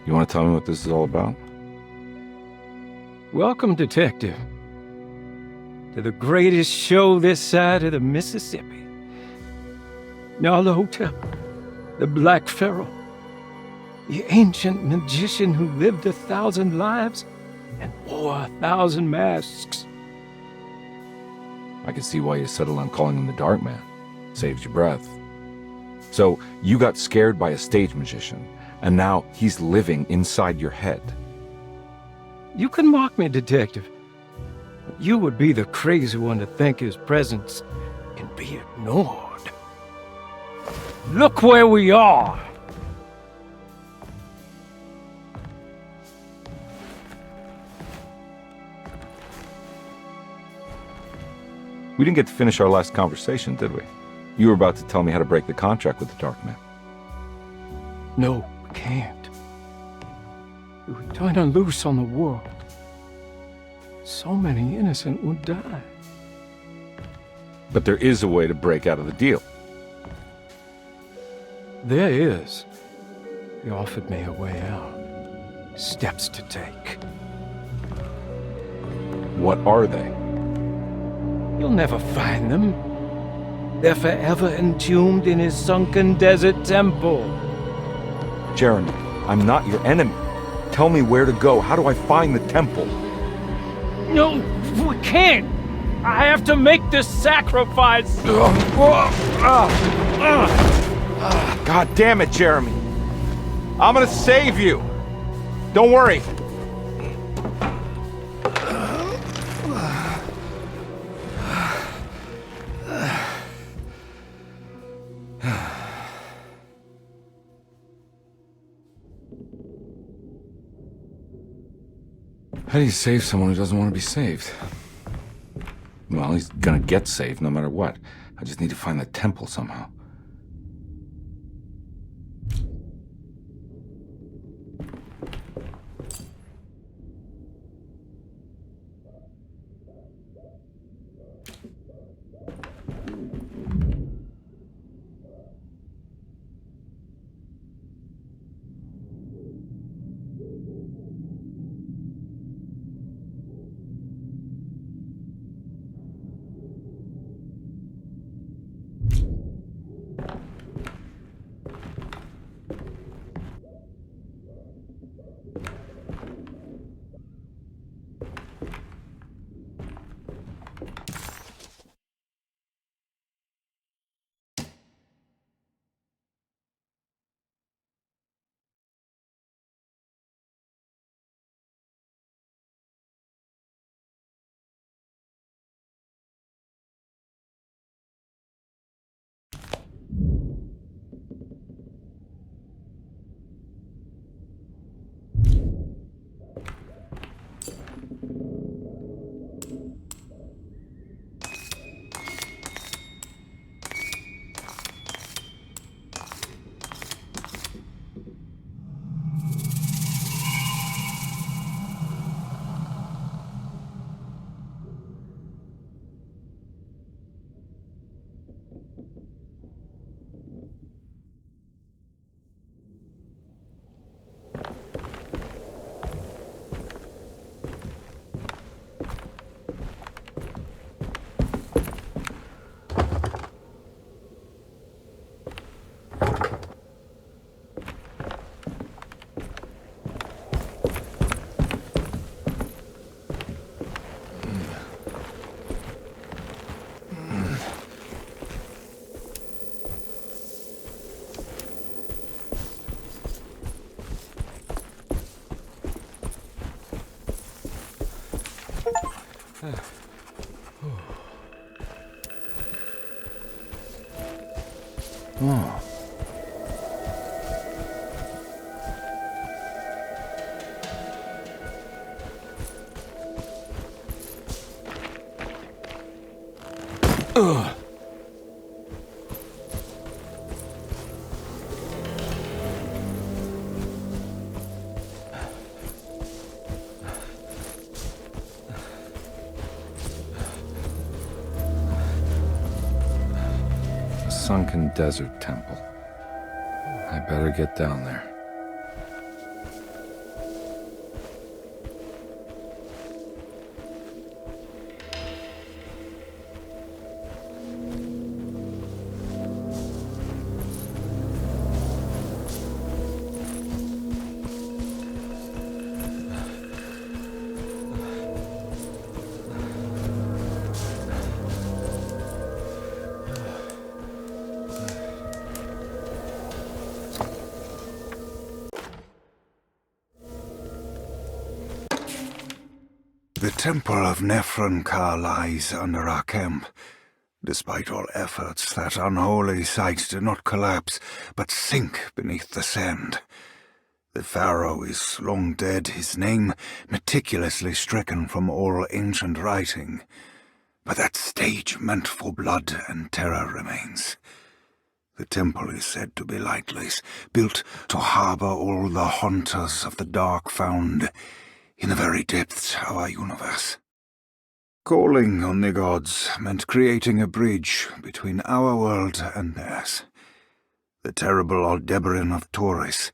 You want to tell me what this is all about? Welcome, Detective, to the greatest show this side of the Mississippi. Nyarlathotep, the Black Pharaoh, the ancient magician who lived 1,000 lives and wore 1,000 masks. I can see why you settled on calling him the Dark Man. Saves your breath. So, you got scared by a stage magician, and now he's living inside your head. You can mock me, Detective, but you would be the crazy one to think his presence can be ignored. Look where we are! We didn't get to finish our last conversation, did we? You were about to tell me how to break the contract with the Dark Man. No, we can't. We would turn her loose on the world. So many innocent would die. But there is a way to break out of the deal. There is. He offered me a way out. Steps to take. What are they? You'll never find them. They're forever entombed in his sunken desert temple. Jeremy, I'm not your enemy. Tell me where to go. How do I find the temple? No, we can't. I have to make this sacrifice. God damn it, Jeremy. I'm gonna save you. Don't worry. How do you save someone who doesn't want to be saved? Well, he's gonna get saved no matter what. I just need to find the temple somehow. Oh. Ugh. A sunken desert temple. I better get down there. The Temple of Nephron-Ka lies under our camp. Despite all efforts, that unholy site did not collapse, but sink beneath the sand. The pharaoh is long dead, his name meticulously stricken from all ancient writing. But that stage meant for blood and terror remains. The temple is said to be lightless, built to harbour all the haunters of the dark found in the very depths of our universe. Calling on the gods meant creating a bridge between our world and theirs. The terrible Aldebaran of Taurus,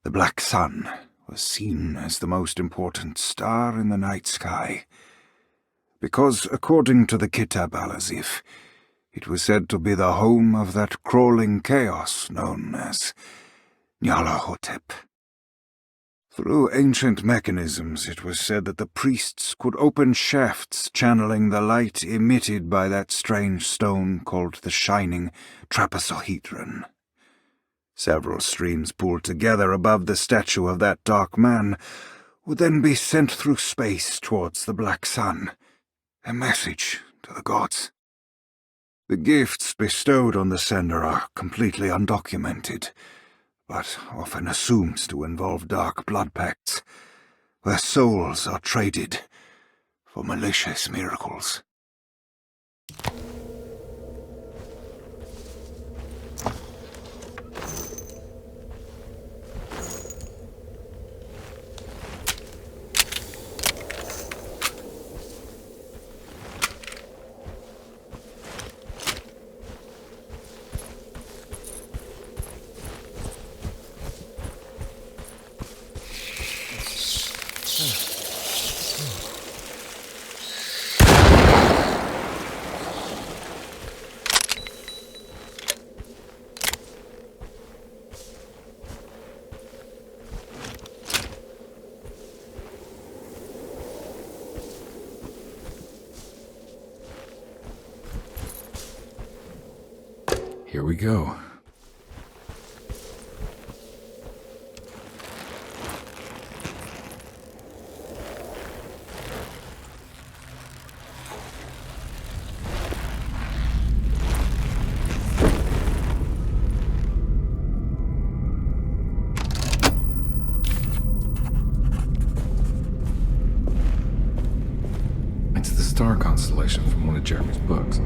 the Black Sun, was seen as the most important star in the night sky, because, according to the Kitab al-Azif, it was said to be the home of that crawling chaos known as Nyarlathotep. Through ancient mechanisms, it was said that the priests could open shafts channeling the light emitted by that strange stone called the Shining Trapezohedron. Several streams pooled together above the statue of that dark man would then be sent through space towards the Black Sun, a message to the gods. The gifts bestowed on the sender are completely undocumented, but often assumed to involve dark blood pacts, where souls are traded for malicious miracles. Here we go. It's the star constellation from one of Jeremy's books.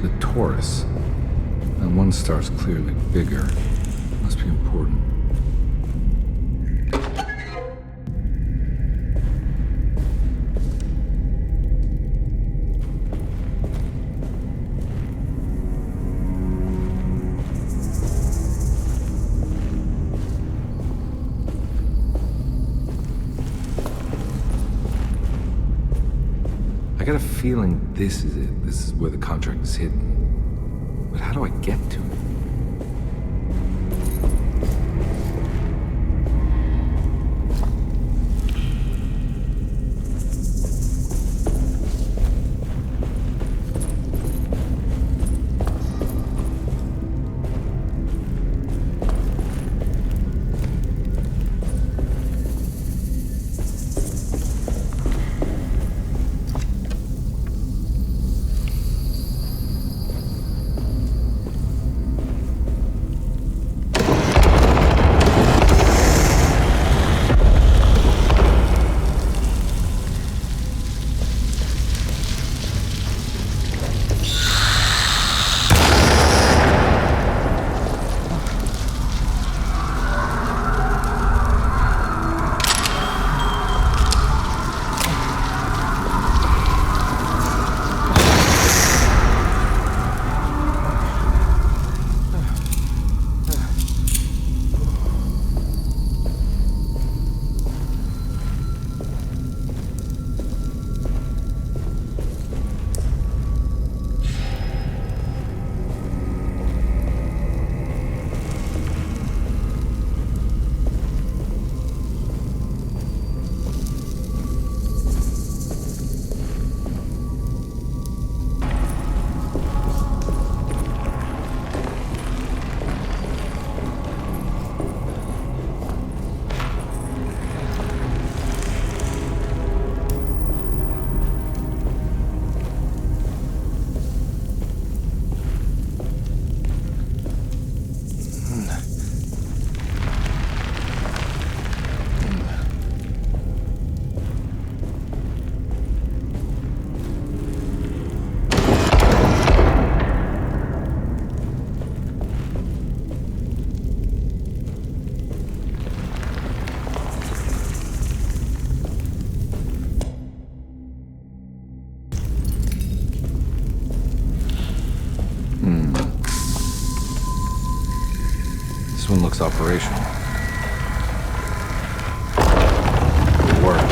The Taurus. That one star's clearly bigger. Must be important. I got a feeling this is it. This is where the contract is hidden. But how do I get to it? This one looks operational. Good work.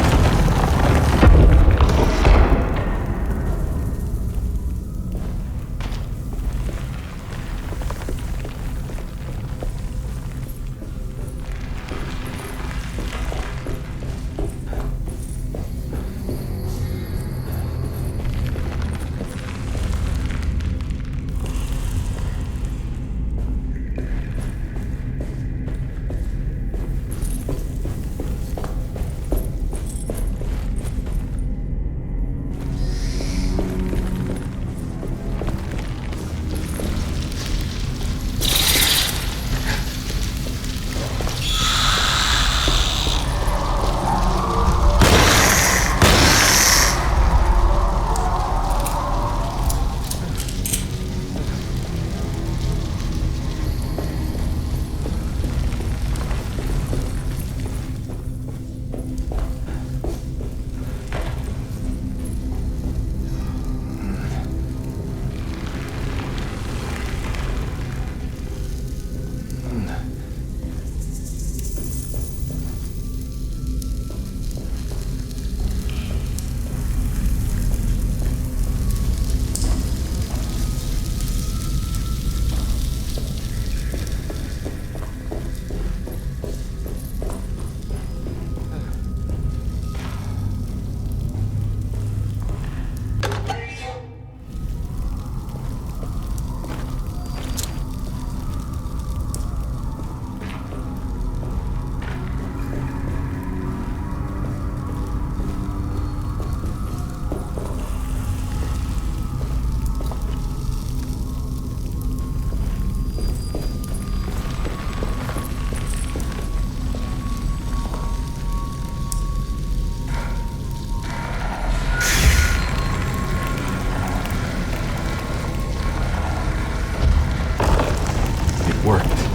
worked.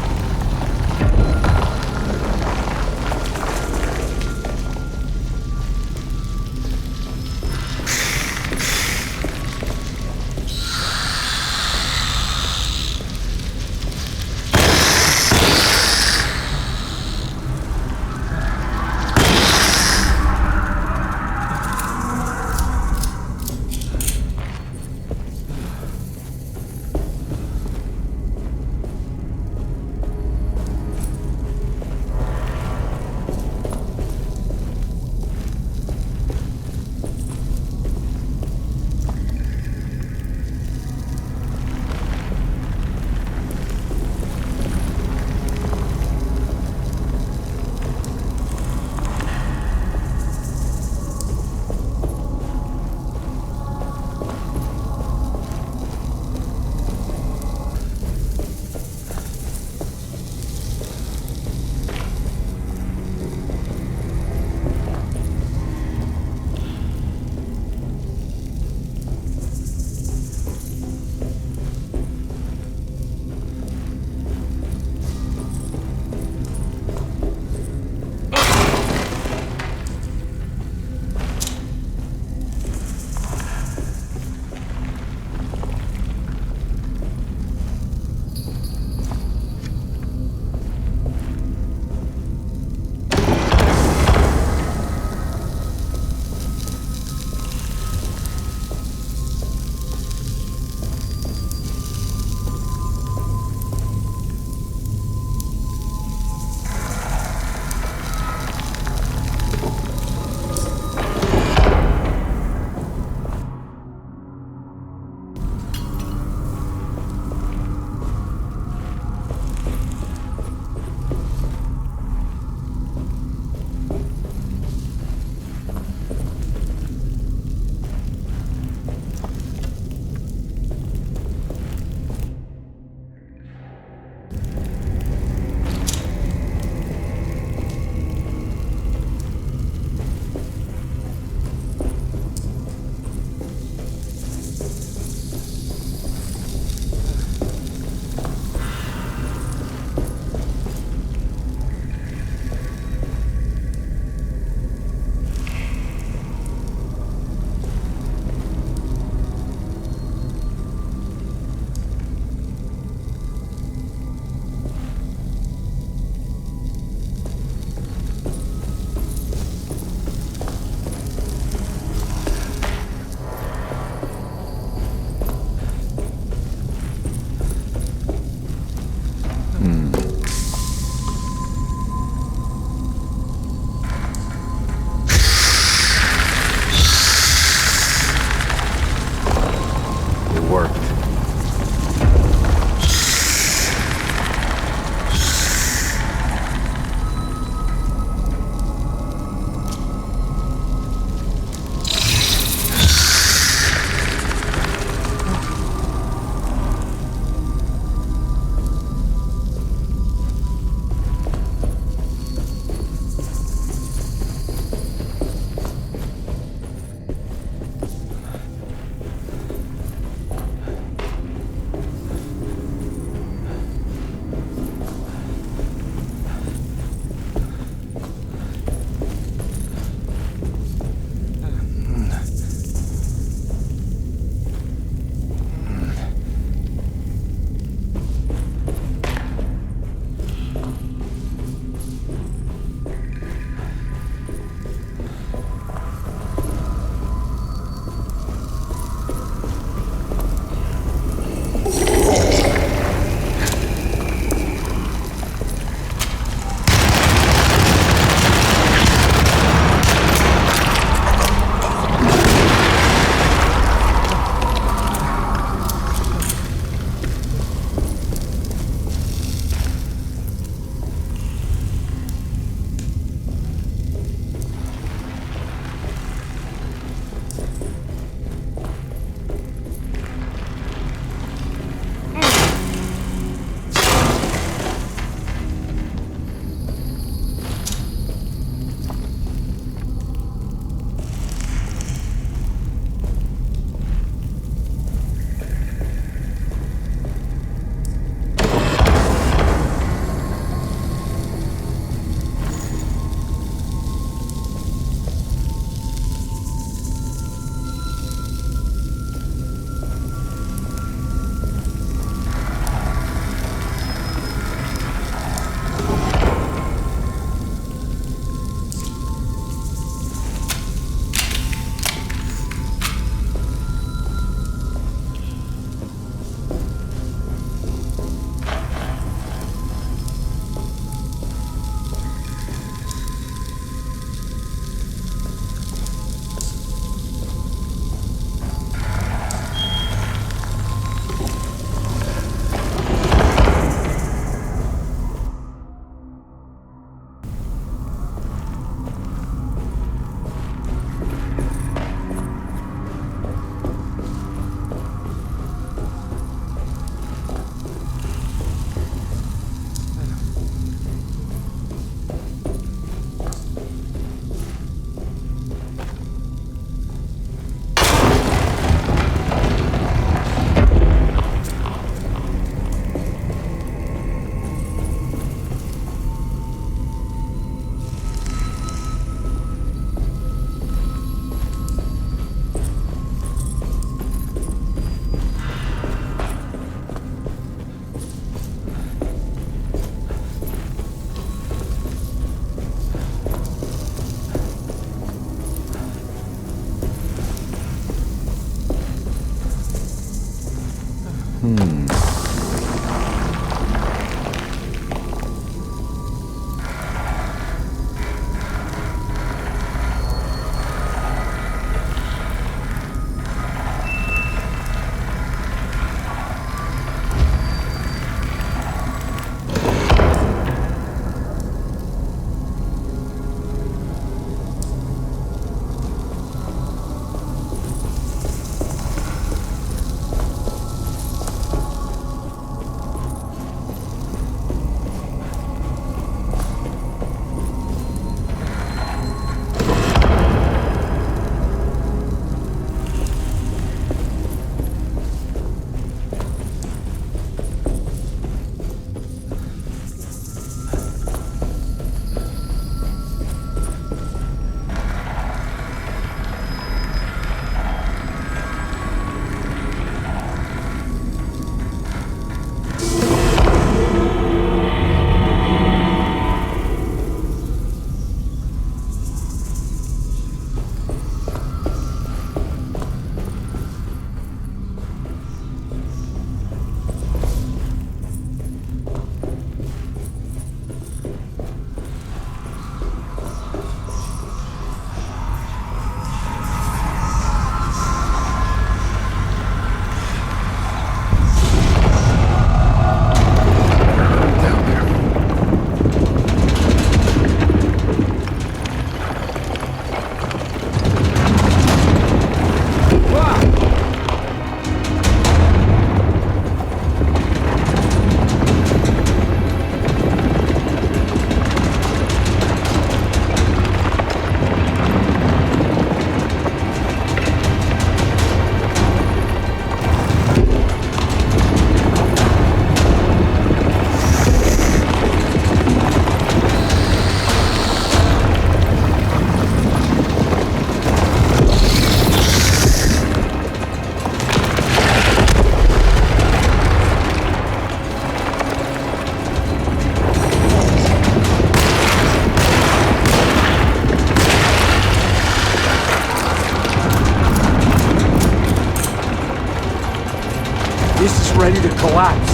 Ready to collapse.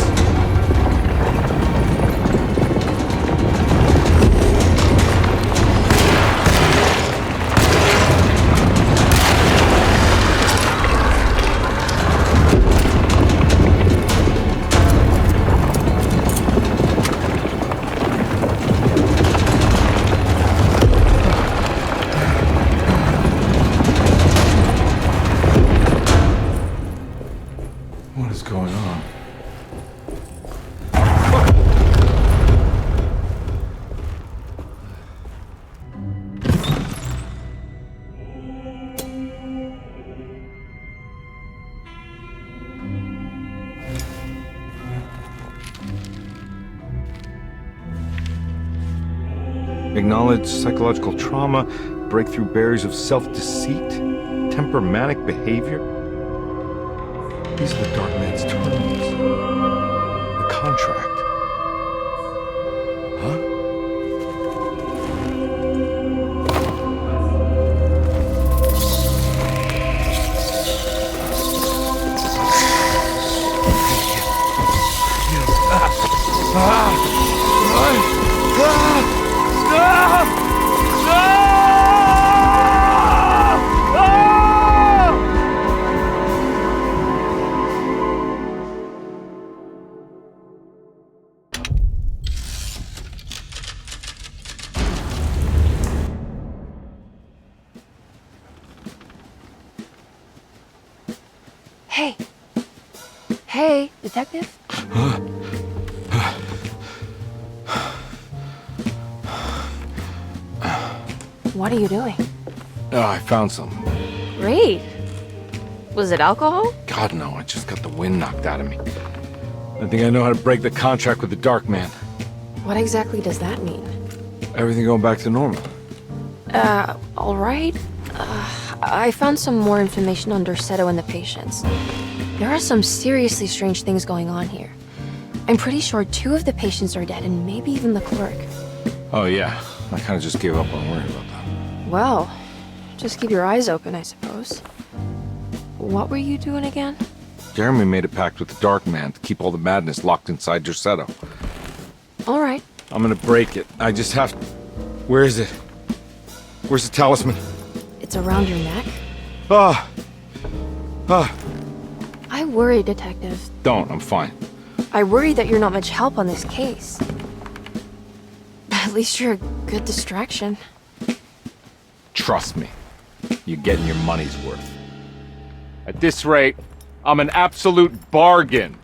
What is going on? Acknowledge psychological trauma, breakthrough barriers of self-deceit, temperamental behavior. These are the Dark Man's terms. The contract. Hey. Hey, detective? What are you doing? Oh, I found something. Great. Was it alcohol? God, no, I just got the wind knocked out of me. I think I know how to break the contract with the Dark Man. What exactly does that mean? Everything going back to normal. All right. I found some more information on Derceto and the patients. There are some seriously strange things going on here. I'm pretty sure 2 of the patients are dead, and maybe even the clerk. Oh, yeah. I kind of just gave up on worrying about that. Well, just keep your eyes open, I suppose. What were you doing again? Jeremy made a pact with the Dark Man to keep all the madness locked inside Derceto. All right. I'm gonna break it. I just have to... Where is it? Where's the talisman? It's around your neck? I worry, Detective. Don't, I'm fine. I worry that you're not much help on this case. At least you're a good distraction. Trust me. You're getting your money's worth. At this rate, I'm an absolute bargain.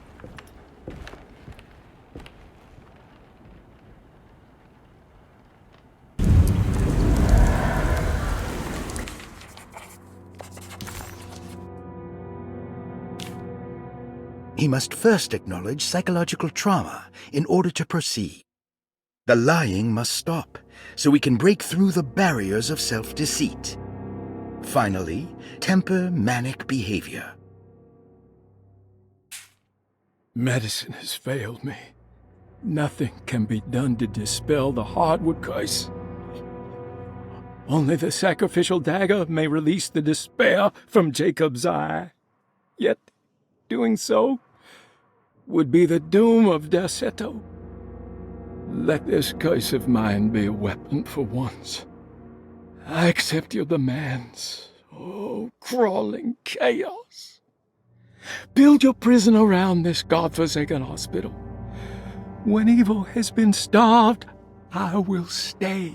He must first acknowledge psychological trauma in order to proceed. The lying must stop, so we can break through the barriers of self-deceit. Finally, temper manic behavior. Medicine has failed me. Nothing can be done to dispel the Hartwood curse. Only the sacrificial dagger may release the despair from Jacob's eye. Yet, doing so would be the doom of Derceto. Let this curse of mine be a weapon for once. I accept your demands. Oh, crawling chaos. Build your prison around this godforsaken hospital. When evil has been starved, I will stay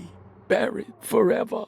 buried forever.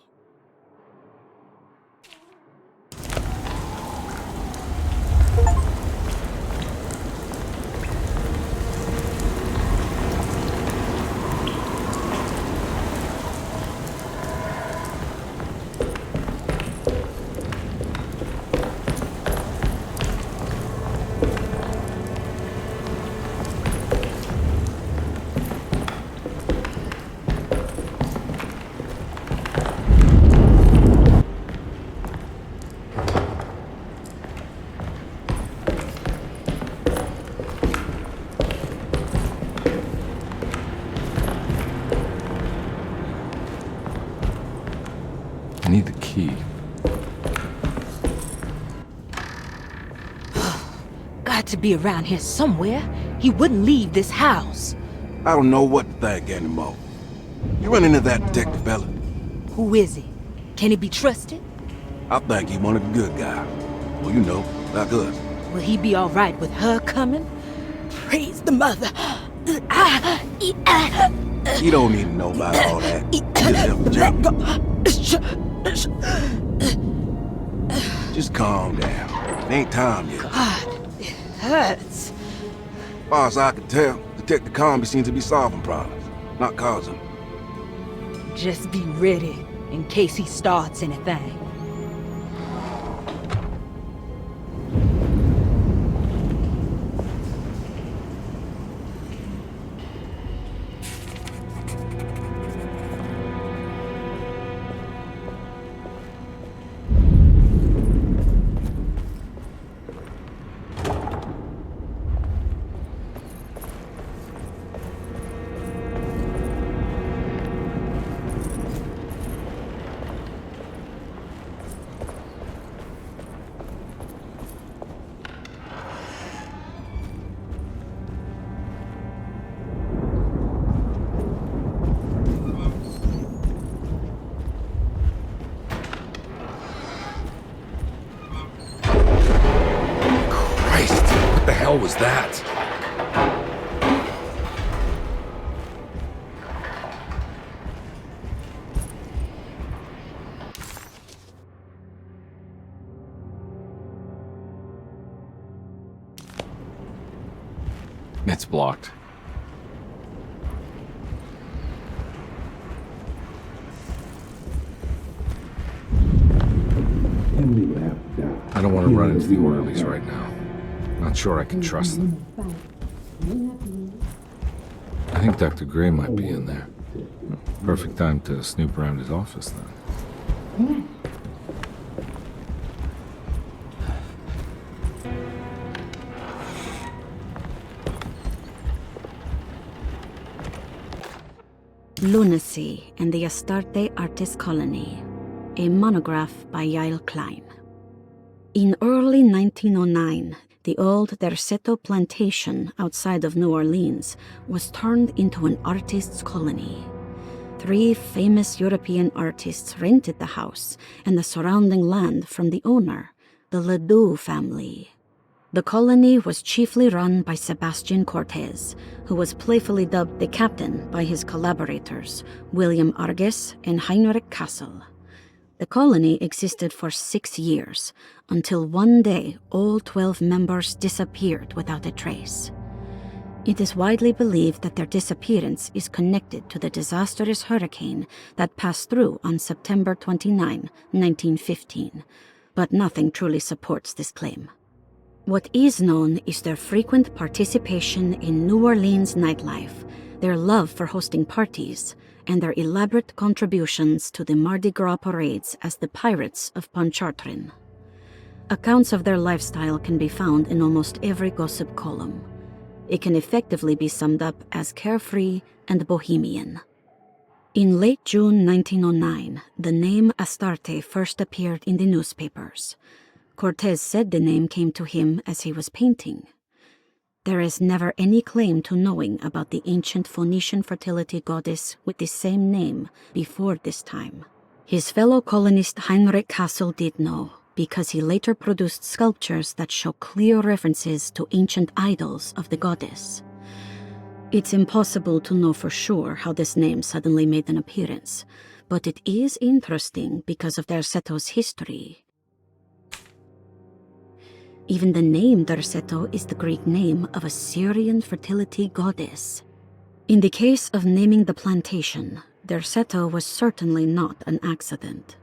I need the key. Got to be around here somewhere. He wouldn't leave this house. I don't know what to think anymore. You run into that detective fella? Who is he? Can he be trusted? I think he one of the good guys. Well, you know, like us. Will he be all right with her coming? Praise the mother. You don't need to know about all that. Just calm down. It ain't time yet. God, it hurts. As far as I can tell, Detective Carnby seems to be solving problems, not causing them. Just be ready in case he starts anything. What the hell was that? It's blocked. I don't want to run into the orderlies right now. Not sure I can trust them. I think Dr. Gray might be in there. Perfect time to snoop around his office then. Lunacy and the Astarte Artist Colony, a monograph by Yael Klein. In early 1909, The old Derceto plantation outside of New Orleans was turned into an artist's colony. 3 famous European artists rented the house and the surrounding land from the owner, the Ledoux family. The colony was chiefly run by Sebastian Cortez, who was playfully dubbed the captain by his collaborators, William Arges and Heinrich Kassel. The colony existed for 6 years, until one day all 12 members disappeared without a trace. It is widely believed that their disappearance is connected to the disastrous hurricane that passed through on September 29, 1915, but nothing truly supports this claim. What is known is their frequent participation in New Orleans nightlife, their love for hosting parties, and their elaborate contributions to the Mardi Gras parades as the Pirates of Pontchartrain. Accounts of their lifestyle can be found in almost every gossip column. It can effectively be summed up as carefree and bohemian. In late June 1909, the name Astarte first appeared in the newspapers. Cortez said the name came to him as he was painting. There is never any claim to knowing about the ancient Phoenician fertility goddess with the same name before this time. His fellow colonist Heinrich Kassel did know, because he later produced sculptures that show clear references to ancient idols of the goddess. It's impossible to know for sure how this name suddenly made an appearance, but it is interesting because of Derceto's history. Even the name Derceto is the Greek name of a Syrian fertility goddess. In the case of naming the plantation, Derceto was certainly not an accident.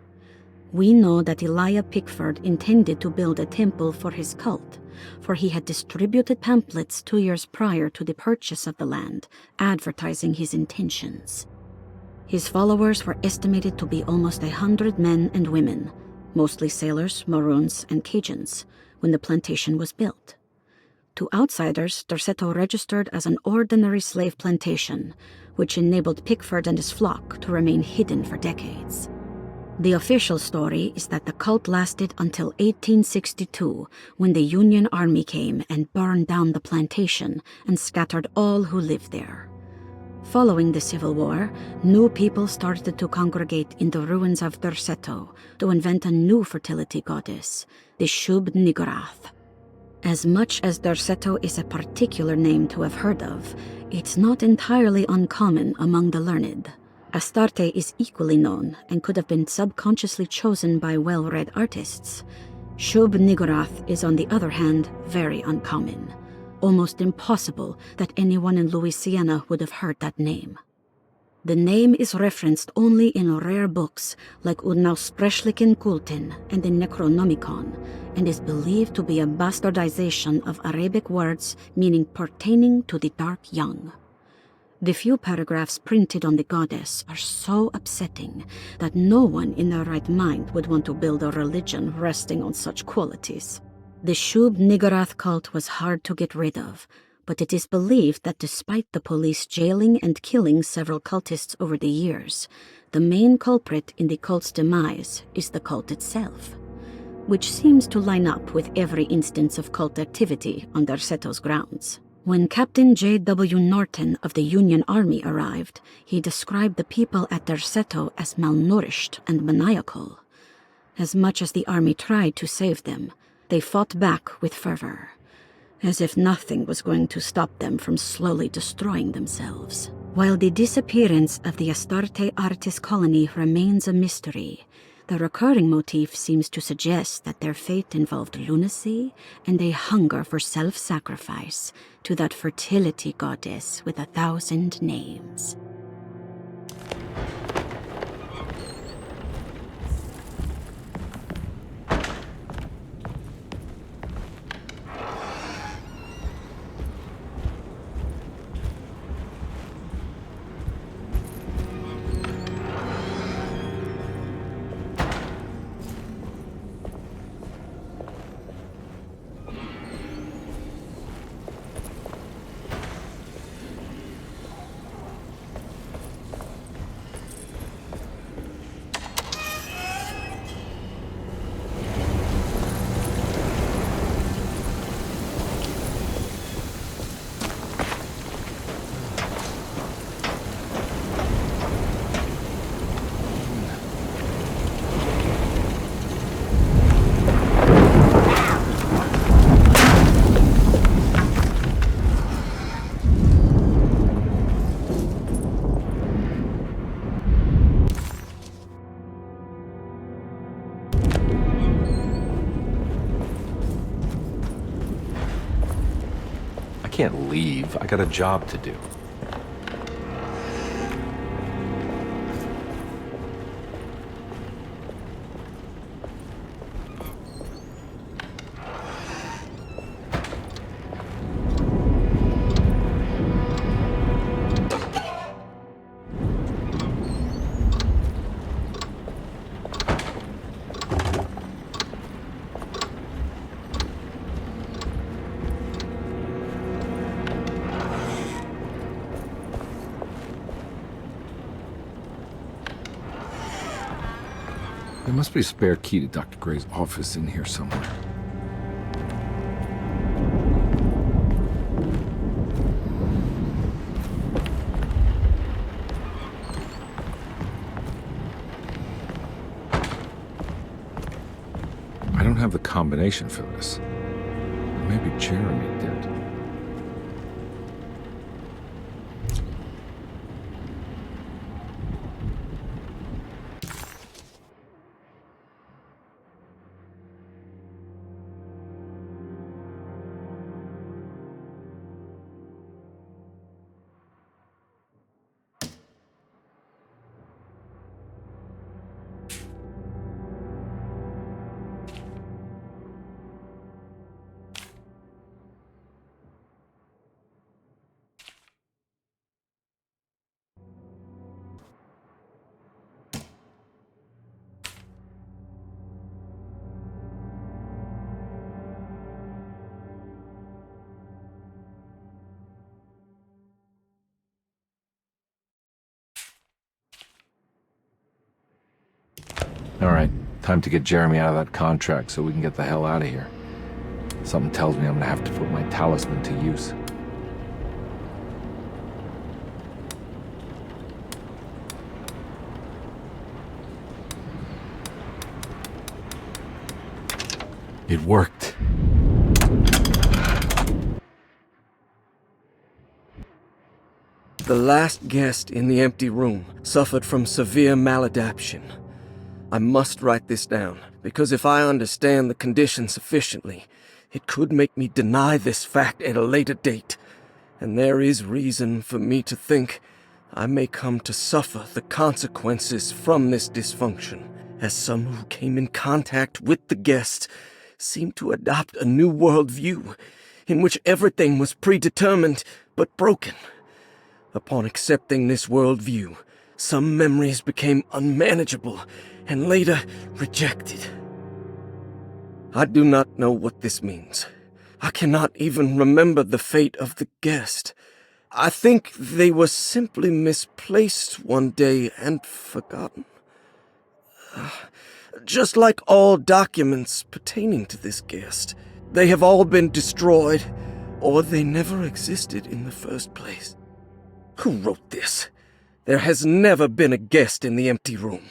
We know that Elijah Pickford intended to build a temple for his cult, for he had distributed pamphlets 2 years prior to the purchase of the land, advertising his intentions. His followers were estimated to be almost 100 men and women, mostly sailors, Maroons, and Cajuns, when the plantation was built. To outsiders, Derceto registered as an ordinary slave plantation, which enabled Pickford and his flock to remain hidden for decades. The official story is that the cult lasted until 1862, when the Union Army came and burned down the plantation and scattered all who lived there. Following the Civil War, new people started to congregate in the ruins of Derceto to invent a new fertility goddess, the Shub-Niggurath. As much as Derceto is a particular name to have heard of, it's not entirely uncommon among the learned. Astarte is equally known and could have been subconsciously chosen by well-read artists. Shub-Niggurath is, on the other hand, very uncommon. Almost impossible that anyone in Louisiana would have heard that name. The name is referenced only in rare books like Unaussprechlichen Kulten and the Necronomicon, and is believed to be a bastardization of Arabic words meaning pertaining to the dark young. The few paragraphs printed on the goddess are so upsetting that no one in their right mind would want to build a religion resting on such qualities. The Shub-Niggurath cult was hard to get rid of, but it is believed that despite the police jailing and killing several cultists over the years, the main culprit in the cult's demise is the cult itself, which seems to line up with every instance of cult activity on Derceto's grounds. When Captain J.W. Norton of the Union Army arrived, he described the people at Derceto as malnourished and maniacal. As much as the army tried to save them, they fought back with fervor, as if nothing was going to stop them from slowly destroying themselves. While the disappearance of the Astarte artist colony remains a mystery, the recurring motif seems to suggest that their fate involved lunacy and a hunger for self-sacrifice to that fertility goddess with 1,000 names. can't leave. I got a job to do. There must be a spare key to Dr. Gray's office in here somewhere. I don't have the combination for this. Maybe Jeremy did. All right, time to get Jeremy out of that contract so we can get the hell out of here. Something tells me I'm gonna have to put my talisman to use. It worked. The last guest in the empty room suffered from severe maladaptation. I must write this down, because if I understand the condition sufficiently, it could make me deny this fact at a later date, and there is reason for me to think I may come to suffer the consequences from this dysfunction, as some who came in contact with the guest seemed to adopt a new worldview, in which everything was predetermined but broken. Upon accepting this worldview, some memories became unmanageable and later rejected. I do not know what this means. I cannot even remember the fate of the guest. I think they were simply misplaced one day and forgotten. Just like all documents pertaining to this guest, they have all been destroyed, or they never existed in the first place. Who wrote this? There has never been a guest in the empty room.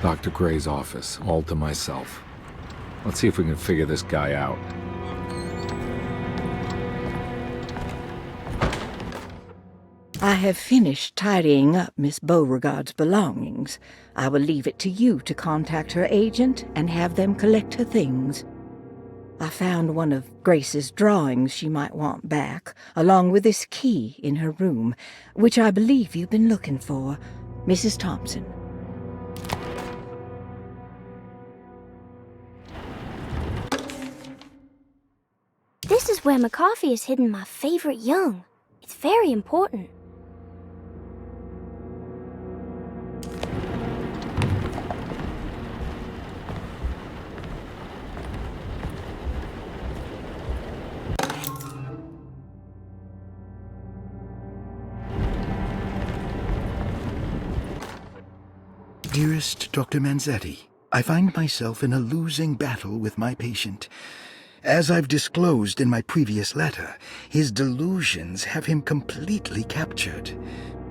Dr. Gray's office, all to myself. Let's see if we can figure this guy out. I have finished tidying up Miss Beauregard's belongings. I will leave it to you to contact her agent and have them collect her things. I found one of Grace's drawings she might want back, along with this key in her room, which I believe you've been looking for. Mrs. Thompson. This is where McCarthy has hidden my favorite young. It's very important. Dearest Dr. Manzetti, I find myself in a losing battle with my patient. As I've disclosed in my previous letter, his delusions have him completely captured.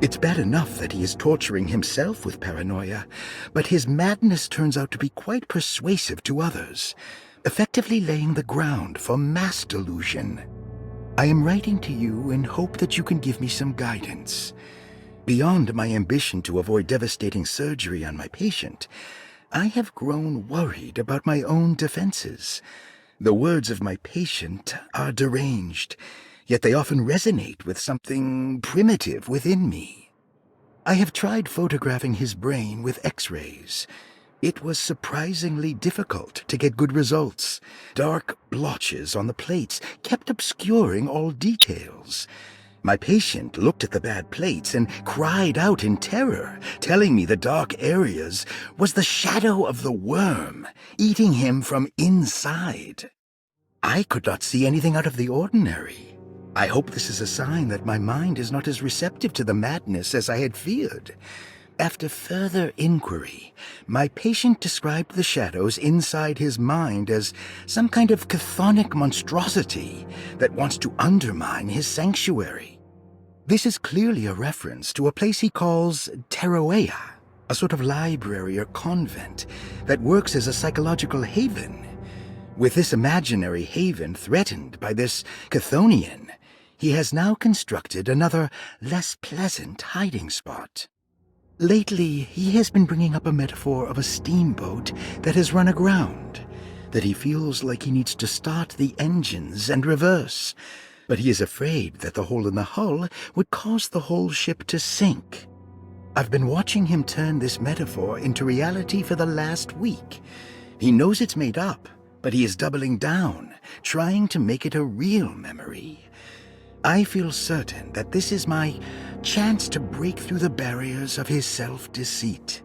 It's bad enough that he is torturing himself with paranoia, but his madness turns out to be quite persuasive to others, effectively laying the ground for mass delusion. I am writing to you in hope that you can give me some guidance. Beyond my ambition to avoid devastating surgery on my patient, I have grown worried about my own defenses. The words of my patient are deranged, yet they often resonate with something primitive within me. I have tried photographing his brain with X-rays. It was surprisingly difficult to get good results. Dark blotches on the plates kept obscuring all details. My patient looked at the bad plates and cried out in terror, telling me the dark areas was the shadow of the worm, eating him from inside. I could not see anything out of the ordinary. I hope this is a sign that my mind is not as receptive to the madness as I had feared. After further inquiry, my patient described the shadows inside his mind as some kind of chthonic monstrosity that wants to undermine his sanctuary. This is clearly a reference to a place he calls Teroea, a sort of library or convent that works as a psychological haven. With this imaginary haven threatened by this Chthonian, he has now constructed another, less pleasant hiding spot. Lately, he has been bringing up a metaphor of a steamboat that has run aground, that he feels like he needs to start the engines and reverse, but he is afraid that the hole in the hull would cause the whole ship to sink. I've been watching him turn this metaphor into reality for the last week. He knows it's made up, but he is doubling down, trying to make it a real memory. I feel certain that this is my chance to break through the barriers of his self-deceit.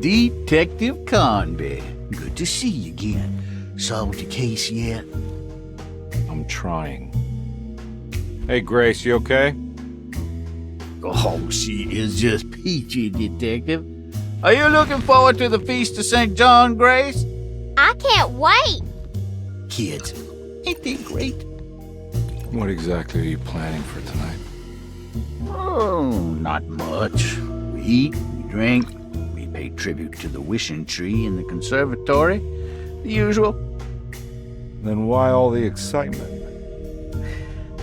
Detective Carnby. Good to see you again. Solved your case yet? I'm trying. Hey, Grace, you okay? Oh, she is just peachy, Detective. Are you looking forward to the Feast of St. John, Grace? I can't wait. Kids, ain't they great? What exactly are you planning for tonight? Oh, not much. We eat, we drink, we pay tribute to the wishing tree in the conservatory. The usual. Then why all the excitement?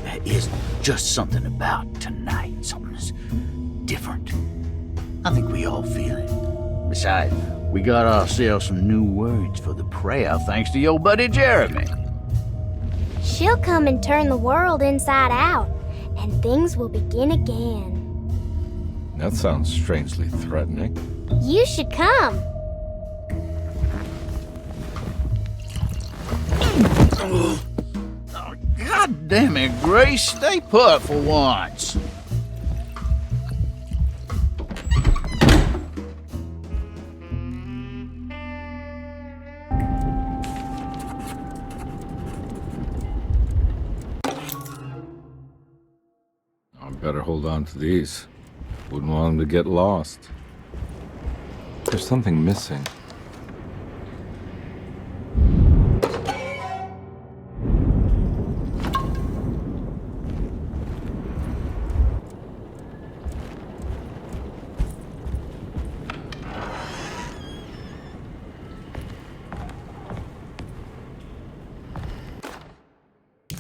There is just something about tonight. Something's different. I think we all feel it. Besides, we got ourselves some new words for the prayer thanks to your buddy Jeremy. She'll come and turn the world inside out, and things will begin again. That sounds strangely threatening. You should come. God damn it, Grace. Stay put for once. I better hold on to these. Wouldn't want them to get lost. There's something missing.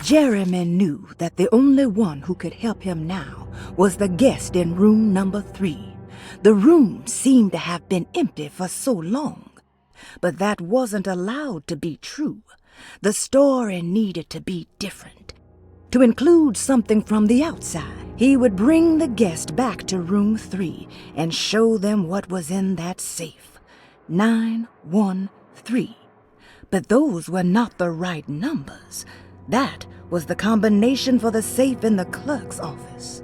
Jeremy knew that the only one who could help him now was the guest in room number 3. The room seemed to have been empty for so long. But that wasn't allowed to be true. The story needed to be different, to include something from the outside. He would bring the guest back to room 3 and show them what was in that safe. 913. But those were not the right numbers. That was the combination for the safe in the clerk's office.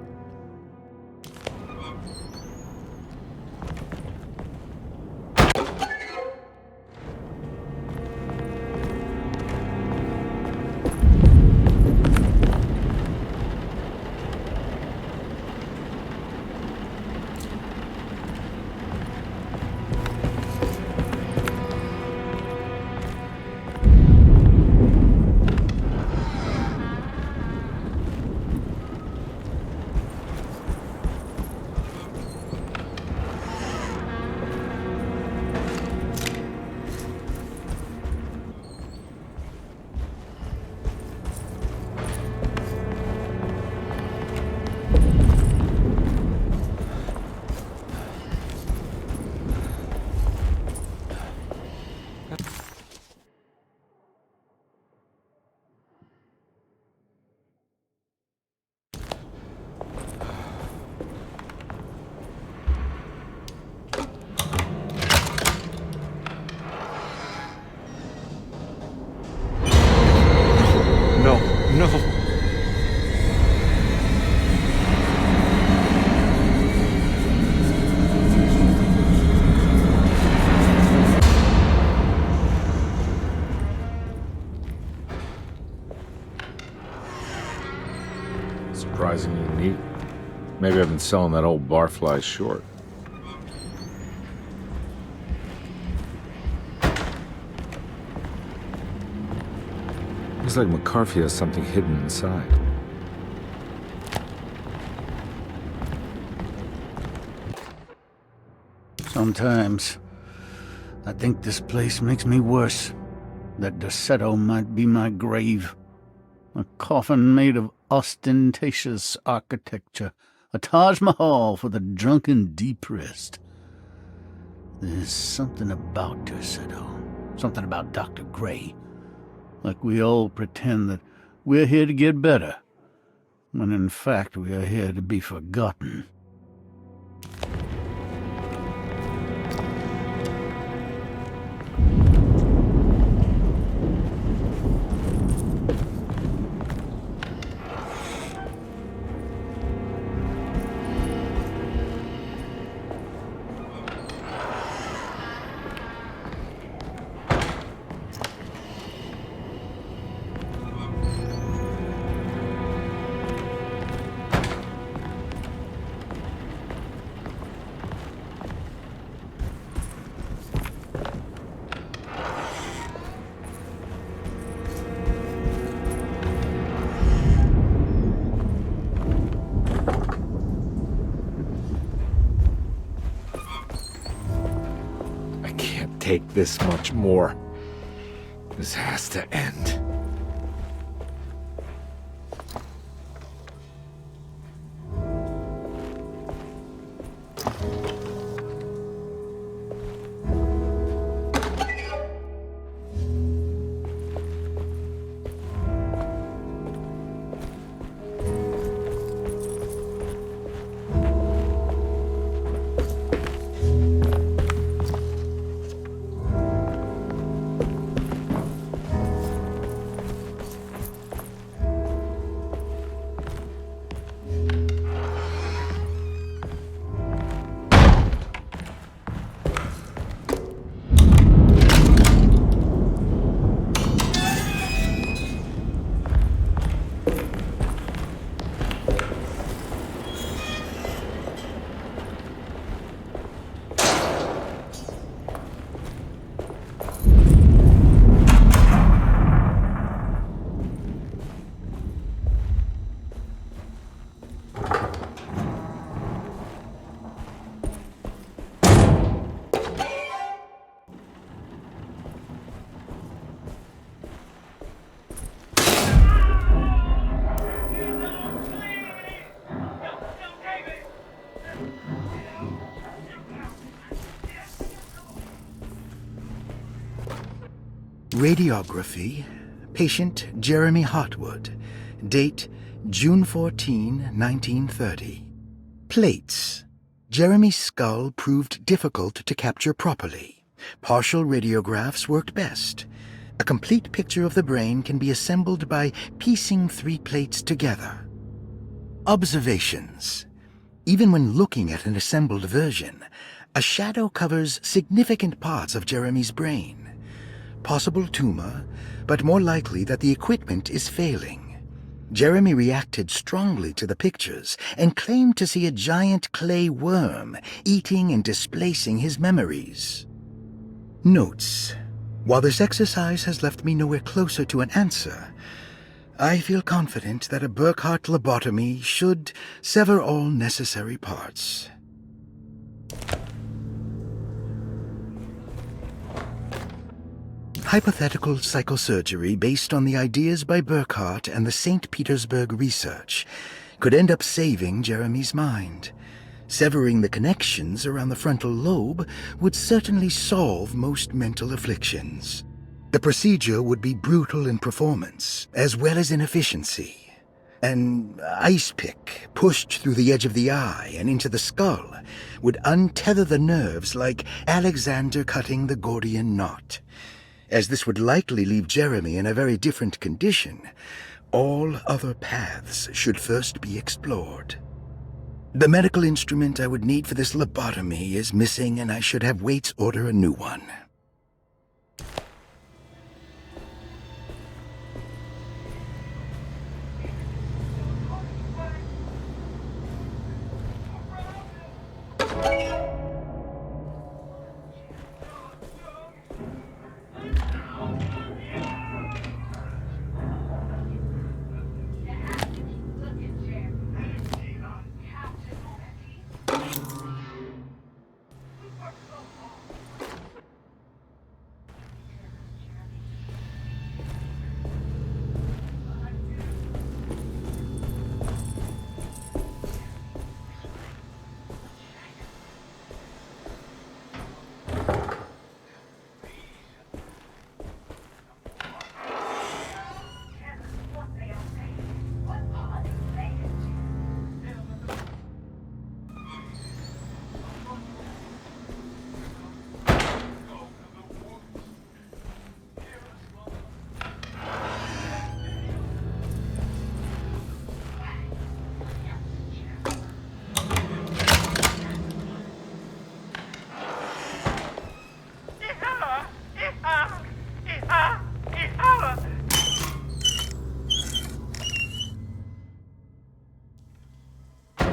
Surprisingly neat. Maybe I've been selling that old barfly short. Looks like McCarthy has something hidden inside. Sometimes I think this place makes me worse. That Derceto might be my grave. A coffin made of ostentatious architecture. A Taj Mahal for the drunken depressed. There's something about Derceto. Something about Dr. Gray. Like we all pretend that we're here to get better, when in fact we are here to be forgotten. Take this much more. This has to end. Radiography Patient Jeremy Hartwood. Date June 14, 1930. Plates. Jeremy's skull proved difficult to capture properly. Partial radiographs worked best. A complete picture of the brain can be assembled by piecing 3 plates together. Observations. Even when looking at an assembled version, a shadow covers significant parts of Jeremy's brain. Possible tumor, but more likely that the equipment is failing. Jeremy reacted strongly to the pictures and claimed to see a giant clay worm eating and displacing his memories. Notes. While this exercise has left me nowhere closer to an answer, I feel confident that a Burkhardt lobotomy should sever all necessary parts. Hypothetical psychosurgery based on the ideas by Burkhardt and the St. Petersburg research could end up saving Jeremy's mind. Severing the connections around the frontal lobe would certainly solve most mental afflictions. The procedure would be brutal in performance, as well as in efficiency. An ice pick pushed through the edge of the eye and into the skull would untether the nerves like Alexander cutting the Gordian knot. As this would likely leave Jeremy in a very different condition, all other paths should first be explored. The medical instrument I would need for this lobotomy is missing, and I should have Waits order a new one.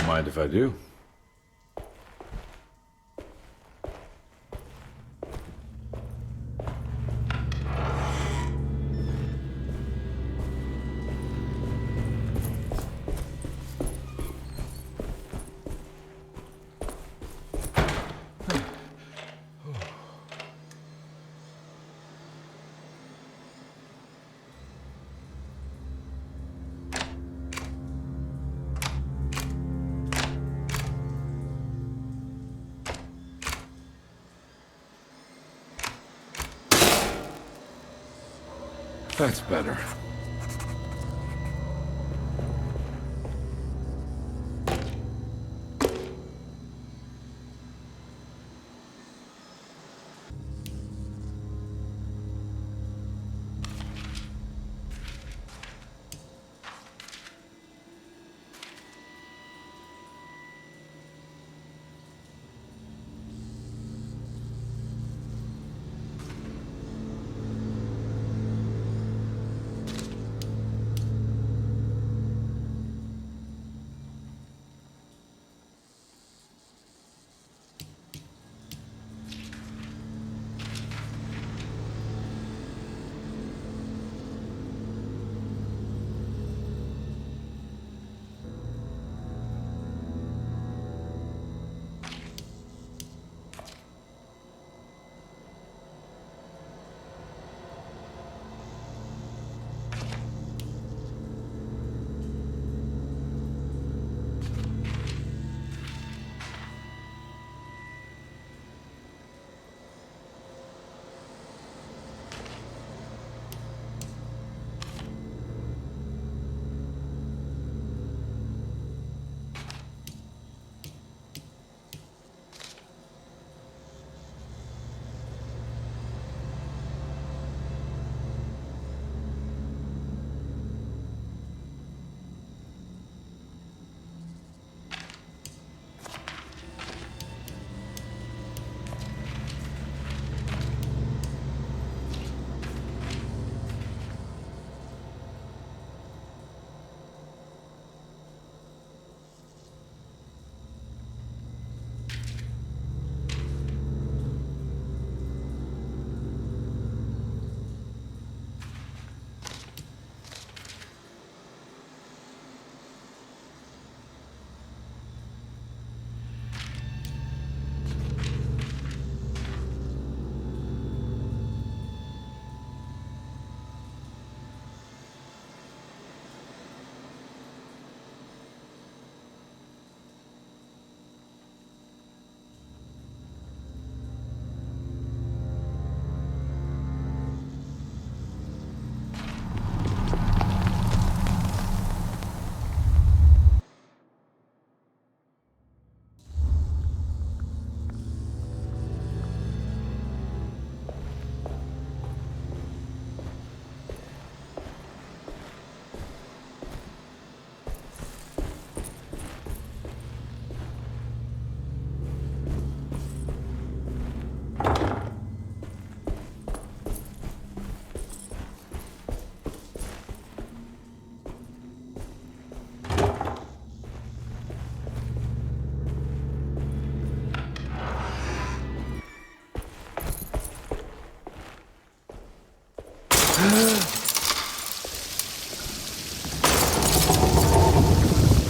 Mind if I do? That's better.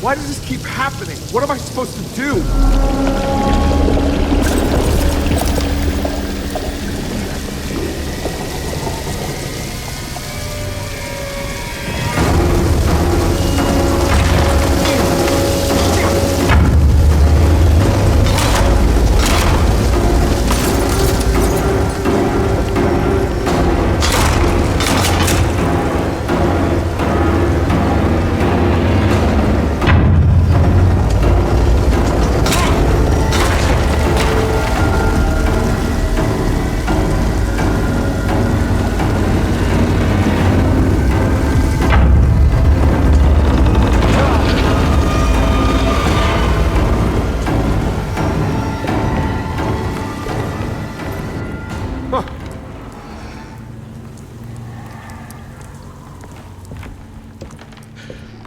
Why does this keep happening? What am I supposed to do?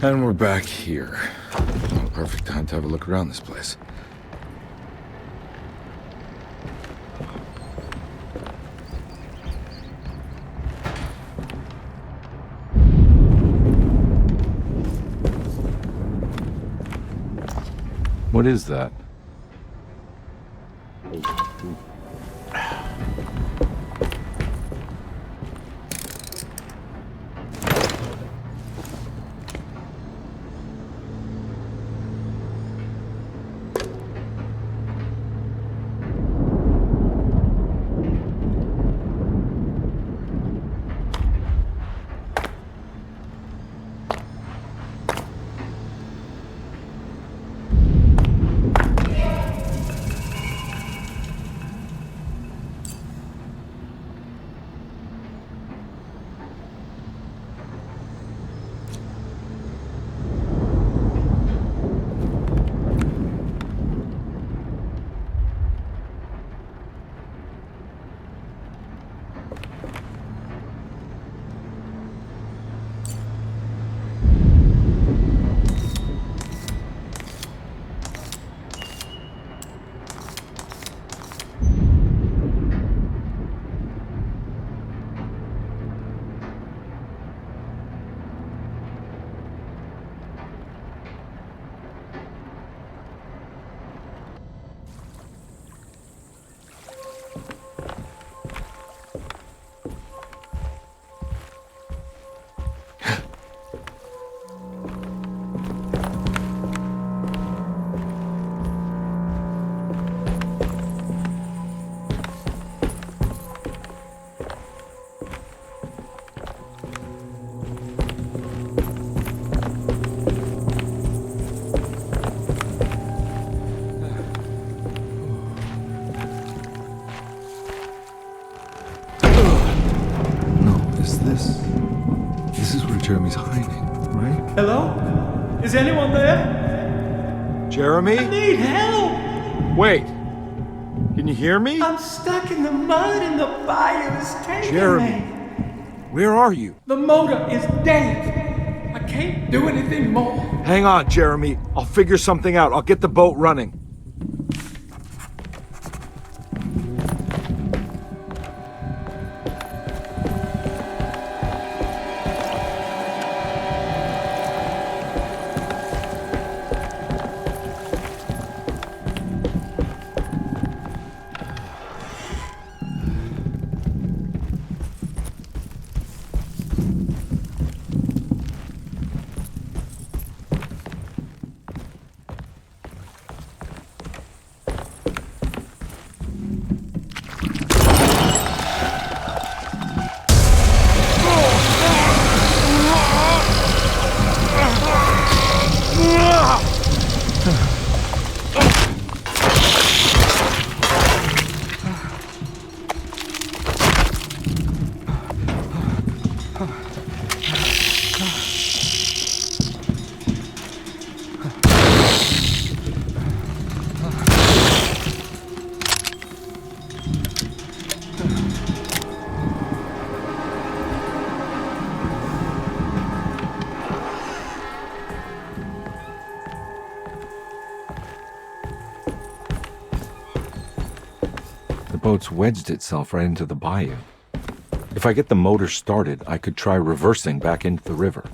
And we're back here. Oh, perfect time to have a look around this place. What is that? This is where Jeremy's hiding, right? Hello? Is anyone there? Jeremy? I need help! Wait! Can you hear me? I'm stuck in the mud and the fire is taking Jeremy, me. where are you? The motor is dead. I can't do anything more. Hang on, Jeremy. I'll figure something out. I'll get the boat running. The boat's wedged itself right into the bayou. If I get the motor started, I could try reversing back into the river.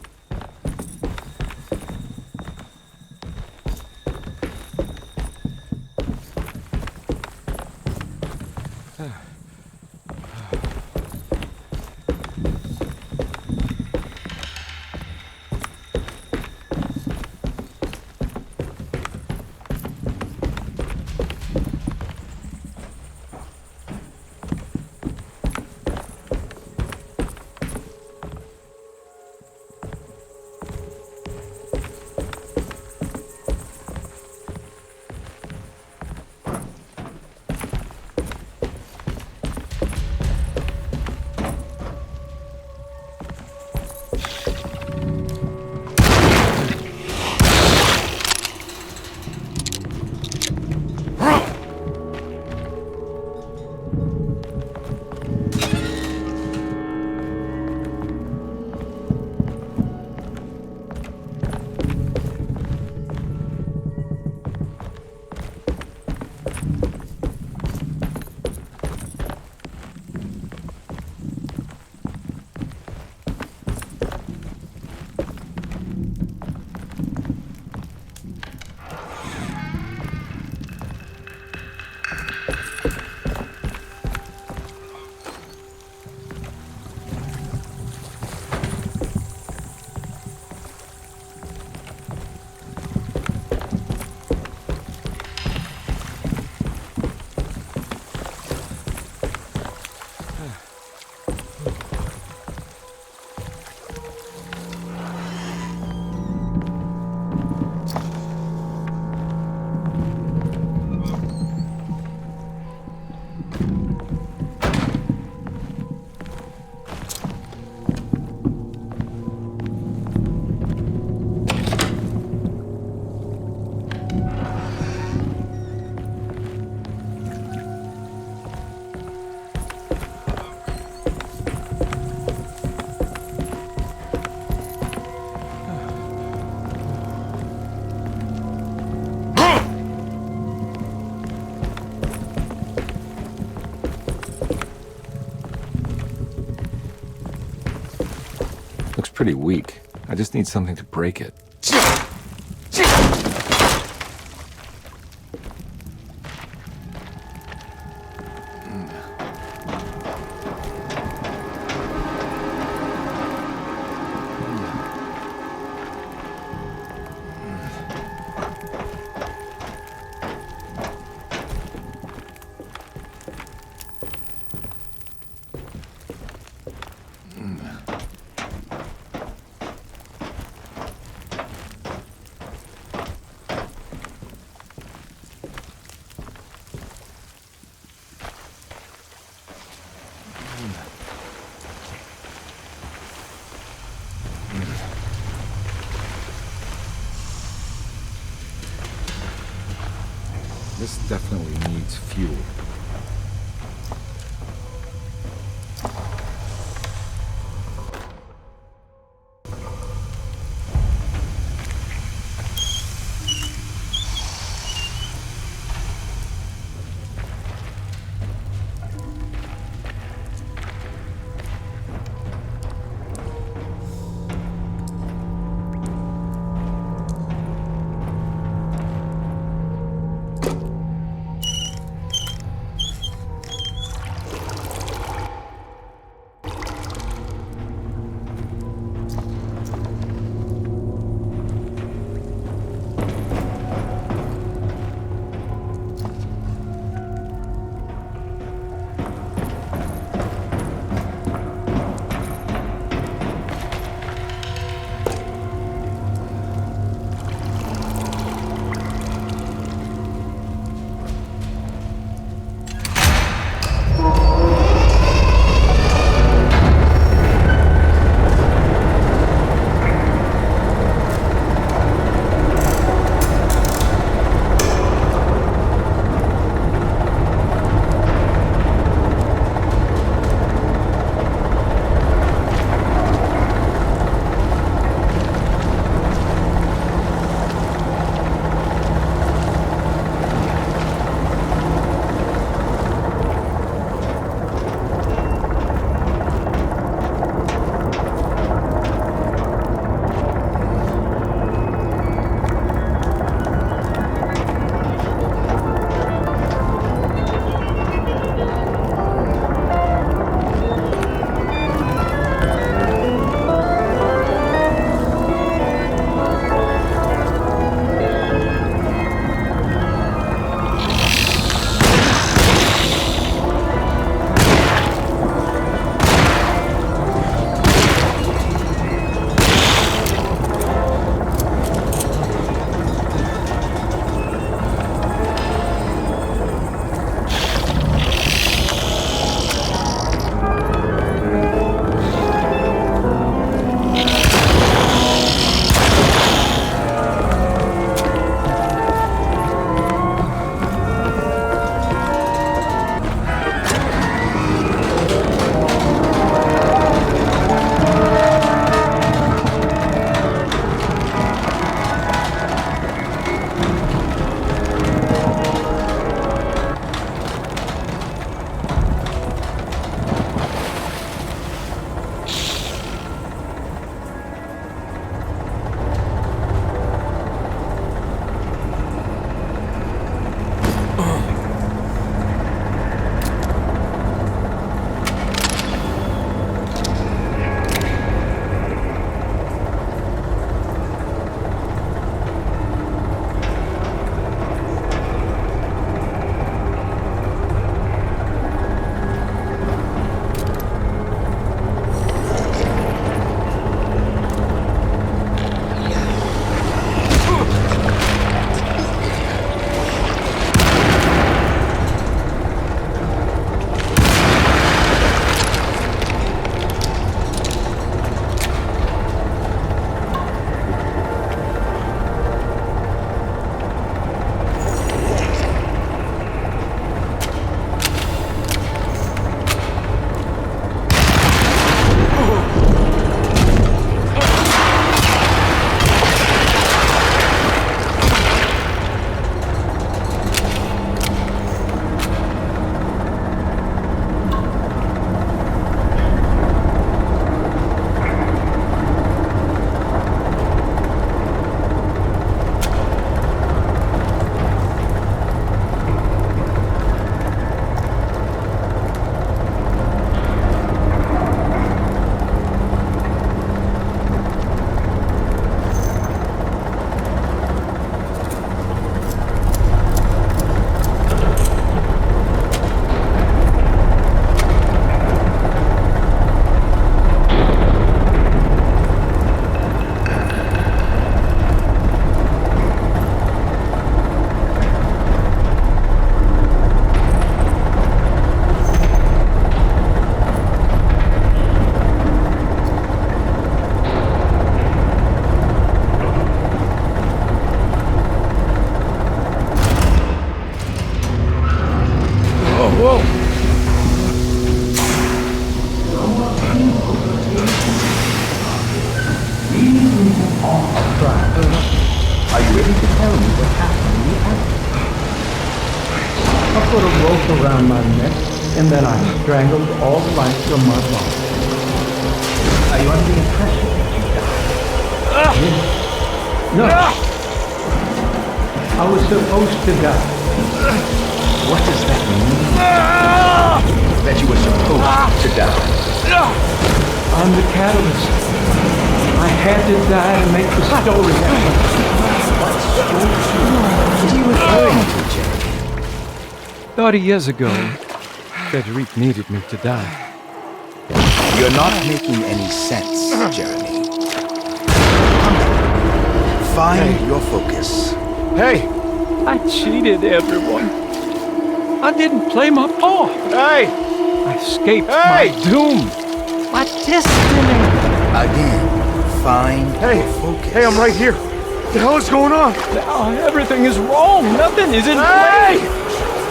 pretty weak. I just need something to break it. This definitely needs fuel. around my neck, and then I strangled all life from my body. Are you under the impression that you died? Yes. No. I was supposed to die. What does that mean? That you were supposed to die? I'm the catalyst. I had to die to make the story happen. What story? What are you referring to, Jeremy? 30 years ago, Frederic needed me to die. You're not making any sense, Jeremy. Find your focus. Hey! I cheated everyone. I didn't play my part. Hey! I escaped my doom. My destiny. Again, find your focus. Hey, I'm right here. What the hell is going on? Now everything is wrong. Nothing is in Hey! place.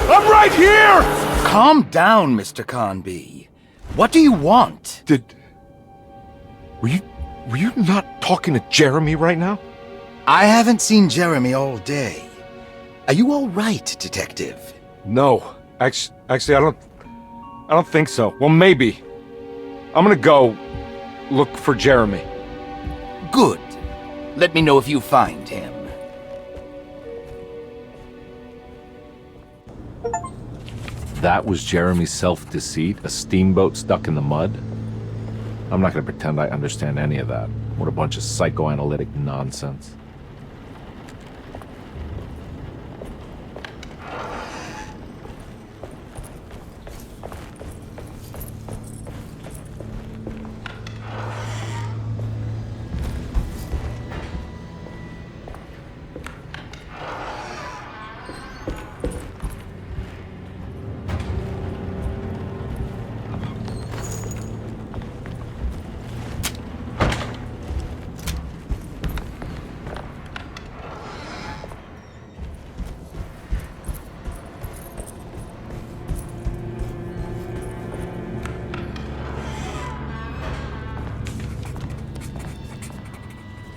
I'm right here! Calm down, Mr. Carnby. What do you want? Were you not talking to Jeremy right now? I haven't seen Jeremy all day. Are you all right, Detective? No. Actually, I don't think so. Well, maybe. I'm gonna go look for Jeremy. Good. Let me know if you find him. That was Jeremy's self-deceit? A steamboat stuck in the mud? I'm not gonna pretend I understand any of that. What a bunch of psychoanalytic nonsense.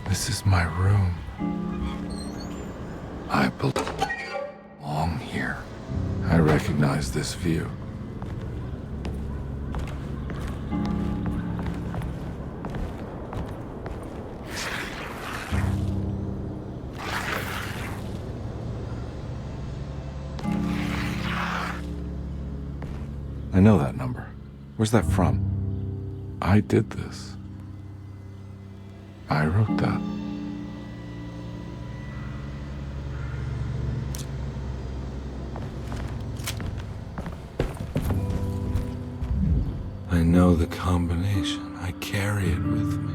This is my room. I belong here. I recognize this view. I know that number. Where's that from? I did this. I wrote that. I know the combination. I carry it with me.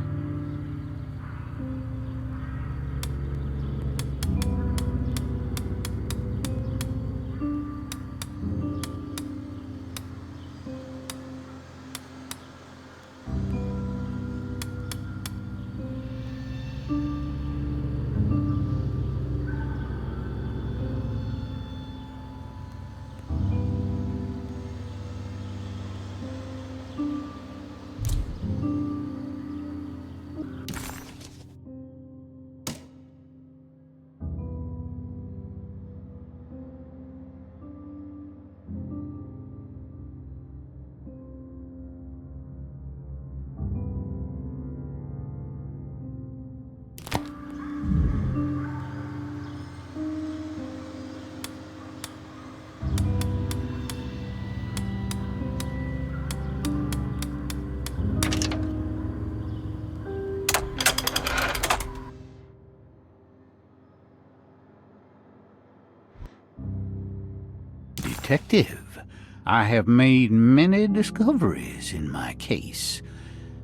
Detective, I have made many discoveries in my case.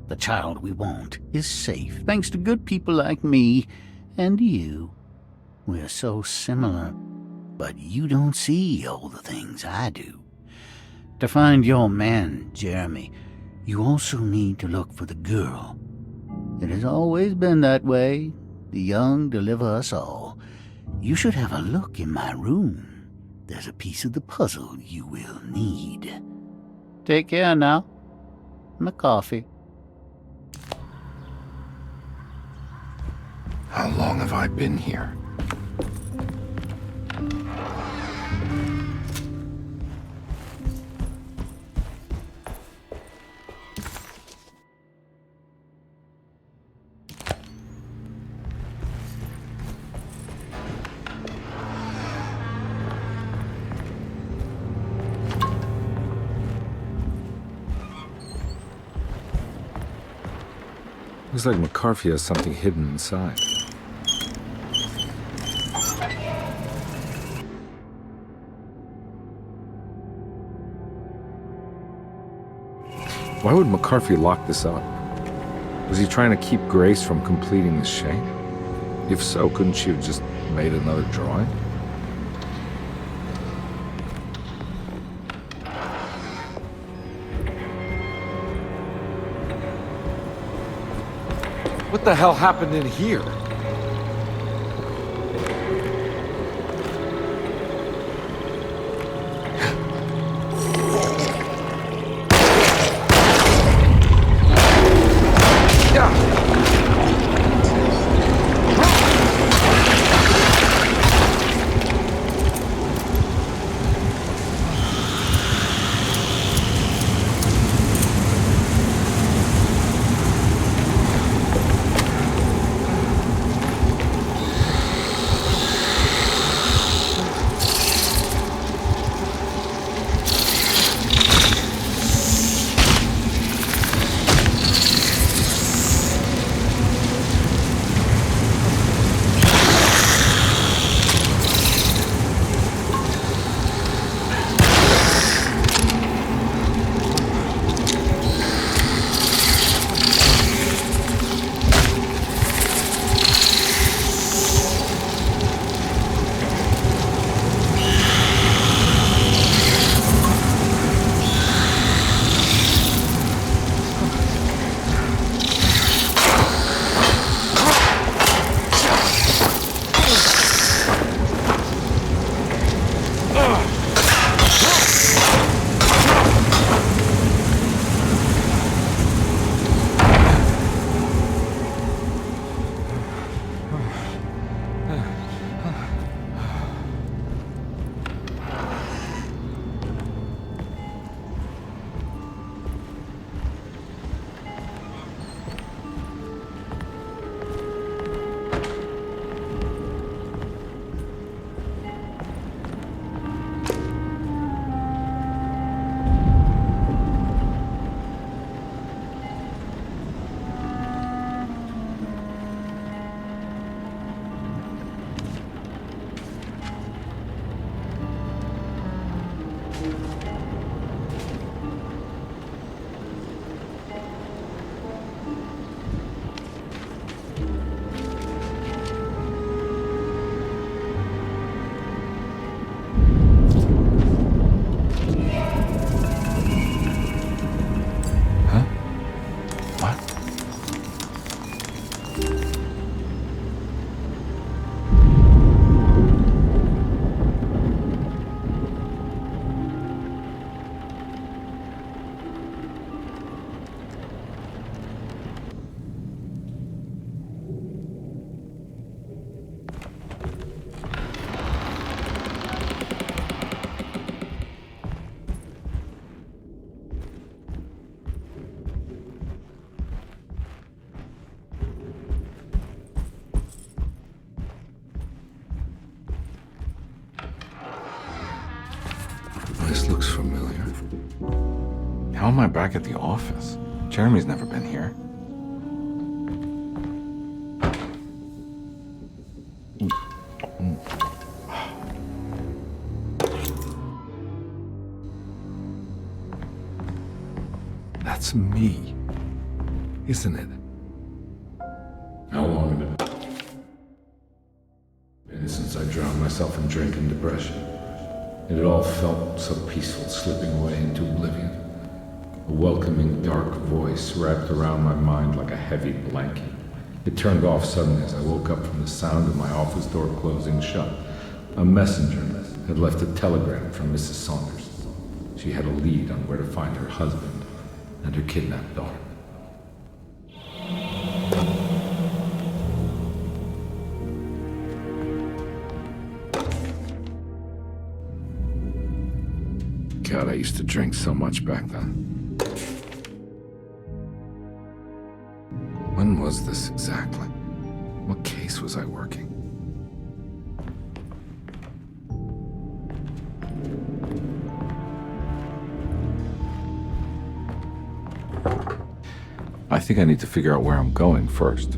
The child we want is safe, thanks to good people like me and you. We're so similar, but you don't see all the things I do. To find your man, Jeremy, you also need to look for the girl. It has always been that way. The young deliver us all. You should have a look in my room. There's a piece of the puzzle you will need. Take care now. My coffee. How long have I been here? Looks like McCarthy has something hidden inside. Why would McCarthy lock this up? Was he trying to keep Grace from completing the shape? If so, couldn't she have just made another drawing? What the hell happened in here? This looks familiar. How am I back at the office? Jeremy's never been here. That's me, isn't it? How long had it been since I drowned myself in drink and depression? It had all felt so peaceful, slipping away into oblivion. A welcoming, dark voice wrapped around my mind like a heavy blanket. It turned off suddenly as I woke up from the sound of my office door closing shut. A messenger had left a telegram from Mrs. Saunders. She had a lead on where to find her husband and her kidnapped daughter. God, I used to drink so much back then. When was this exactly? What case was I working? I think I need to figure out where I'm going first.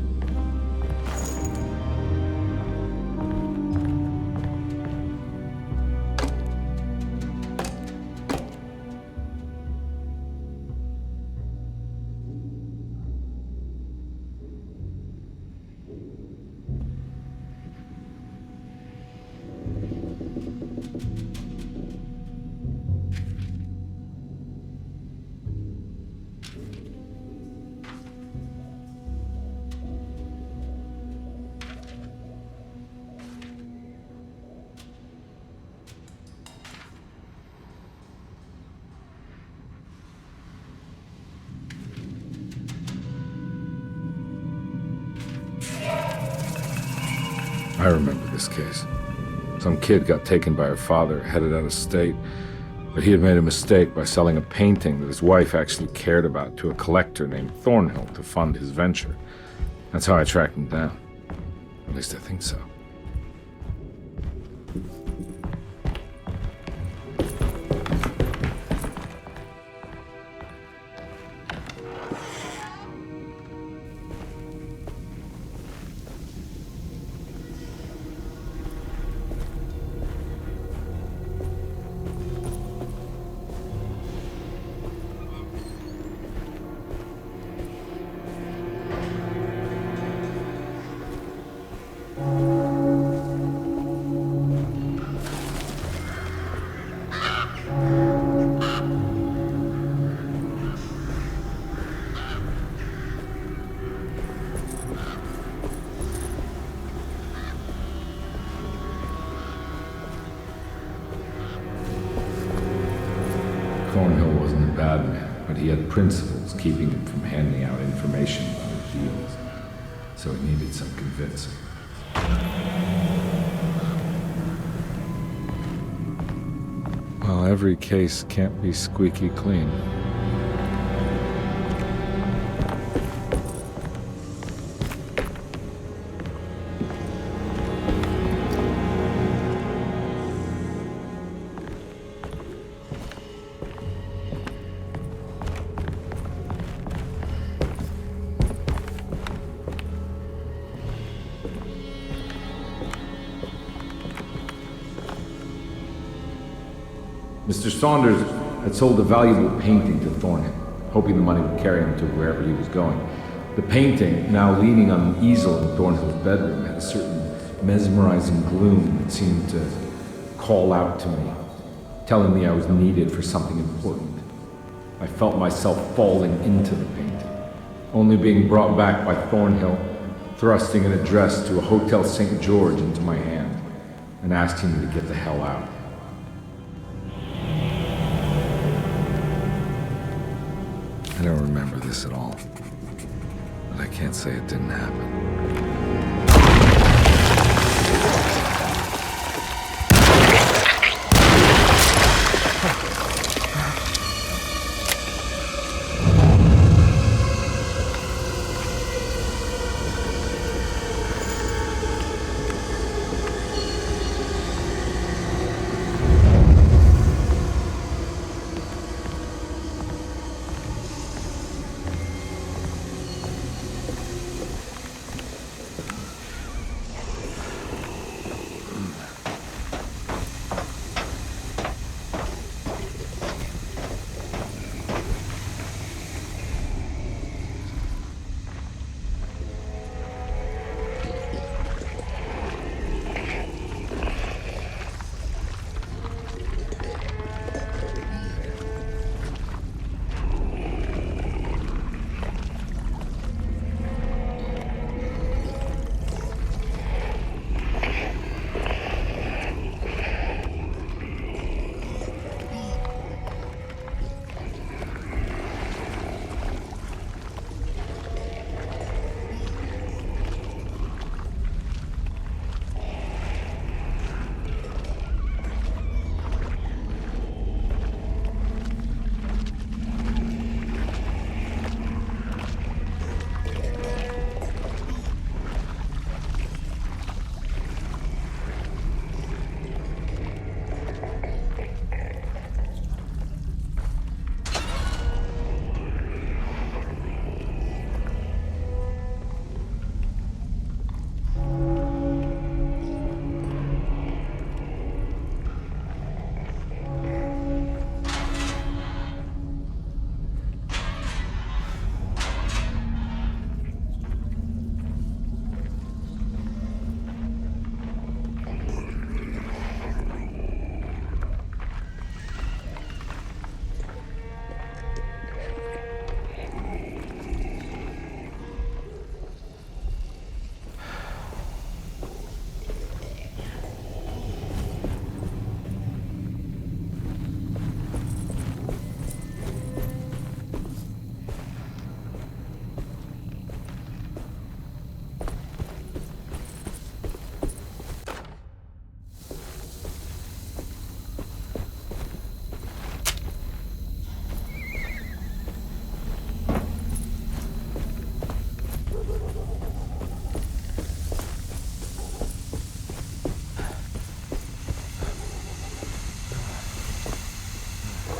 I remember this case. Some kid got taken by her father, headed out of state, but he had made a mistake by selling a painting that his wife actually cared about to a collector named Thornhill to fund his venture. That's how I tracked him down. At least I think so. Thornhill wasn't a bad man, but he had principles keeping him from handing out information about his deals. So it needed some convincing. Well, every case can't be squeaky clean. Mr. Saunders had sold a valuable painting to Thornhill, hoping the money would carry him to wherever he was going. The painting, now leaning on an easel in Thornhill's bedroom, had a certain mesmerizing gloom that seemed to call out to me, telling me I was needed for something important. I felt myself falling into the painting, only being brought back by Thornhill, thrusting an address to a Hotel St. George into my hand and asking me to get the hell out. I don't remember this at all, but I can't say it didn't happen.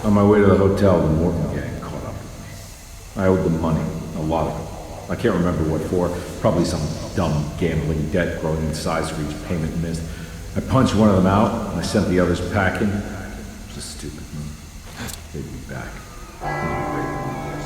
On my way to the hotel, the Morton gang caught up with me. I owed them money, a lot of it. I can't remember what for, probably some dumb gambling debt growing in size for each payment missed. I punched one of them out, and I sent the others packing. It was a stupid move. They'd be back. Even greater than this.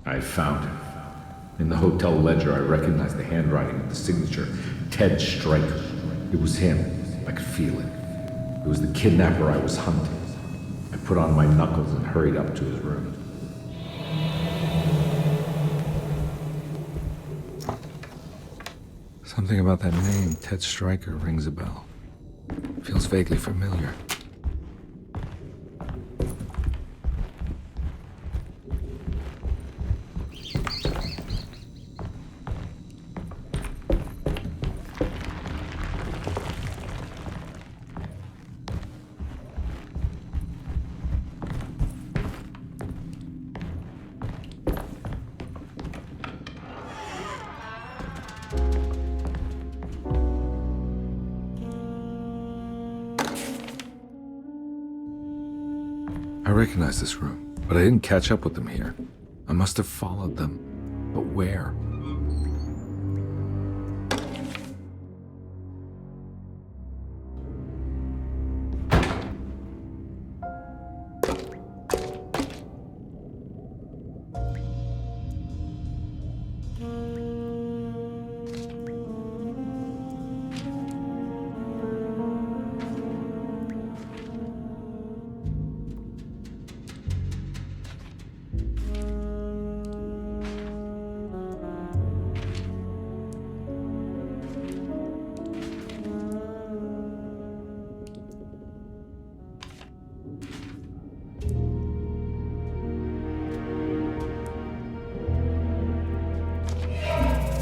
I found it. In the hotel ledger, I recognized the handwriting of the signature, Ted Stryker. It was him. I could feel it. It was the kidnapper I was hunting. I put on my knuckles and hurried up to his room. Something about that name, Ted Stryker, rings a bell. Feels vaguely familiar. I recognize this room, but I didn't catch up with them here. I must have followed them. But where?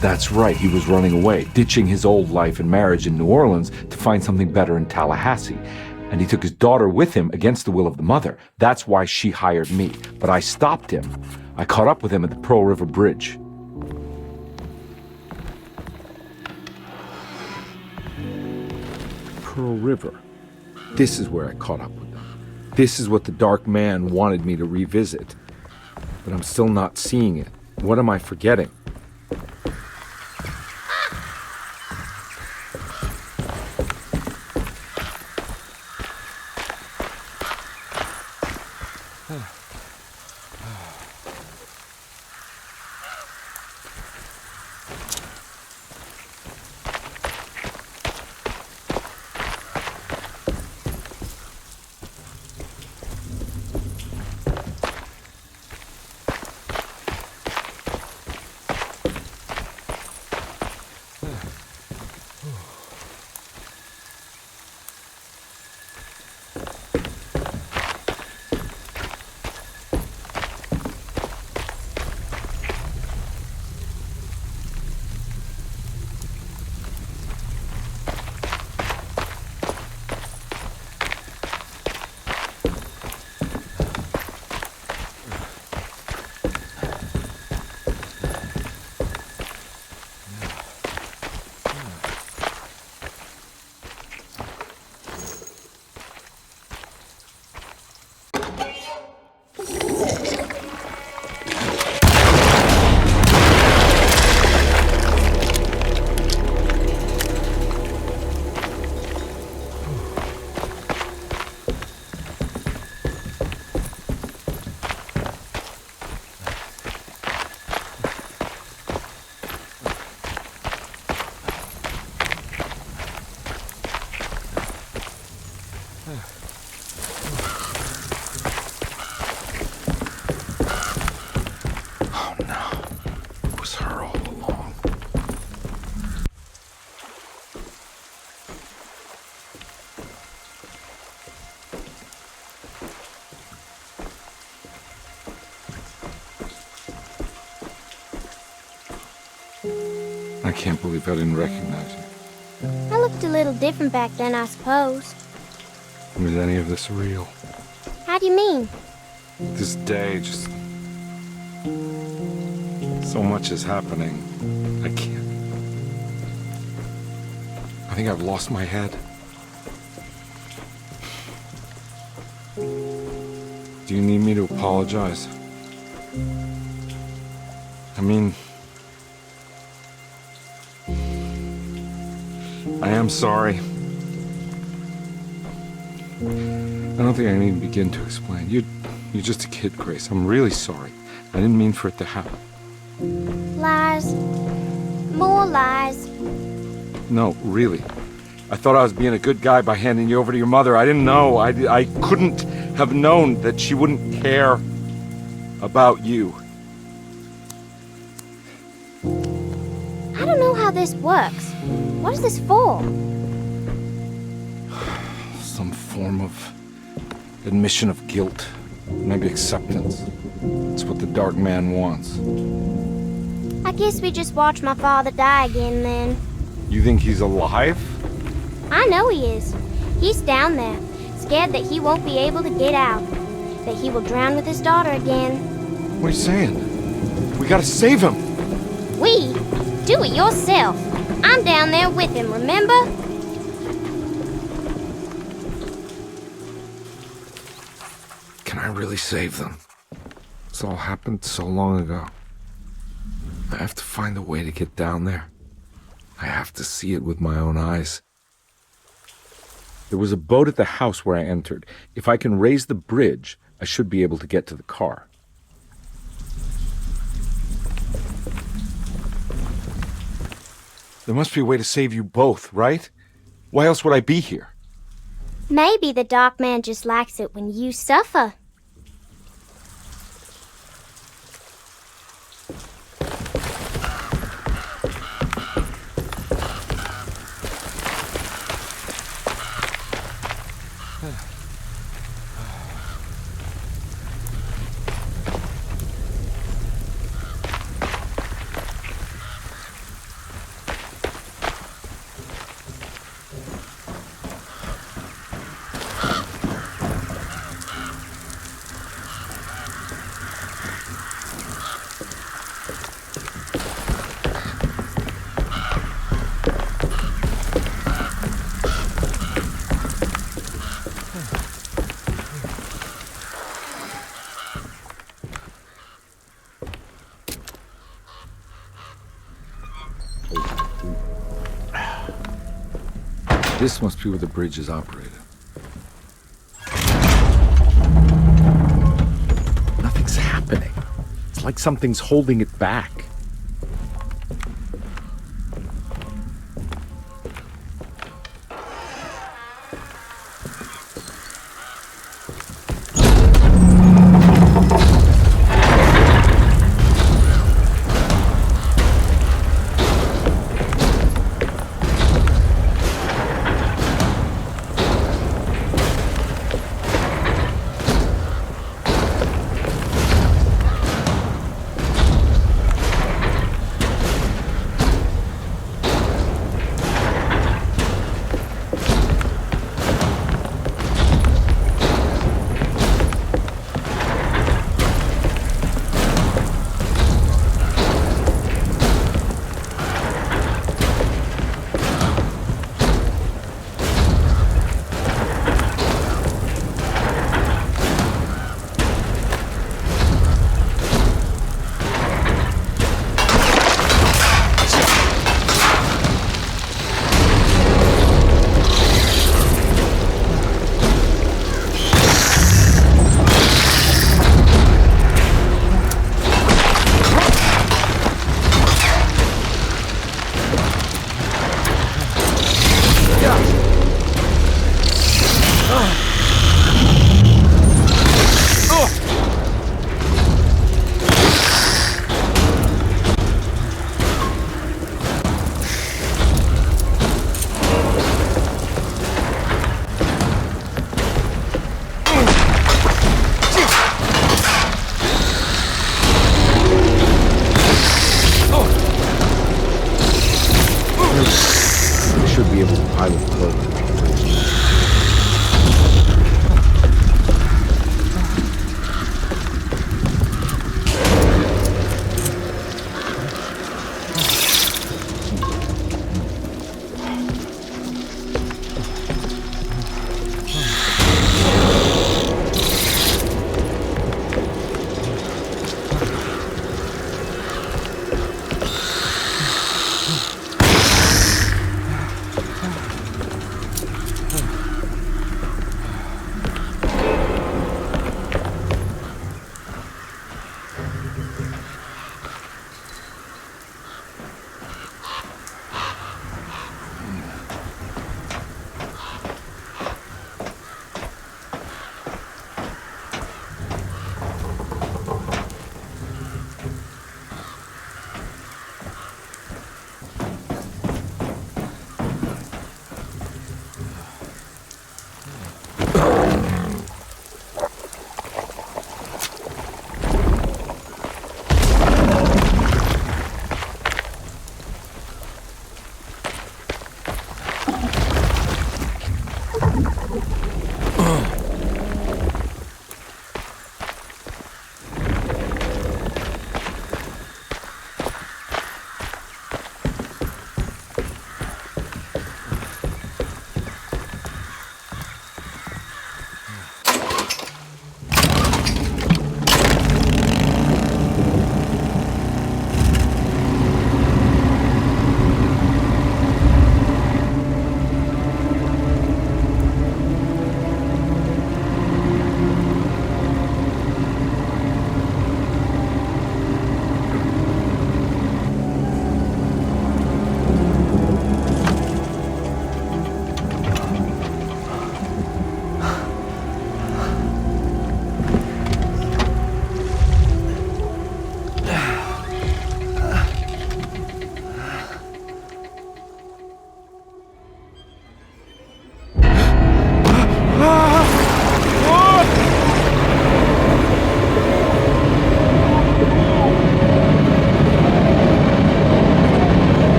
That's right, he was running away, ditching his old life and marriage in New Orleans to find something better in Tallahassee. And he took his daughter with him against the will of the mother. That's why she hired me. But I stopped him. I caught up with him at the Pearl River Bridge. Pearl River. This is where I caught up with them. This is what the Dark Man wanted me to revisit. But I'm still not seeing it. What am I forgetting? Oh no. It was her all along. I can't believe I didn't recognize you. I looked a little different back then, I suppose. Was any of this real? How do you mean? This day, just... so much is happening. I can't... I think I've lost my head. Do you need me to apologize? I mean... I am sorry. I don't think I need to begin to explain. You're just a kid, Grace. I'm really sorry. I didn't mean for it to happen. Lies. More lies. No, really. I thought I was being a good guy by handing you over to your mother. I didn't know. I couldn't have known that she wouldn't care about you. I don't know how this works. What is this for? Some form of admission of guilt. Maybe acceptance. It's what the Dark Man wants. I guess we just watch my father die again then. You think he's alive? I know he is. He's down there, scared that he won't be able to get out. That he will drown with his daughter again. What are you saying? We gotta save him! We? Do it yourself. I'm down there with him, remember? Can I really save them? This all happened so long ago. I have to find a way to get down there. I have to see it with my own eyes. There was a boat at the house where I entered. If I can raise the bridge, I should be able to get to the car. There must be a way to save you both, right? Why else would I be here? Maybe the Dark Man just likes it when you suffer. This must be where the bridge is operated. Nothing's happening. It's like something's holding it back.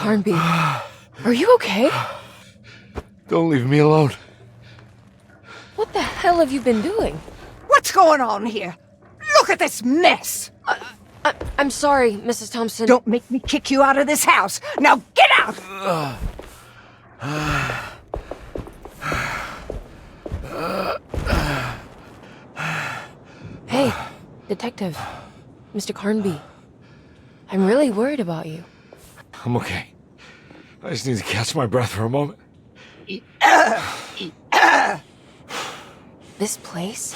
Carnby, are you okay? Don't leave me alone. What the hell have you been doing? What's going on here? Look at this mess! I'm sorry, Mrs. Thompson. Don't make me kick you out of this house. Now get out! Hey, Detective. Mr. Carnby. I'm really worried about you. I'm okay. I just need to catch my breath for a moment. This place?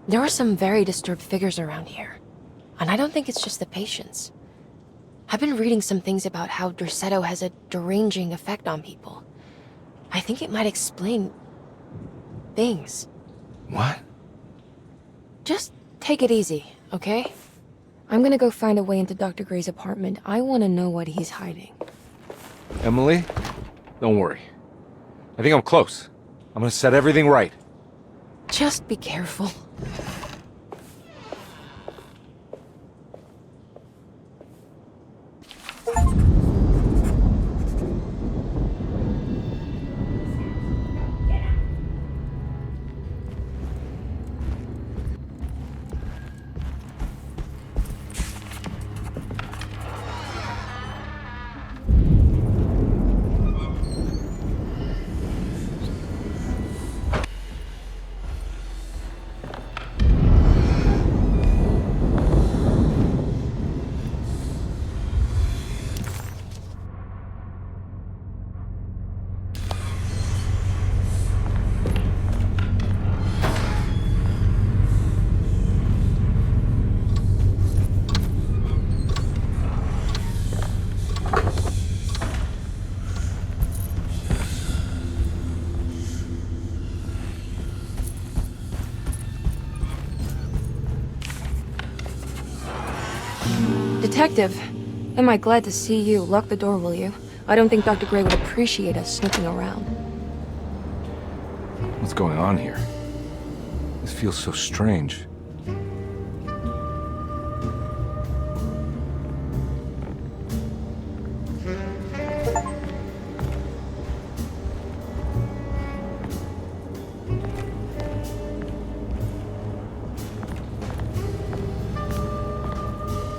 There are some very disturbed figures around here. And I don't think it's just the patients. I've been reading some things about how Derceto has a deranging effect on people. I think it might explain things. What? Just take it easy, okay? I'm gonna go find a way into Dr. Gray's apartment. I want to know what he's hiding. Emily, don't worry. I think I'm close. I'm gonna set everything right. Just be careful. Detective, am I glad to see you. Lock the door, will you? I don't think Dr. Gray would appreciate us snooping around. What's going on here? This feels so strange.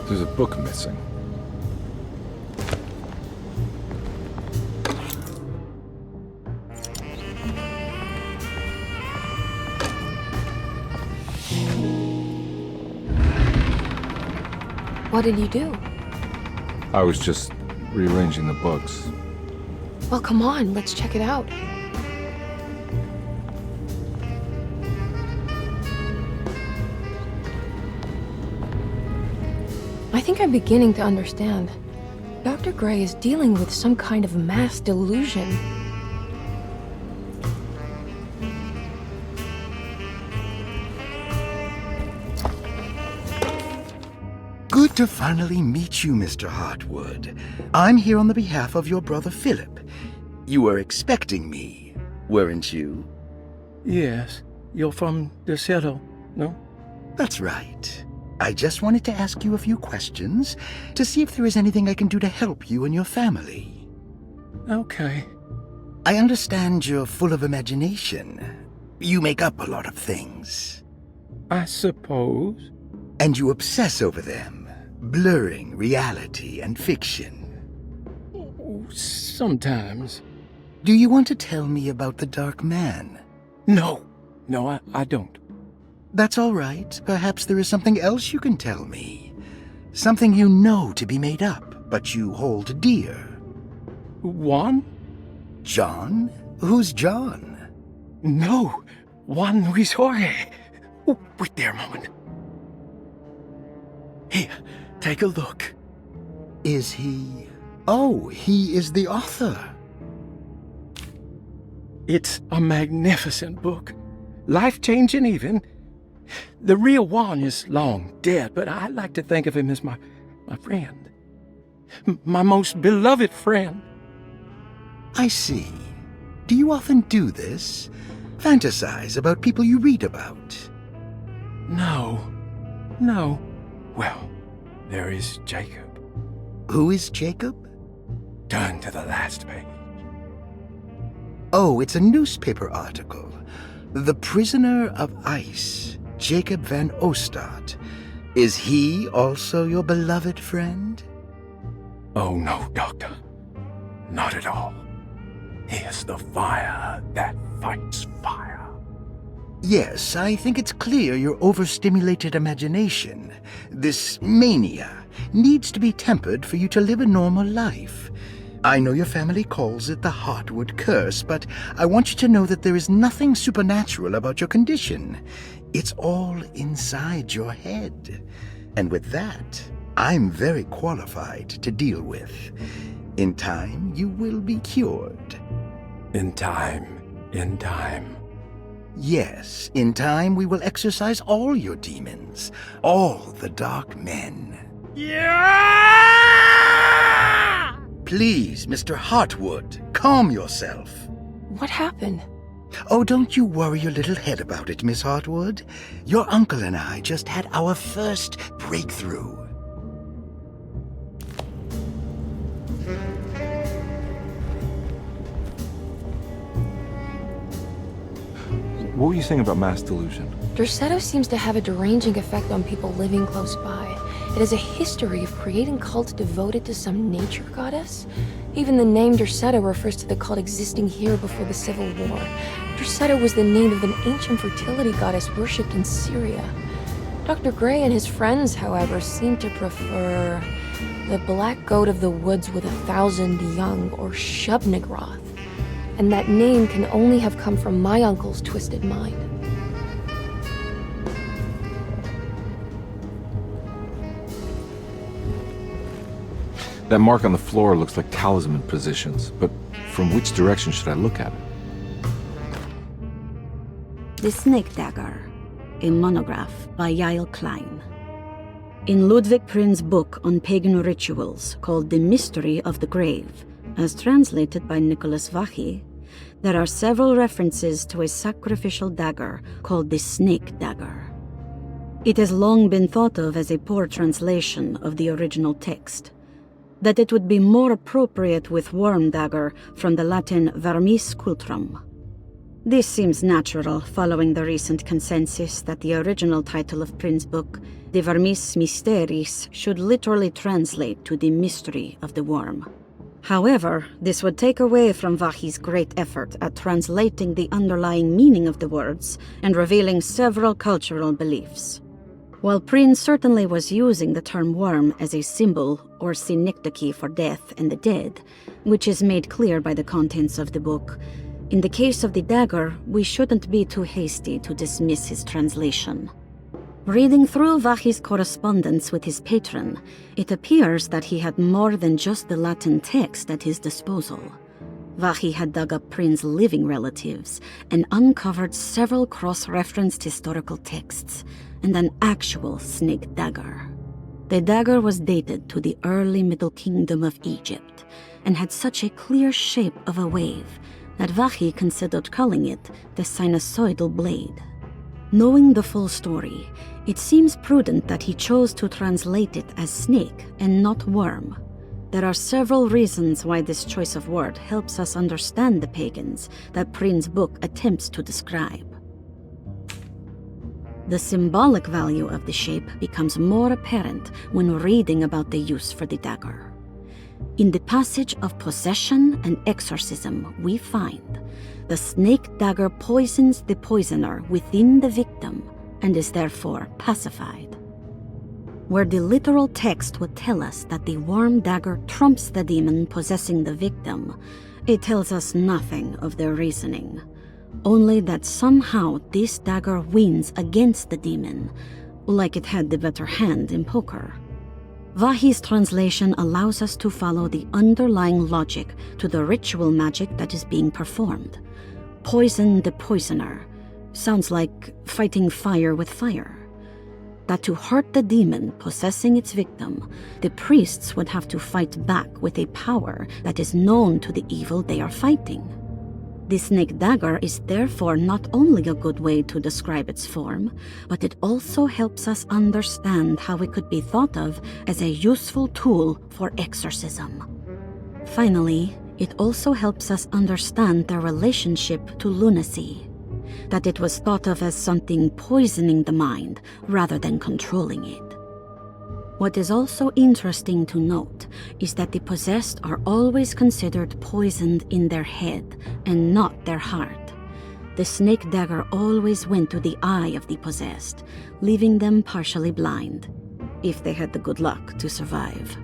There's a book missing. What did you do? I was just rearranging the books. Well, come on, let's check it out. I think I'm beginning to understand. Dr. Gray is dealing with some kind of mass delusion. Good to finally meet you, Mr. Hartwood. I'm here on the behalf of your brother Philip. You were expecting me, weren't you? Yes. You're from Derceto, no? That's right. I just wanted to ask you a few questions to see if there is anything I can do to help you and your family. Okay. I understand you're full of imagination. You make up a lot of things. I suppose. And you obsess over them, blurring reality and fiction. Sometimes. Do you want to tell me about the Dark Man? No, I don't. That's all right. Perhaps there is something else you can tell me. Something you know to be made up, but you hold dear. Juan? John? Who's John? No, Juan Luis Jorge. Oh, wait there a moment. Here, take a look. Is he... Oh, he is the author. It's a magnificent book. Life-changing even. The real Juan is long dead, but I like to think of him as my friend. My most beloved friend. I see. Do you often do this? Fantasize about people you read about? No. Well, there is Jacob. Who is Jacob? Turn to the last page. Oh, it's a newspaper article. The prisoner of ice, Jacob van Ostad. Is he also your beloved friend? Oh, no, Doctor. Not at all. He is the fire that fights fire. Yes, I think it's clear your overstimulated imagination, this mania, needs to be tempered for you to live a normal life. I know your family calls it the Hartwood curse, but I want you to know that there is nothing supernatural about your condition. It's all inside your head. And with that, I'm very qualified to deal with. In time, you will be cured. In time. Yes, in time we will exorcise all your demons, all the dark men. Yeah! Please, Mr. Hartwood, calm yourself. What happened? Oh, don't you worry your little head about it, Miss Hartwood. Your uncle and I just had our first breakthrough. What were you saying about mass delusion? Derceto seems to have a deranging effect on people living close by. It has a history of creating cults devoted to some nature goddess. Even the name Derceto refers to the cult existing here before the Civil War. Derceto was the name of an ancient fertility goddess worshipped in Syria. Dr. Gray and his friends, however, seem to prefer the black goat of the woods with 1,000 young, or Shub-Nigroth. And that name can only have come from my uncle's twisted mind. That mark on the floor looks like talisman positions, but from which direction should I look at it? The Snake Dagger, a monograph by Yael Klein. In Ludwig Prin's book on pagan rituals called The Mystery of the Grave, as translated by Nicholas Vachy, there are several references to a sacrificial dagger called the Snake Dagger. It has long been thought of as a poor translation of the original text, that it would be more appropriate with worm dagger from the Latin vermis cultrum. This seems natural following the recent consensus that the original title of Prin's book, De Vermis Mysteris, should literally translate to the mystery of the worm. However, this would take away from Vachy's great effort at translating the underlying meaning of the words and revealing several cultural beliefs. While Prin certainly was using the term worm as a symbol or synecdoche for death and the dead, which is made clear by the contents of the book, in the case of the dagger, we shouldn't be too hasty to dismiss his translation. Reading through Vachy's correspondence with his patron, it appears that he had more than just the Latin text at his disposal. Vachy had dug up Prin's living relatives and uncovered several cross-referenced historical texts and an actual snake dagger. The dagger was dated to the early Middle Kingdom of Egypt and had such a clear shape of a wave that Vachy considered calling it the sinusoidal blade. Knowing the full story, it seems prudent that he chose to translate it as snake and not worm. There are several reasons why this choice of word helps us understand the pagans that Prin's book attempts to describe. The symbolic value of the shape becomes more apparent when reading about the use for the dagger. In the passage of possession and exorcism, we find the snake dagger poisons the poisoner within the victim and is therefore pacified. Where the literal text would tell us that the worm dagger trumps the demon possessing the victim, it tells us nothing of their reasoning, only that somehow this dagger wins against the demon, like it had the better hand in poker. Vachy's translation allows us to follow the underlying logic to the ritual magic that is being performed. Poison the poisoner sounds like fighting fire with fire. That to hurt the demon possessing its victim, the priests would have to fight back with a power that is known to the evil they are fighting. The snake dagger is therefore not only a good way to describe its form, but it also helps us understand how it could be thought of as a useful tool for exorcism. Finally, it also helps us understand their relationship to lunacy, that it was thought of as something poisoning the mind rather than controlling it. What is also interesting to note is that the possessed are always considered poisoned in their head and not their heart. The snake dagger always went to the eye of the possessed, leaving them partially blind, if they had the good luck to survive.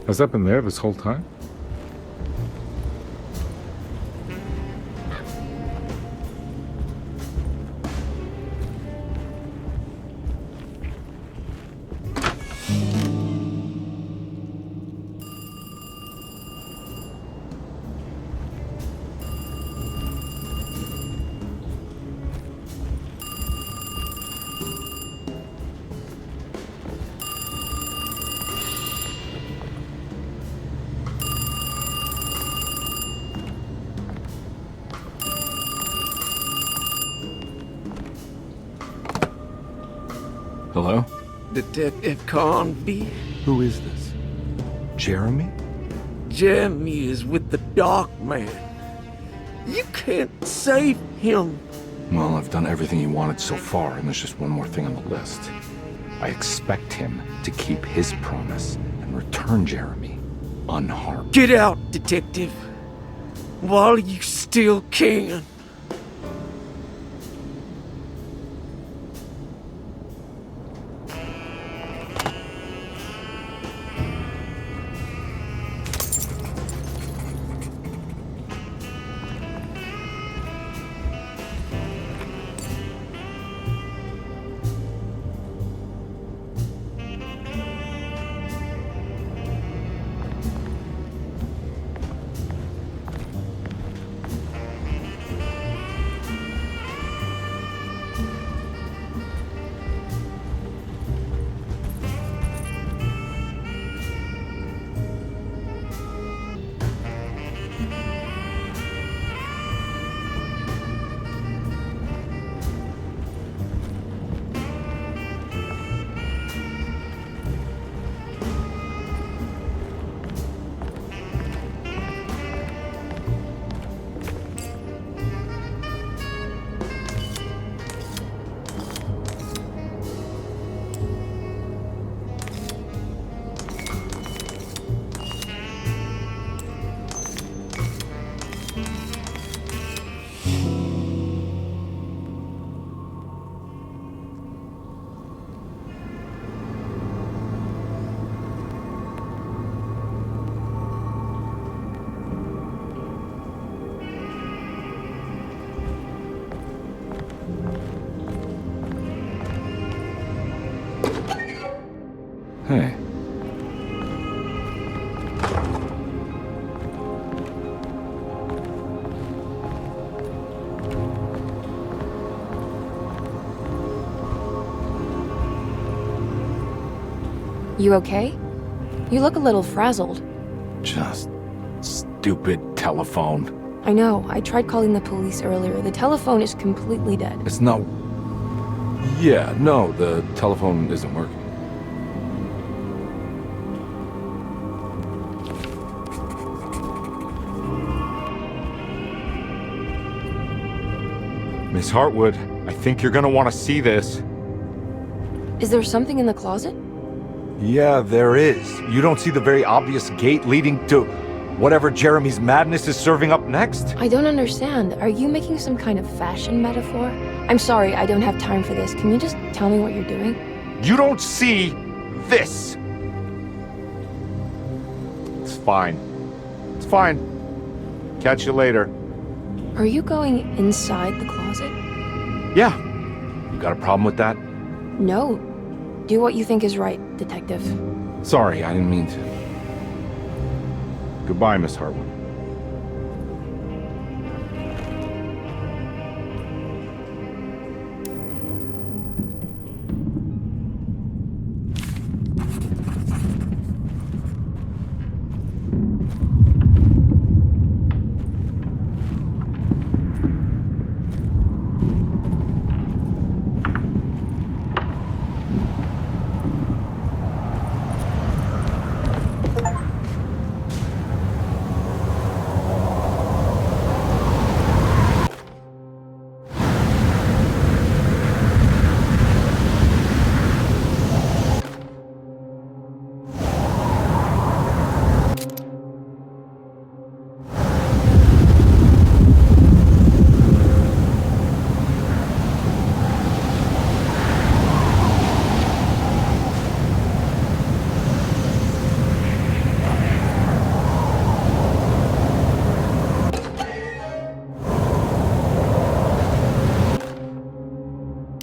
Has that been there this whole time? Hello? Detective Carnby? Who is this? Jeremy? Jeremy is with the Dark Man. You can't save him. Well, I've done everything he wanted so far, and there's just one more thing on the list. I expect him to keep his promise and return Jeremy unharmed. Get out, Detective, while you still can. Hey. You okay? You look a little frazzled. Just stupid telephone. I know. I tried calling the police earlier. The telephone is completely dead. It's not... Yeah, no, the telephone isn't working. Miss Hartwood, I think you're gonna want to see this. Is there something in the closet? Yeah, there is. You don't see the very obvious gate leading to whatever Jeremy's madness is serving up next? I don't understand. Are you making some kind of fashion metaphor? I'm sorry, I don't have time for this. Can you just tell me what you're doing? You don't see this! It's fine. It's fine. Catch you later. Are you going inside the closet? Yeah. You got a problem with that? No. Do what you think is right, Detective. Sorry, I didn't mean to. Goodbye, Miss Hartwood.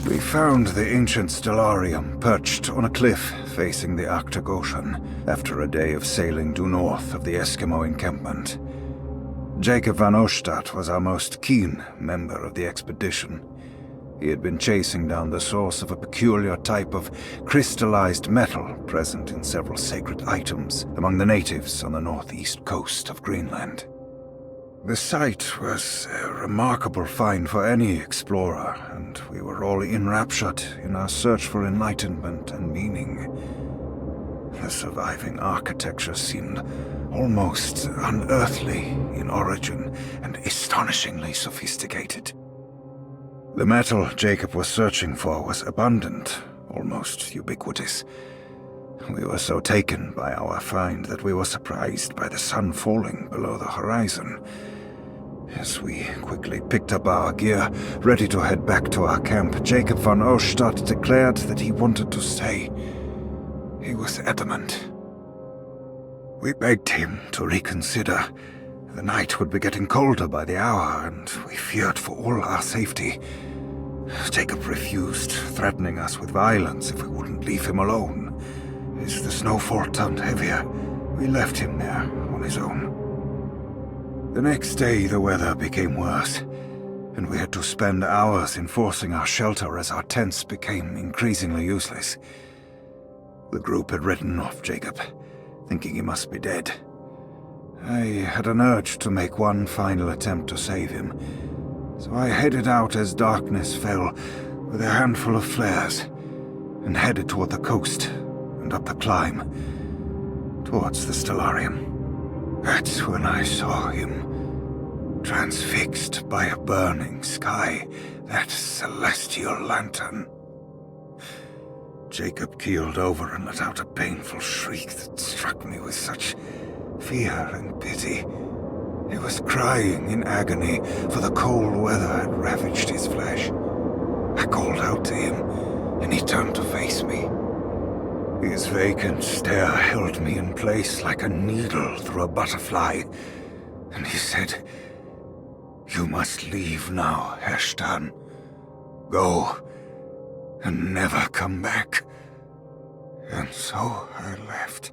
We found the ancient stellarium perched on a cliff facing the Arctic Ocean after a day of sailing due north of the Eskimo encampment. Jacob van Oostad was our most keen member of the expedition. He had been chasing down the source of a peculiar type of crystallized metal present in several sacred items among the natives on the northeast coast of Greenland. The site was a remarkable find for any explorer, and we were all enraptured in our search for enlightenment and meaning. The surviving architecture seemed almost unearthly in origin and astonishingly sophisticated. The metal Jacob was searching for was abundant, almost ubiquitous. We were so taken by our find that we were surprised by the sun falling below the horizon. As we quickly picked up our gear, ready to head back to our camp, Jacob van Oostad declared that he wanted to stay. He was adamant. We begged him to reconsider. The night would be getting colder by the hour, and we feared for all our safety. Jacob refused, threatening us with violence if we wouldn't leave him alone. As the snowfall turned heavier, we left him there on his own. The next day, the weather became worse, and we had to spend hours enforcing our shelter as our tents became increasingly useless. The group had written off Jacob, thinking he must be dead. I had an urge to make one final attempt to save him, so I headed out as darkness fell with a handful of flares and headed toward the coast and up the climb towards the stellarium. That's when I saw him, transfixed by a burning sky, that celestial lantern. Jacob keeled over and let out a painful shriek that struck me with such fear and pity. He was crying in agony, for the cold weather had ravaged his flesh. I called out to him, and he turned to face me. His vacant stare held me in place like a needle through a butterfly, and he said, "You must leave now, Herstan. Go, and never come back." And so I left.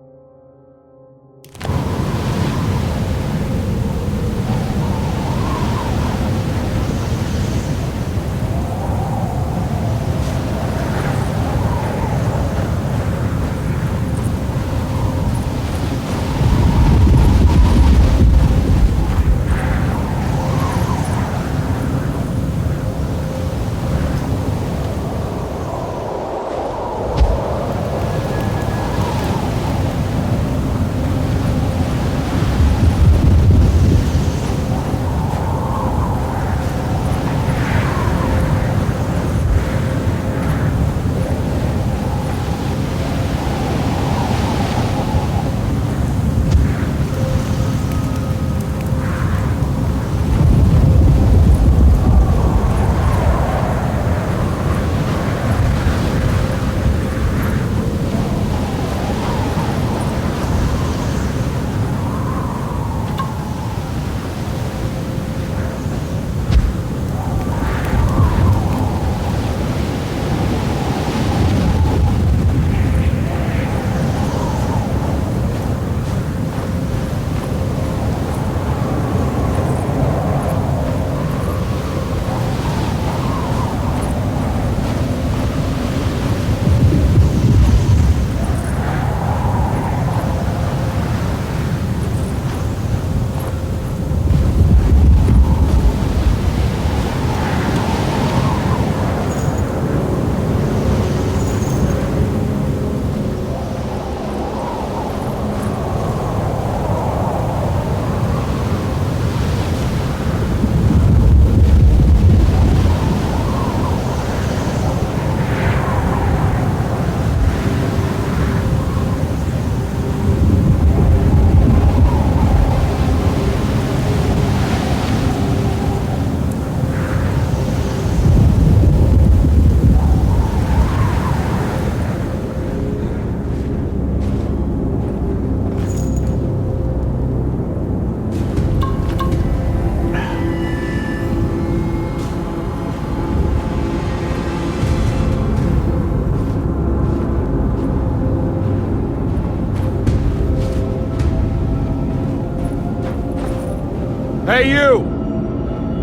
Hey, you!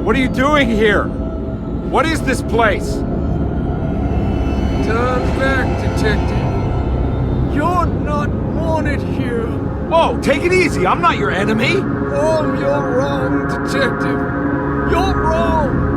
What are you doing here? What is this place? Turn back, detective. You're not wanted here. Oh, take it easy. I'm not your enemy. Oh, you're wrong, detective. You're wrong.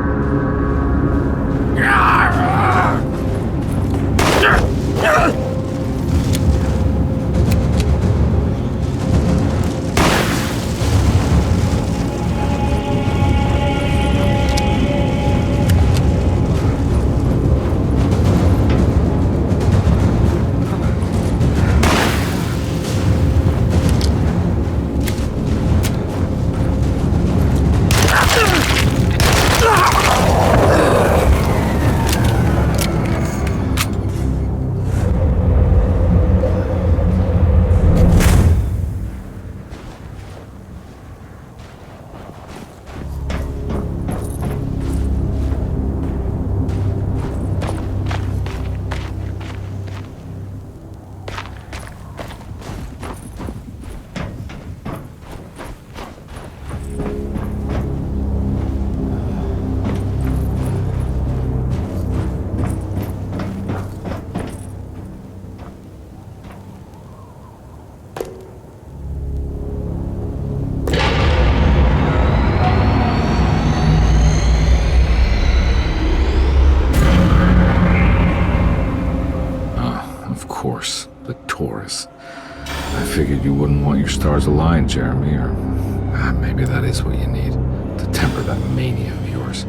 Of course, the Taurus. I figured you wouldn't want your stars aligned, Jeremy, or maybe that is what you need to temper that mania of yours.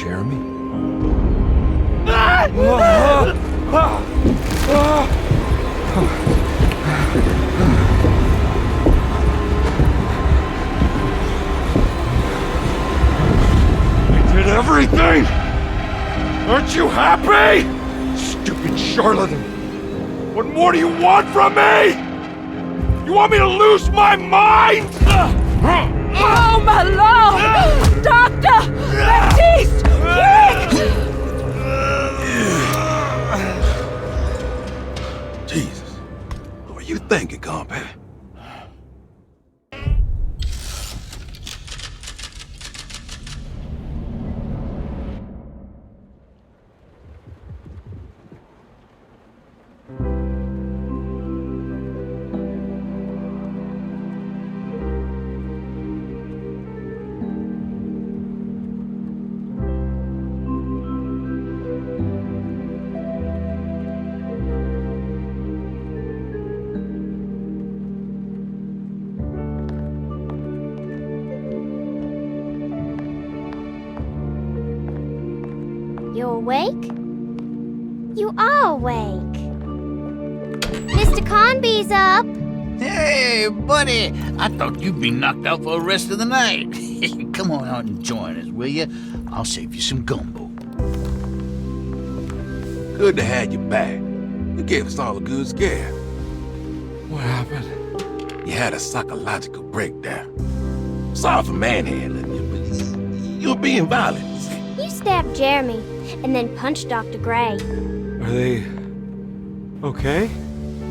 Jeremy? I did everything! Aren't you happy? Stupid charlatan! What more do you want from me? You want me to lose my mind? Oh, my lord! Doctor! Baptiste! Quick! Jesus. What were you thinking, Carnby? You awake? You are awake. Mr. Carnby's up. Hey, buddy! I thought you'd be knocked out for the rest of the night. Come on out and join us, will you? I'll save you some gumbo. Good to have you back. You gave us all a good scare. What happened? You had a psychological breakdown. Sorry for manhandling you, but you're being violent. You stabbed Jeremy and then punched Dr. Gray. Are they... okay?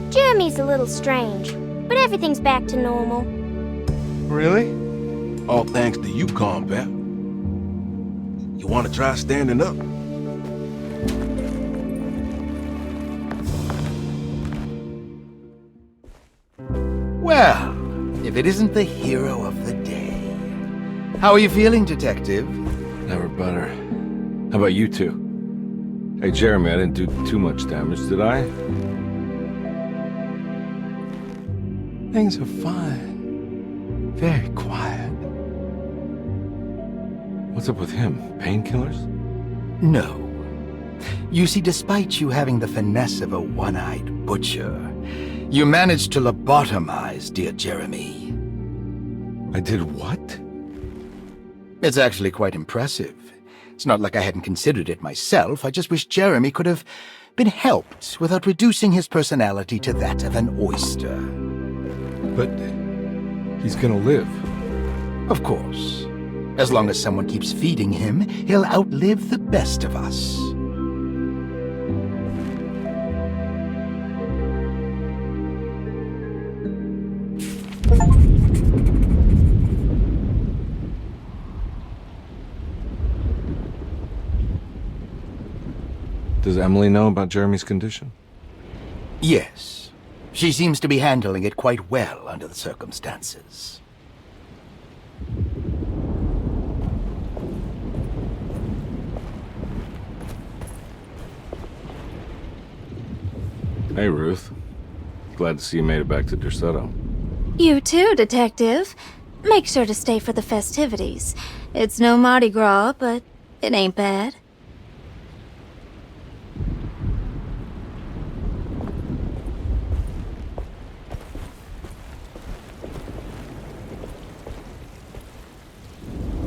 Jeremy's a little strange, but everything's back to normal. Really? All thanks to you, Carnby. You want to try standing up? Well, if it isn't the hero of the day. How are you feeling, Detective? Never better. How about you two? Hey, Jeremy, I didn't do too much damage, did I? Things are fine. Very quiet. What's up with him? Painkillers? No. You see, despite you having the finesse of a one-eyed butcher, you managed to lobotomize dear Jeremy. I did what? It's actually quite impressive. It's not like I hadn't considered it myself. I just wish Jeremy could have been helped without reducing his personality to that of an oyster. But he's gonna live. Of course. As long as someone keeps feeding him, he'll outlive the best of us. Does Emily know about Jeremy's condition? Yes. She seems to be handling it quite well under the circumstances. Hey, Ruth. Glad to see you made it back to Derceto. You too, Detective. Make sure to stay for the festivities. It's no Mardi Gras, but it ain't bad.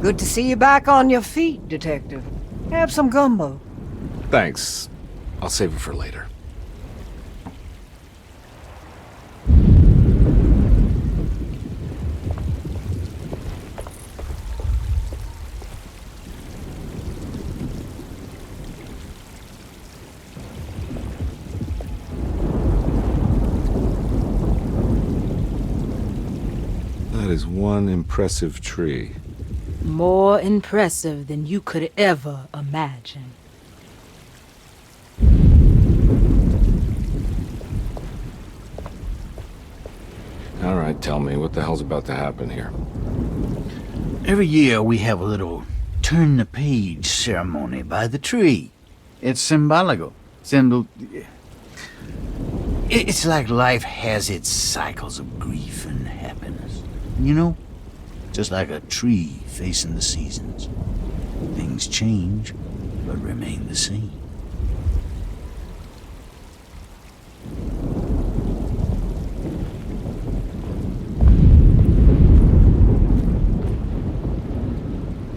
Good to see you back on your feet, Detective. Have some gumbo. Thanks. I'll save it for later. That is one impressive tree. More impressive than you could ever imagine. All right, tell me, what the hell's about to happen here? Every year we have a little turn-the-page ceremony by the tree. It's symbolical. It's like life has its cycles of grief and happiness. You know? Just like a tree facing the seasons. Things change, but remain the same.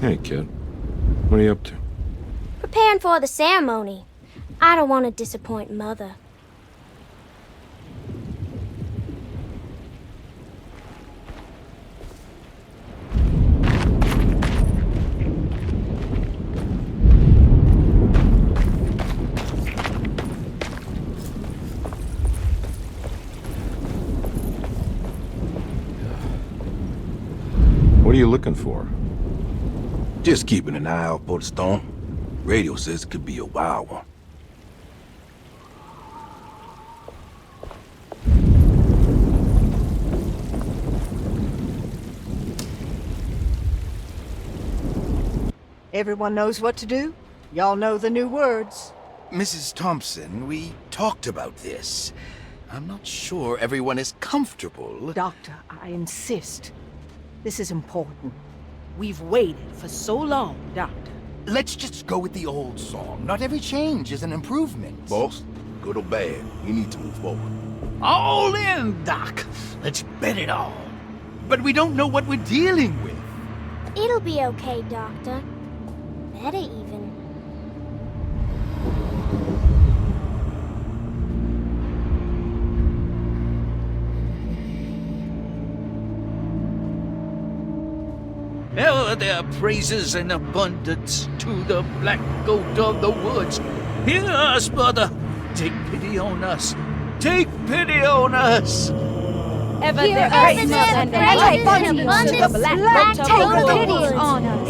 Hey, kid. What are you up to? Preparing for the ceremony. I don't want to disappoint Mother. What are you looking for? Just keeping an eye out for the storm. Radio says it could be a wild one. Everyone knows what to do? Y'all know the new words. Mrs. Thompson, we talked about this. I'm not sure everyone is comfortable. Doctor, I insist. This is important. We've waited for so long, Doctor. Let's just go with the old song. Not every change is an improvement. Boss, good or bad, we need to move forward. All in, Doc. Let's bet it all. But we don't know what we're dealing with. It'll be okay, Doctor. Better even. Ever there praises and abundance to the black goat of the woods. Hear us, brother. Take pity on us. Take pity on us. Ever there praises and abundance to the black goat of the woods.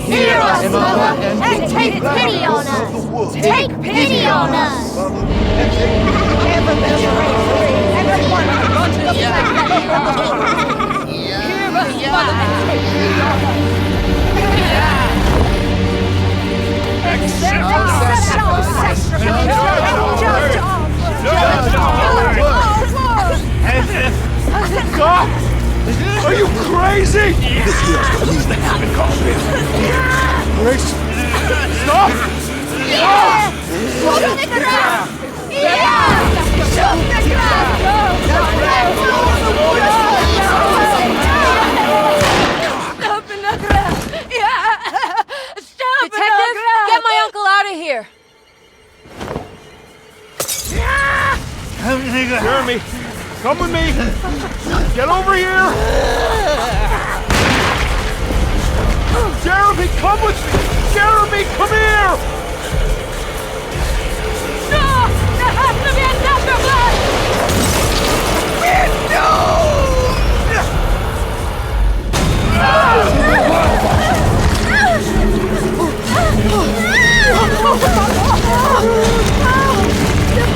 Hear us, Mother, and take pity on us. Take pity on us. Ever there praises and abundance to the black goat of the woods. Hear us, Mother, and take pity on us. Stop! Are you crazy? This here's what needs to happen, Carnby. Grace! Stop! Shoot the ground! Shoot the ground! Stop in the ground! Stop! Detective, get my uncle out of here! Jeremy, come with me! Get over here! Jeremy, come with me! Jeremy, come here! No! There has to be a doctor blood!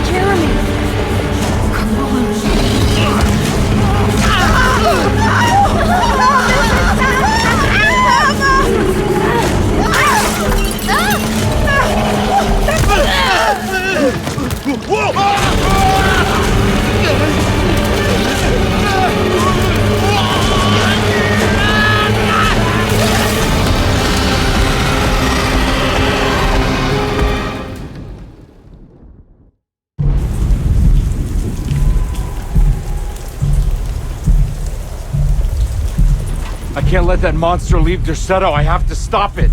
Jeremy! Come on. I can't let that monster leave Derceto. I have to stop it.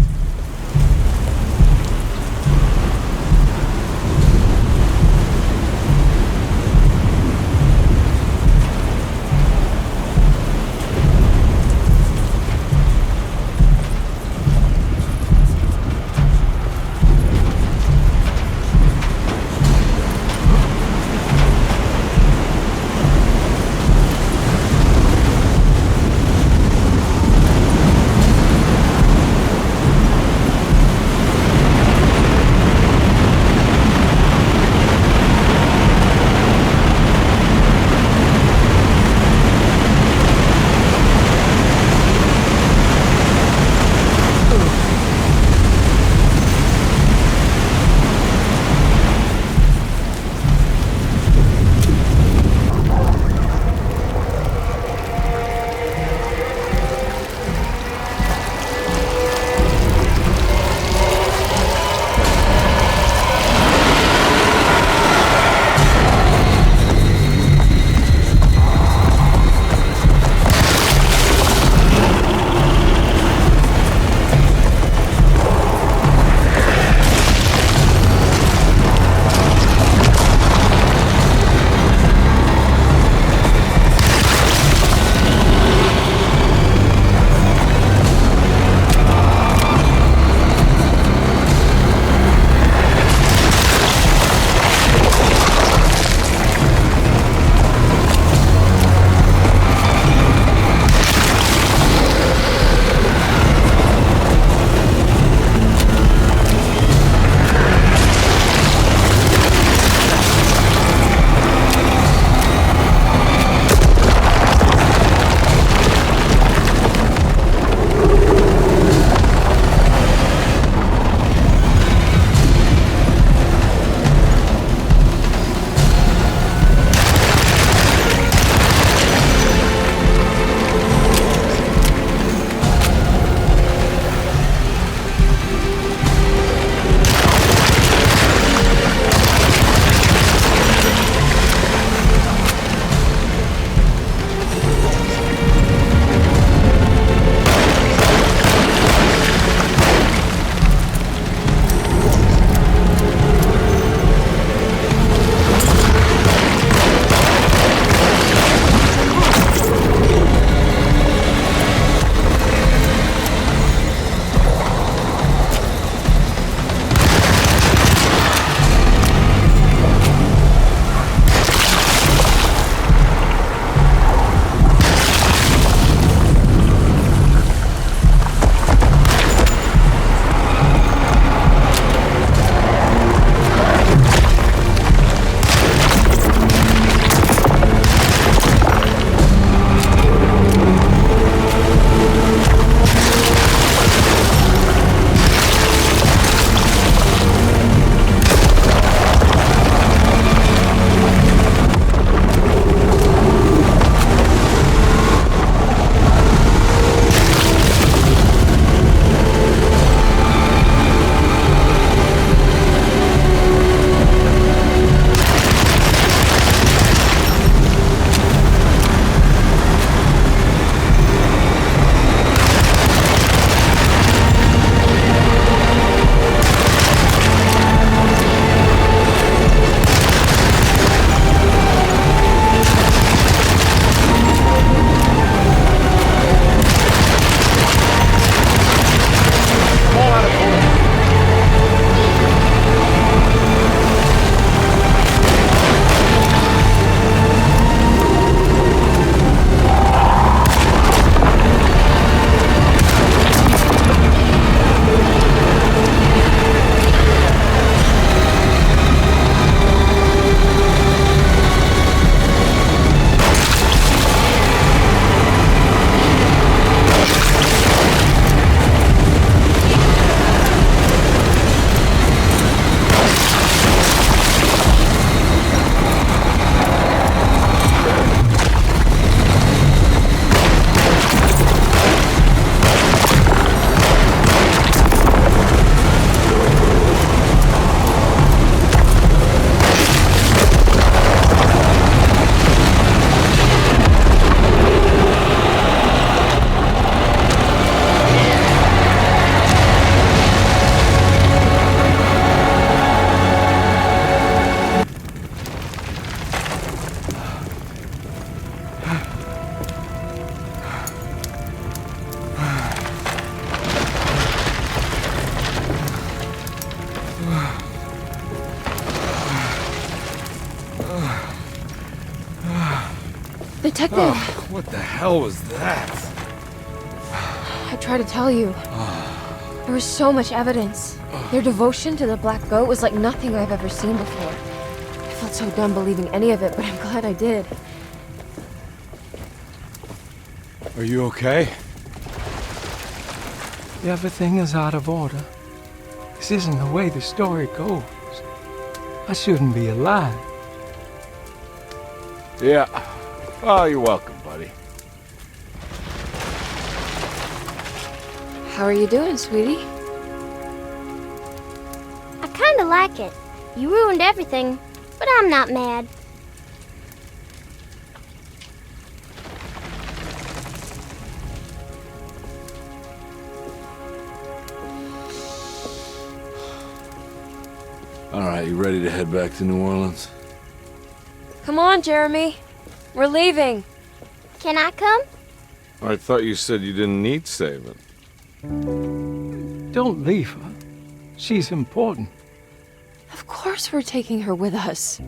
Detective! Oh, what the hell was that? I tried to tell you. There was so much evidence. Their devotion to the Black Goat was like nothing I've ever seen before. I felt so dumb believing any of it, but I'm glad I did. Are you okay? Everything is out of order. This isn't the way the story goes. I shouldn't be alive. Yeah. Oh, you're welcome, buddy. How are you doing, sweetie? I kinda like it. You ruined everything, but I'm not mad. All right, you ready to head back to New Orleans? Come on, Jeremy. We're leaving. Can I come? I thought you said you didn't need saving. Don't leave her. She's important. Of course we're taking her with us.